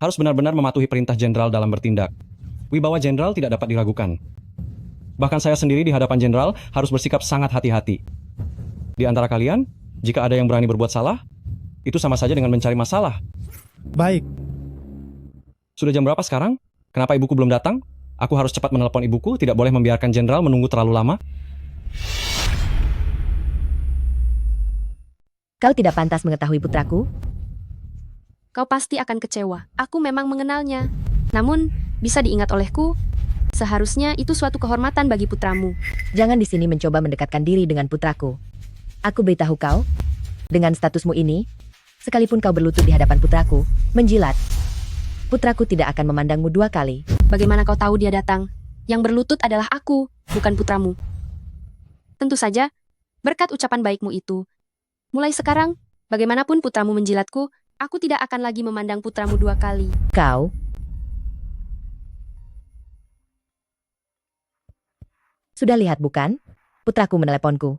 Harus benar-benar mematuhi perintah jenderal dalam bertindak. Wibawa jenderal tidak dapat diragukan. Bahkan saya sendiri di hadapan jenderal harus bersikap sangat hati-hati. Di antara kalian, jika ada yang berani berbuat salah, itu sama saja dengan mencari masalah. Baik. Sudah jam berapa sekarang? Kenapa ibuku belum datang? Aku harus cepat menelepon ibuku, tidak boleh membiarkan jenderal menunggu terlalu lama. Kau tidak pantas mengetahui putraku? Kau pasti akan kecewa. Aku memang mengenalnya. Namun, bisa diingat olehku, seharusnya itu suatu kehormatan bagi putramu. Jangan di sini mencoba mendekatkan diri dengan putraku. Aku beritahu kau, dengan statusmu ini, sekalipun kau berlutut di hadapan putraku, menjilat, putraku tidak akan memandangmu dua kali. Bagaimana kau tahu dia datang? Yang berlutut adalah aku, bukan putramu. Tentu saja, berkat ucapan baikmu itu. Mulai sekarang, bagaimanapun putramu menjilatku, aku tidak akan lagi memandang putramu dua kali. Kau? Sudah lihat bukan? Putraku meneleponku.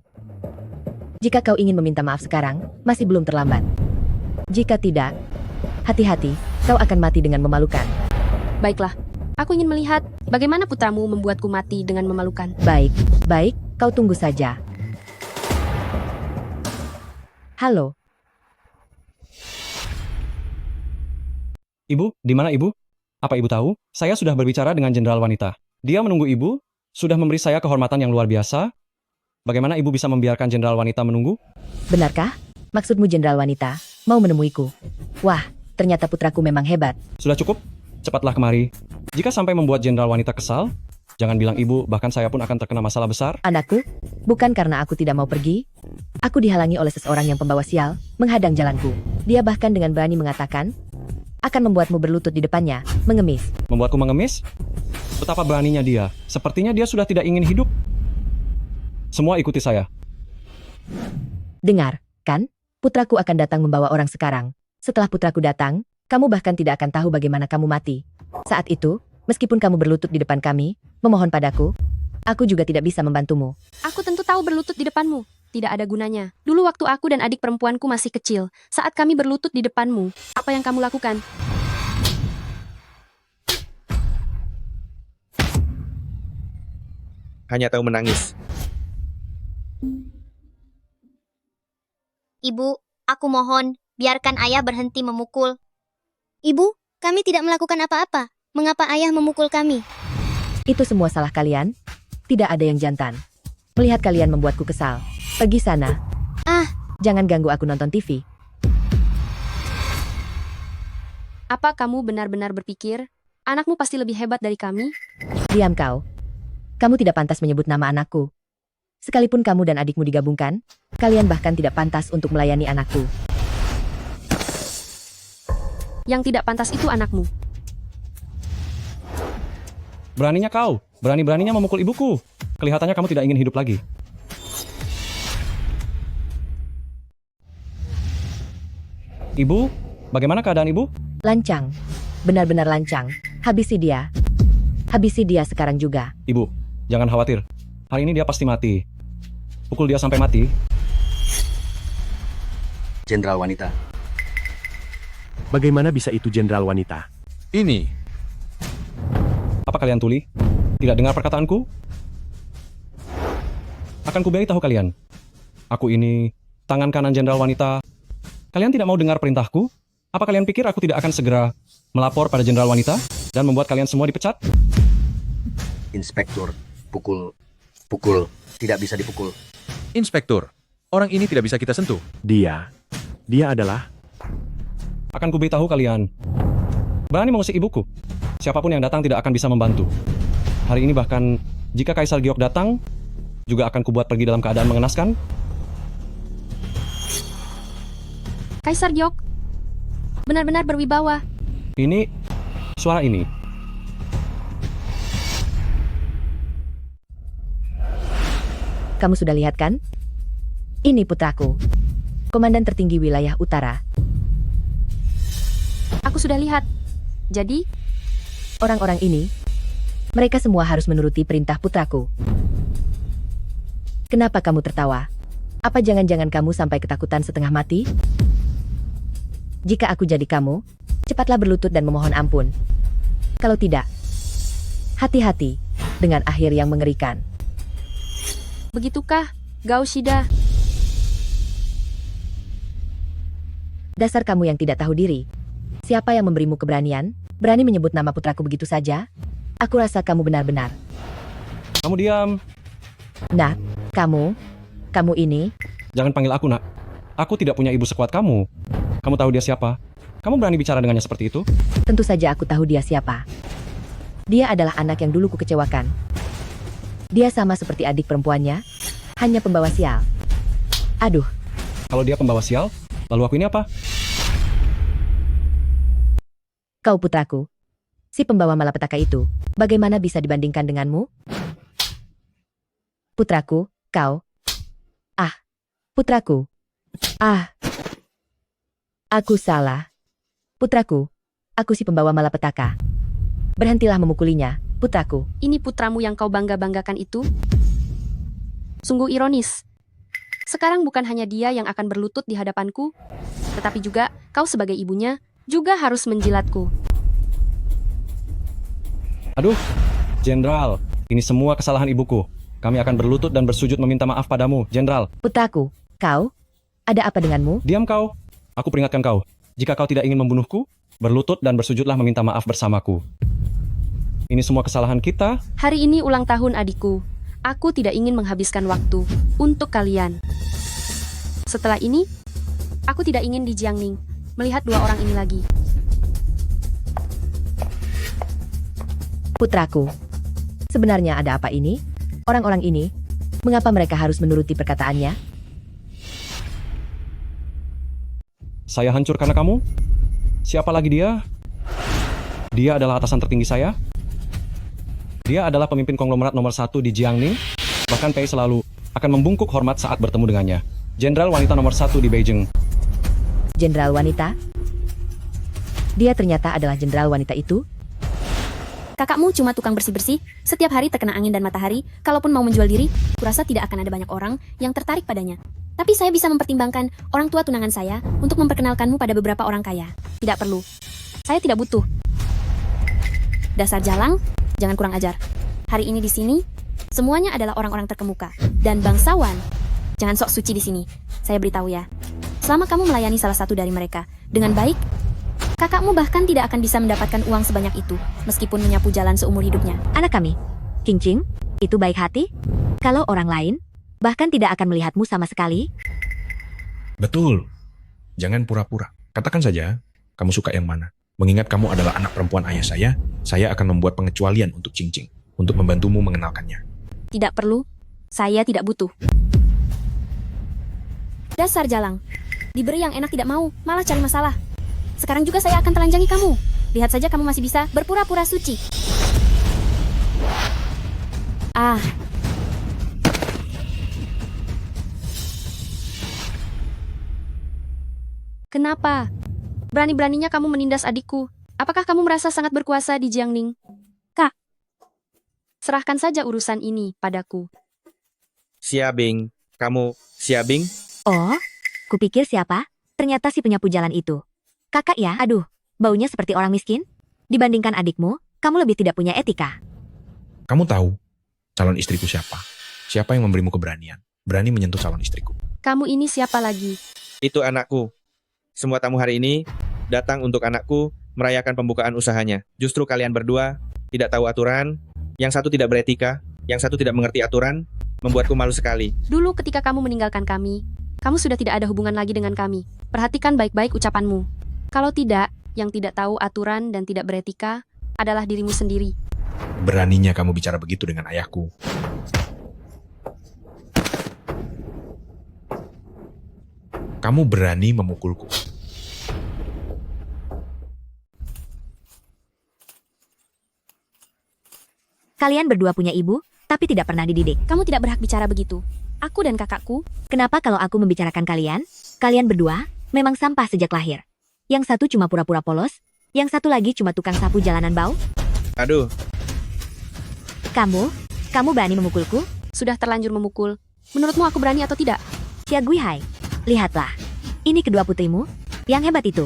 Jika kau ingin meminta maaf sekarang, masih belum terlambat. Jika tidak, hati-hati, kau akan mati dengan memalukan. Baiklah, aku ingin melihat bagaimana putramu membuatku mati dengan memalukan. Baik, kau tunggu saja. Halo. Ibu, di mana ibu? Apa ibu tahu? Saya sudah berbicara dengan jenderal wanita. Dia menunggu ibu, sudah memberi saya kehormatan yang luar biasa. Bagaimana ibu bisa membiarkan jenderal wanita menunggu? Benarkah? Maksudmu jenderal wanita mau menemuiku? Wah, ternyata putraku memang hebat. Sudah cukup? Cepatlah kemari. Jika sampai membuat jenderal wanita kesal, jangan bilang ibu, bahkan saya pun akan terkena masalah besar. Anakku, bukan karena aku tidak mau pergi. Aku dihalangi oleh seseorang yang pembawa sial, menghadang jalanku. Dia bahkan dengan berani mengatakan akan membuatmu berlutut di depannya, mengemis. Membuatku mengemis? Betapa beraninya dia. Sepertinya dia sudah tidak ingin hidup. Semua ikuti saya. Dengar, kan? Putraku akan datang membawa orang sekarang. Setelah putraku datang, kamu bahkan tidak akan tahu bagaimana kamu mati. Saat itu, meskipun kamu berlutut di depan kami, memohon padaku, aku juga tidak bisa membantumu. Aku tentu tahu berlutut di depanmu. Tidak ada gunanya. Dulu waktu aku dan adik perempuanku masih kecil, saat kami berlutut di depanmu, apa yang kamu lakukan? Hanya tahu menangis. Ibu, aku mohon, biarkan ayah berhenti memukul. Ibu, kami tidak melakukan apa-apa. Mengapa ayah memukul kami? Itu semua salah kalian. Tidak ada yang jantan. Melihat kalian membuatku kesal. Pergi sana. Jangan ganggu aku nonton TV. Apa kamu benar-benar berpikir, anakmu pasti lebih hebat dari kami? Diam kau. Kamu tidak pantas menyebut nama anakku. Sekalipun kamu dan adikmu digabungkan, kalian bahkan tidak pantas untuk melayani anakku. Yang tidak pantas itu anakmu. Beraninya kau. Berani-beraninya memukul ibuku. Kelihatannya kamu tidak ingin hidup lagi. Ibu, bagaimana keadaan ibu? Lancang. Benar-benar lancang. Habisi dia. Habisi dia sekarang juga. Ibu, jangan khawatir. Hari ini dia pasti mati. Pukul dia sampai mati. Jenderal wanita. Bagaimana bisa itu jenderal wanita? Ini. Apa kalian tuli? Tidak dengar perkataanku? Akan kuberi tahu kalian. Aku ini tangan kanan jenderal wanita. Kalian tidak mau dengar perintahku? Apa kalian pikir aku tidak akan segera melapor pada jenderal wanita dan membuat kalian semua dipecat? Inspektur, pukul, tidak bisa dipukul. Inspektur, orang ini tidak bisa kita sentuh. Dia adalah... Akan kuberitahu kalian. Berani mengusik ibuku. Siapapun yang datang tidak akan bisa membantu. Hari ini bahkan, jika Kaisar Giok datang, juga akan kubuat pergi dalam keadaan mengenaskan. Kaisar Giok, benar-benar berwibawa. Ini, suara ini. Kamu sudah lihat kan? Ini putraku. Komandan tertinggi wilayah utara. Aku sudah lihat. Jadi, orang-orang ini, mereka semua harus menuruti perintah putraku. Kenapa kamu tertawa? Apa jangan-jangan kamu sampai ketakutan setengah mati? Jika aku jadi kamu, cepatlah berlutut dan memohon ampun. Kalau tidak, hati-hati dengan akhir yang mengerikan. Begitukah, Gao Shida? Dasar kamu yang tidak tahu diri. Siapa yang memberimu keberanian? Berani menyebut nama putraku begitu saja? Aku rasa kamu benar-benar. Kamu diam. Nak, kamu ini... Jangan panggil aku, nak. Aku tidak punya ibu sekuat kamu. Kamu tahu dia siapa? Kamu berani bicara dengannya seperti itu? Tentu saja aku tahu dia siapa. Dia adalah anak yang dulu kukecewakan. Dia sama seperti adik perempuannya, hanya pembawa sial. Aduh. Kalau dia pembawa sial, lalu aku ini apa? Kau putraku. Si pembawa malapetaka itu, bagaimana bisa dibandingkan denganmu? Putraku, kau. Putraku. Aku salah. Putraku, aku si pembawa malapetaka. Berhentilah memukulinya, putraku. Ini putramu yang kau bangga-banggakan itu? Sungguh ironis. Sekarang bukan hanya dia yang akan berlutut di hadapanku, tetapi juga kau sebagai ibunya juga harus menjilatku. Aduh, Jenderal, ini semua kesalahan ibuku. Kami akan berlutut dan bersujud meminta maaf padamu, Jenderal. Putraku, kau? Ada apa denganmu? Diam kau. Aku peringatkan kau. Jika kau tidak ingin membunuhku, berlutut dan bersujudlah meminta maaf bersamaku. Ini semua kesalahan kita. Hari ini ulang tahun adikku. Aku tidak ingin menghabiskan waktu untuk kalian. Setelah ini, aku tidak ingin di Jiangning melihat dua orang ini lagi. Putraku, sebenarnya ada apa ini? Orang-orang ini, mengapa mereka harus menuruti perkataannya? Saya hancur karena kamu? Siapa lagi dia? Dia adalah atasan tertinggi saya. Dia adalah pemimpin konglomerat nomor 1 di Jiangning. Bahkan Pei selalu akan membungkuk hormat saat bertemu dengannya. Jenderal wanita nomor 1 di Beijing. Jenderal wanita? Dia ternyata adalah jenderal wanita itu? Kakakmu cuma tukang bersih-bersih, setiap hari terkena angin dan matahari, kalaupun mau menjual diri, kurasa tidak akan ada banyak orang yang tertarik padanya. Tapi saya bisa mempertimbangkan orang tua tunangan saya untuk memperkenalkanmu pada beberapa orang kaya. Tidak perlu. Saya tidak butuh. Dasar jalang, jangan kurang ajar. Hari ini di sini, semuanya adalah orang-orang terkemuka dan bangsawan. Jangan sok suci di sini. Saya beritahu ya. Selama kamu melayani salah satu dari mereka dengan baik, kakakmu bahkan tidak akan bisa mendapatkan uang sebanyak itu, meskipun menyapu jalan seumur hidupnya. Anak kami, Qingqing, itu baik hati? Kalau orang lain, bahkan tidak akan melihatmu sama sekali? Betul. Jangan pura-pura. Katakan saja, kamu suka yang mana. Mengingat kamu adalah anak perempuan ayah saya akan membuat pengecualian untuk Qingqing, untuk membantumu mengenalkannya. Tidak perlu. Saya tidak butuh. Dasar jalang. Diberi yang enak tidak mau, malah cari masalah. Sekarang juga saya akan telanjangi kamu. Lihat saja kamu masih bisa berpura-pura suci. Ah. Kenapa? Berani-beraninya kamu menindas adikku. Apakah kamu merasa sangat berkuasa di Jiangning? Kak, serahkan saja urusan ini padaku. Xiabing, kamu Xiabing? Oh, kupikir siapa? Ternyata si penyapu jalan itu. Kakak ya, aduh, baunya seperti orang miskin. Dibandingkan adikmu, kamu lebih tidak punya etika. Kamu tahu calon istriku siapa? Siapa yang memberimu keberanian? Berani menyentuh calon istriku. Kamu ini siapa lagi? Itu anakku. Semua tamu hari ini datang untuk anakku merayakan pembukaan usahanya. Justru kalian berdua tidak tahu aturan, yang satu tidak beretika, yang satu tidak mengerti aturan, membuatku malu sekali. Dulu ketika kamu meninggalkan kami, kamu sudah tidak ada hubungan lagi dengan kami. Perhatikan baik-baik ucapanmu. Kalau tidak, yang tidak tahu aturan dan tidak beretika adalah dirimu sendiri. Beraninya kamu bicara begitu dengan ayahku. Kamu berani memukulku. Kalian berdua punya ibu, tapi tidak pernah dididik. Kamu tidak berhak bicara begitu. Aku dan kakakku. Kenapa kalau aku membicarakan kalian? Kalian berdua memang sampah sejak lahir. Yang satu cuma pura-pura polos, yang satu lagi cuma tukang sapu jalanan bau. Aduh. Kamu berani memukulku? Sudah terlanjur memukul. Menurutmu aku berani atau tidak? Xia Guihai, lihatlah. Ini kedua putrimu, yang hebat itu.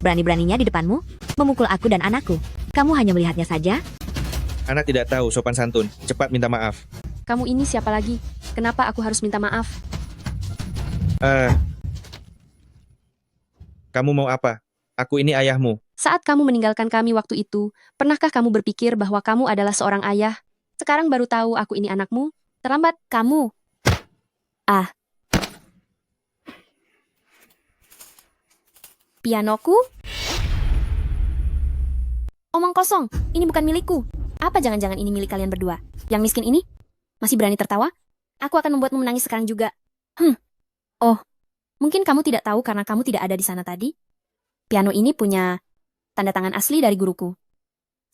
Berani-beraninya di depanmu, memukul aku dan anakku. Kamu hanya melihatnya saja? Anak tidak tahu sopan santun. Cepat minta maaf. Kamu ini siapa lagi? Kenapa aku harus minta maaf? Kamu mau apa? Aku ini ayahmu. Saat kamu meninggalkan kami waktu itu, pernahkah kamu berpikir bahwa kamu adalah seorang ayah? Sekarang baru tahu aku ini anakmu? Terlambat, kamu. Ah. Pianoku? Omong kosong, ini bukan milikku. Apa jangan-jangan ini milik kalian berdua? Yang miskin ini? Masih berani tertawa? Aku akan membuatmu menangis sekarang juga. Oh, mungkin kamu tidak tahu karena kamu tidak ada di sana tadi. Piano ini punya tanda tangan asli dari guruku.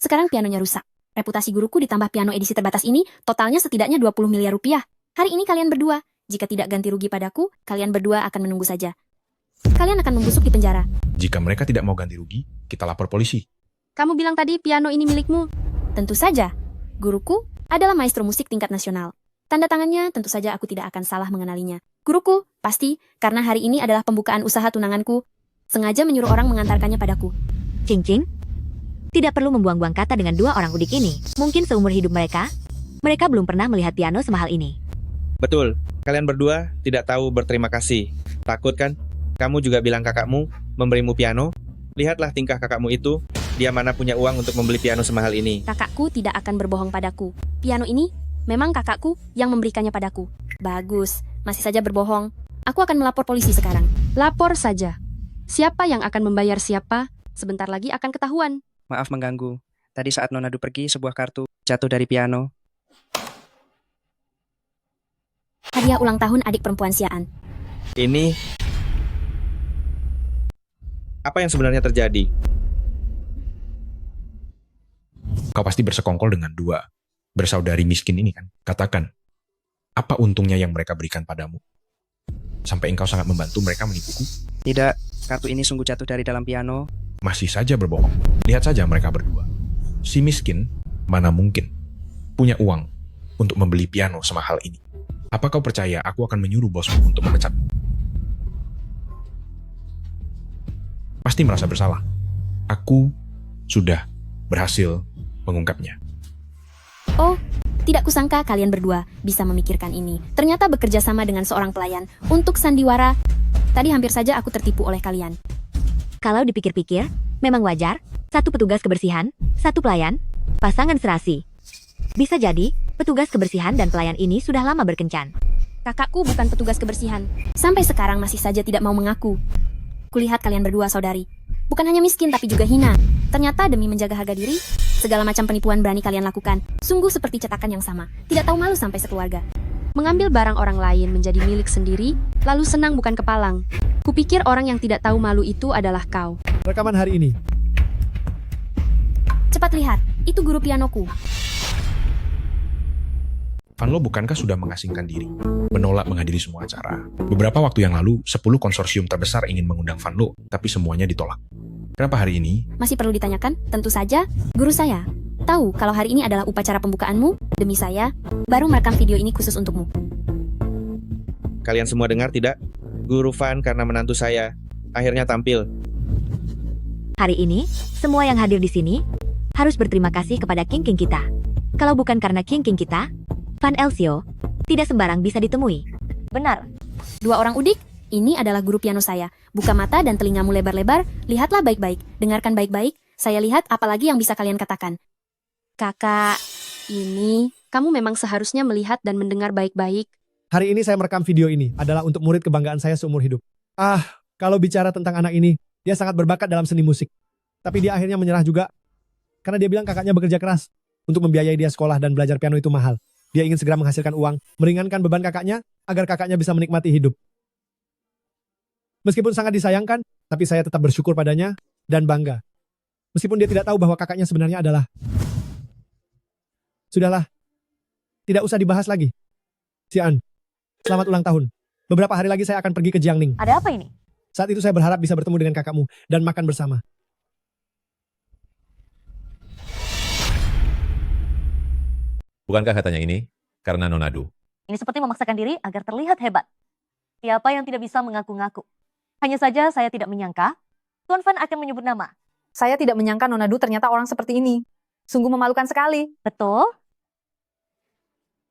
Sekarang pianonya rusak. Reputasi guruku ditambah piano edisi terbatas ini, totalnya setidaknya 20 miliar rupiah. Hari ini kalian berdua, jika tidak ganti rugi padaku, kalian berdua akan menunggu saja. Kalian akan membusuk di penjara. Jika mereka tidak mau ganti rugi, kita lapor polisi. Kamu bilang tadi piano ini milikmu. Tentu saja. Guruku adalah maestro musik tingkat nasional. Tanda tangannya tentu saja aku tidak akan salah mengenalinya. Guruku, pasti, karena hari ini adalah pembukaan usaha tunanganku, sengaja menyuruh orang mengantarkannya padaku. Qingqing, tidak perlu membuang-buang kata dengan dua orang udik ini. Mungkin seumur hidup mereka belum pernah melihat piano semahal ini. Betul, kalian berdua tidak tahu berterima kasih. Takut kan? Kamu juga bilang kakakmu memberimu piano? Lihatlah tingkah kakakmu itu. Dia mana punya uang untuk membeli piano semahal ini. Kakakku tidak akan berbohong padaku. Piano ini memang kakakku yang memberikannya padaku. Bagus, masih saja berbohong. Aku akan melapor polisi sekarang. Lapor saja. Siapa yang akan membayar siapa, sebentar lagi akan ketahuan. Maaf mengganggu. Tadi saat Nonadu pergi, sebuah kartu jatuh dari piano. Hadiah ulang tahun adik perempuan Siaan. Ini... apa yang sebenarnya terjadi? Kau pasti bersekongkol dengan dua bersaudari miskin ini kan? Katakan, apa untungnya yang mereka berikan padamu? Sampai engkau sangat membantu mereka menipuku? Tidak, kartu ini sungguh jatuh dari dalam piano. Masih saja berbohong. Lihat saja mereka berdua. Si miskin, mana mungkin punya uang untuk membeli piano semahal ini. Apa kau percaya aku akan menyuruh bosmu untuk memecatmu? Pasti merasa bersalah. Aku sudah berhasil mengungkapnya. Oh, tidak kusangka kalian berdua bisa memikirkan ini. Ternyata bekerja sama dengan seorang pelayan untuk sandiwara. Tadi hampir saja aku tertipu oleh kalian. Kalau dipikir-pikir, memang wajar. Satu petugas kebersihan, satu pelayan, pasangan serasi. Bisa jadi, petugas kebersihan dan pelayan ini sudah lama berkencan. Kakakku bukan petugas kebersihan. Sampai sekarang masih saja tidak mau mengaku. Kulihat kalian berdua saudari. Bukan hanya miskin tapi juga hina. Ternyata demi menjaga harga diri, segala macam penipuan berani kalian lakukan. Sungguh seperti cetakan yang sama. Tidak tahu malu sampai sekeluarga. Mengambil barang orang lain menjadi milik sendiri, lalu senang bukan kepalang. Kupikir orang yang tidak tahu malu itu adalah kau. Rekaman hari ini. Cepat lihat, itu guru pianoku. Vanlo bukankah sudah mengasingkan diri, menolak menghadiri semua acara? Beberapa waktu yang lalu, 10 konsorsium terbesar ingin mengundang Vanlo, tapi semuanya ditolak. Kenapa hari ini? Masih perlu ditanyakan? Tentu saja, guru saya. Tahu kalau hari ini adalah upacara pembukaanmu, demi saya, baru merekam video ini khusus untukmu. Kalian semua dengar tidak? Guru Van karena menantu saya akhirnya tampil. Hari ini, semua yang hadir di sini harus berterima kasih kepada King kita. Kalau bukan karena King kita, Van Elsio tidak sembarang bisa ditemui. Benar. Dua orang udik, ini adalah guru piano saya. Buka mata dan telingamu lebar-lebar, lihatlah baik-baik, dengarkan baik-baik, saya lihat apalagi yang bisa kalian katakan. Kakak, ini, kamu memang seharusnya melihat dan mendengar baik-baik. Hari ini saya merekam video ini adalah untuk murid kebanggaan saya seumur hidup. Kalau bicara tentang anak ini, dia sangat berbakat dalam seni musik. Tapi dia akhirnya menyerah juga. Karena dia bilang kakaknya bekerja keras untuk membiayai dia sekolah dan belajar piano itu mahal. Dia ingin segera menghasilkan uang, meringankan beban kakaknya, agar kakaknya bisa menikmati hidup. Meskipun sangat disayangkan, tapi saya tetap bersyukur padanya dan bangga. Meskipun dia tidak tahu bahwa kakaknya sebenarnya adalah... Sudahlah, tidak usah dibahas lagi. Xian, selamat ulang tahun. Beberapa hari lagi saya akan pergi ke Jiangning. Ada apa ini? Saat itu saya berharap bisa bertemu dengan kakakmu dan makan bersama. Bukankah katanya ini karena Nonadu? Ini seperti memaksakan diri agar terlihat hebat. Siapa yang tidak bisa mengaku-ngaku? Hanya saja saya tidak menyangka Tuan Van akan menyebut nama. Saya tidak menyangka Nonadu ternyata orang seperti ini. Sungguh memalukan sekali. Betul?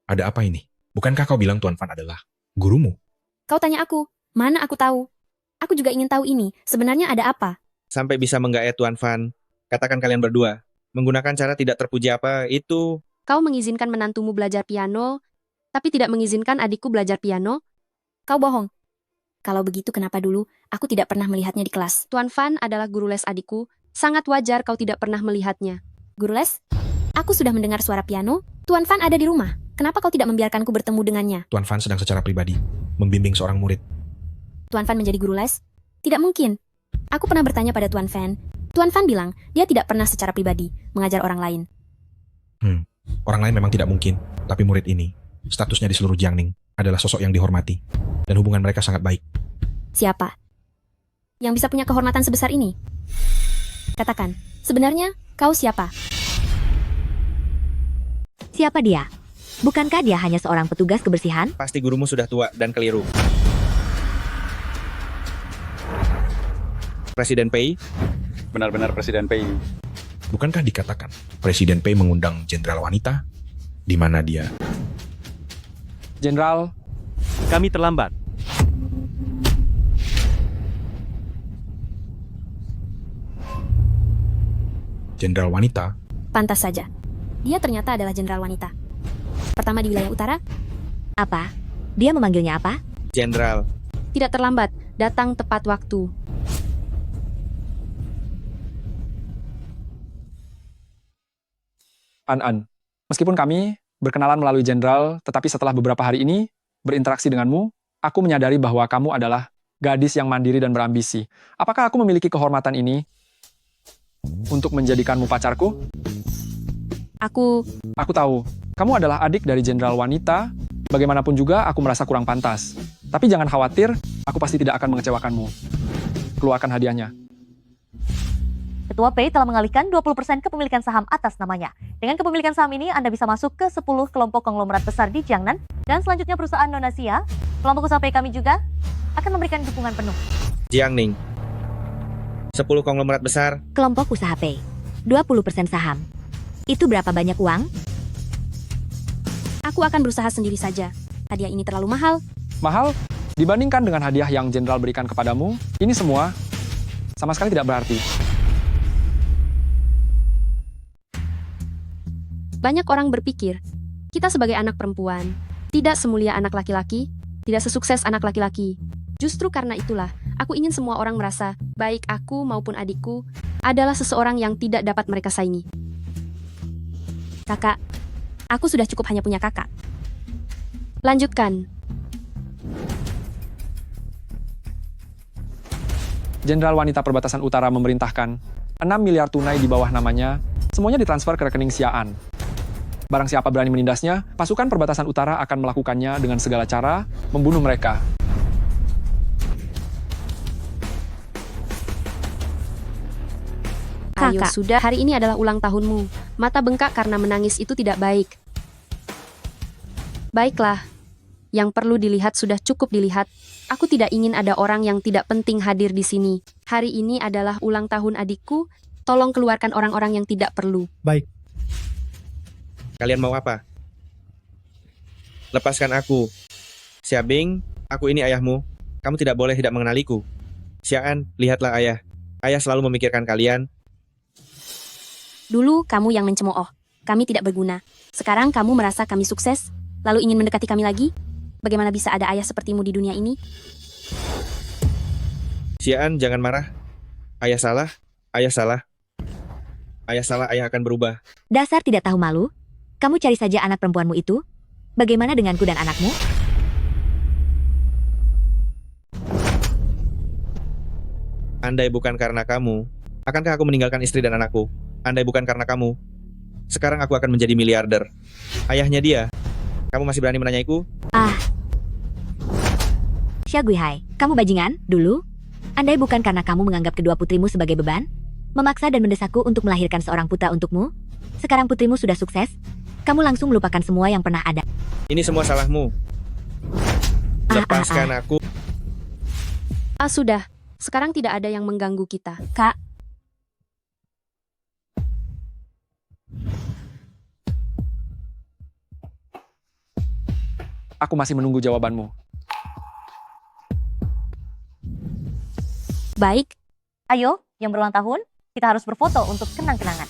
Ada apa ini? Bukankah kau bilang Tuan Van adalah gurumu? Kau tanya aku, mana aku tahu? Aku juga ingin tahu ini, sebenarnya ada apa? Sampai bisa menggaet Tuan Van. Katakan kalian berdua, menggunakan cara tidak terpuji apa itu... Kau mengizinkan menantumu belajar piano, tapi tidak mengizinkan adikku belajar piano? Kau bohong. Kalau begitu kenapa dulu aku tidak pernah melihatnya di kelas? Tuan Van adalah guru les adikku, sangat wajar kau tidak pernah melihatnya. Guru les? Aku sudah mendengar suara piano, Tuan Van ada di rumah. Kenapa kau tidak membiarkanku bertemu dengannya? Tuan Van sedang secara pribadi membimbing seorang murid. Tuan Van menjadi guru les? Tidak mungkin. Aku pernah bertanya pada Tuan Van. Tuan Van bilang dia tidak pernah secara pribadi mengajar orang lain. Orang lain memang tidak mungkin, tapi murid ini, statusnya di seluruh Jiangning, adalah sosok yang dihormati, dan hubungan mereka sangat baik. Siapa? Yang bisa punya kehormatan sebesar ini? Katakan, sebenarnya kau siapa? Siapa dia? Bukankah dia hanya seorang petugas kebersihan? Pasti gurumu sudah tua dan keliru. Presiden Pei? Benar-benar Presiden Pei. Bukankah dikatakan Presiden Pei mengundang jenderal wanita? Di mana dia? Jenderal, kami terlambat. Jenderal wanita? Pantas saja. Dia ternyata adalah jenderal wanita. Pertama di wilayah utara. Apa? Dia memanggilnya apa? Jenderal. Tidak terlambat, datang tepat waktu. An, meskipun kami berkenalan melalui jenderal, tetapi setelah beberapa hari ini berinteraksi denganmu, aku menyadari bahwa kamu adalah gadis yang mandiri dan berambisi. Apakah aku memiliki kehormatan ini untuk menjadikanmu pacarku? Aku tahu, kamu adalah adik dari jenderal wanita. Bagaimanapun juga, aku merasa kurang pantas. Tapi jangan khawatir, aku pasti tidak akan mengecewakanmu. Keluarkan hadiahnya. Ketua Pei telah mengalihkan 20% kepemilikan saham atas namanya. Dengan kepemilikan saham ini, Anda bisa masuk ke 10 kelompok konglomerat besar di Jiangnan. Dan selanjutnya perusahaan Nona Xia, kelompok usaha Pei kami juga, akan memberikan dukungan penuh. Jiangning. 10 konglomerat besar. Kelompok usaha Pei. 20% saham. Itu berapa banyak uang? Aku akan berusaha sendiri saja. Hadiah ini terlalu mahal. Mahal? Dibandingkan dengan hadiah yang jenderal berikan kepadamu, ini semua sama sekali tidak berarti. Banyak orang berpikir, kita sebagai anak perempuan, tidak semulia anak laki-laki, tidak sesukses anak laki-laki. Justru karena itulah, aku ingin semua orang merasa, baik aku maupun adikku, adalah seseorang yang tidak dapat mereka saingi. Kakak, aku sudah cukup hanya punya kakak. Lanjutkan. Jenderal Wanita Perbatasan Utara memerintahkan 6 miliar tunai di bawah namanya, semuanya ditransfer ke rekening Xia'an. Barang siapa berani menindasnya, pasukan perbatasan utara akan melakukannya dengan segala cara, membunuh mereka. Ayo sudah, hari ini adalah ulang tahunmu. Mata bengkak karena menangis itu tidak baik. Baiklah, yang perlu dilihat sudah cukup dilihat. Aku tidak ingin ada orang yang tidak penting hadir di sini. Hari ini adalah ulang tahun adikku. Tolong keluarkan orang-orang yang tidak perlu. Baik. Kalian mau apa? Lepaskan aku. Xiabing, aku ini ayahmu. Kamu tidak boleh tidak mengenaliku. Xia'an, lihatlah ayah. Ayah selalu memikirkan kalian. Dulu kamu yang mencemooh. Kami tidak berguna. Sekarang kamu merasa kami sukses, lalu ingin mendekati kami lagi? Bagaimana bisa ada ayah sepertimu di dunia ini? Xia'an, jangan marah. Ayah salah. Ayah salah. Ayah salah, ayah akan berubah. Dasar tidak tahu malu. Kamu cari saja anak perempuanmu itu. Bagaimana denganku dan anakmu? Andai bukan karena kamu, akankah aku meninggalkan istri dan anakku? Andai bukan karena kamu, sekarang aku akan menjadi miliarder. Ayahnya dia. Kamu masih berani menanyaiku? Xia Guihai, kamu bajingan, dulu? Andai bukan karena kamu menganggap kedua putrimu sebagai beban, memaksa dan mendesakku untuk melahirkan seorang putra untukmu, sekarang putrimu sudah sukses, kamu langsung melupakan semua yang pernah ada. Ini semua salahmu. Lepaskan aku. Sudah. Sekarang tidak ada yang mengganggu kita. Kak. Aku masih menunggu jawabanmu. Baik. Ayo, yang berulang tahun, kita harus berfoto untuk kenang-kenangan.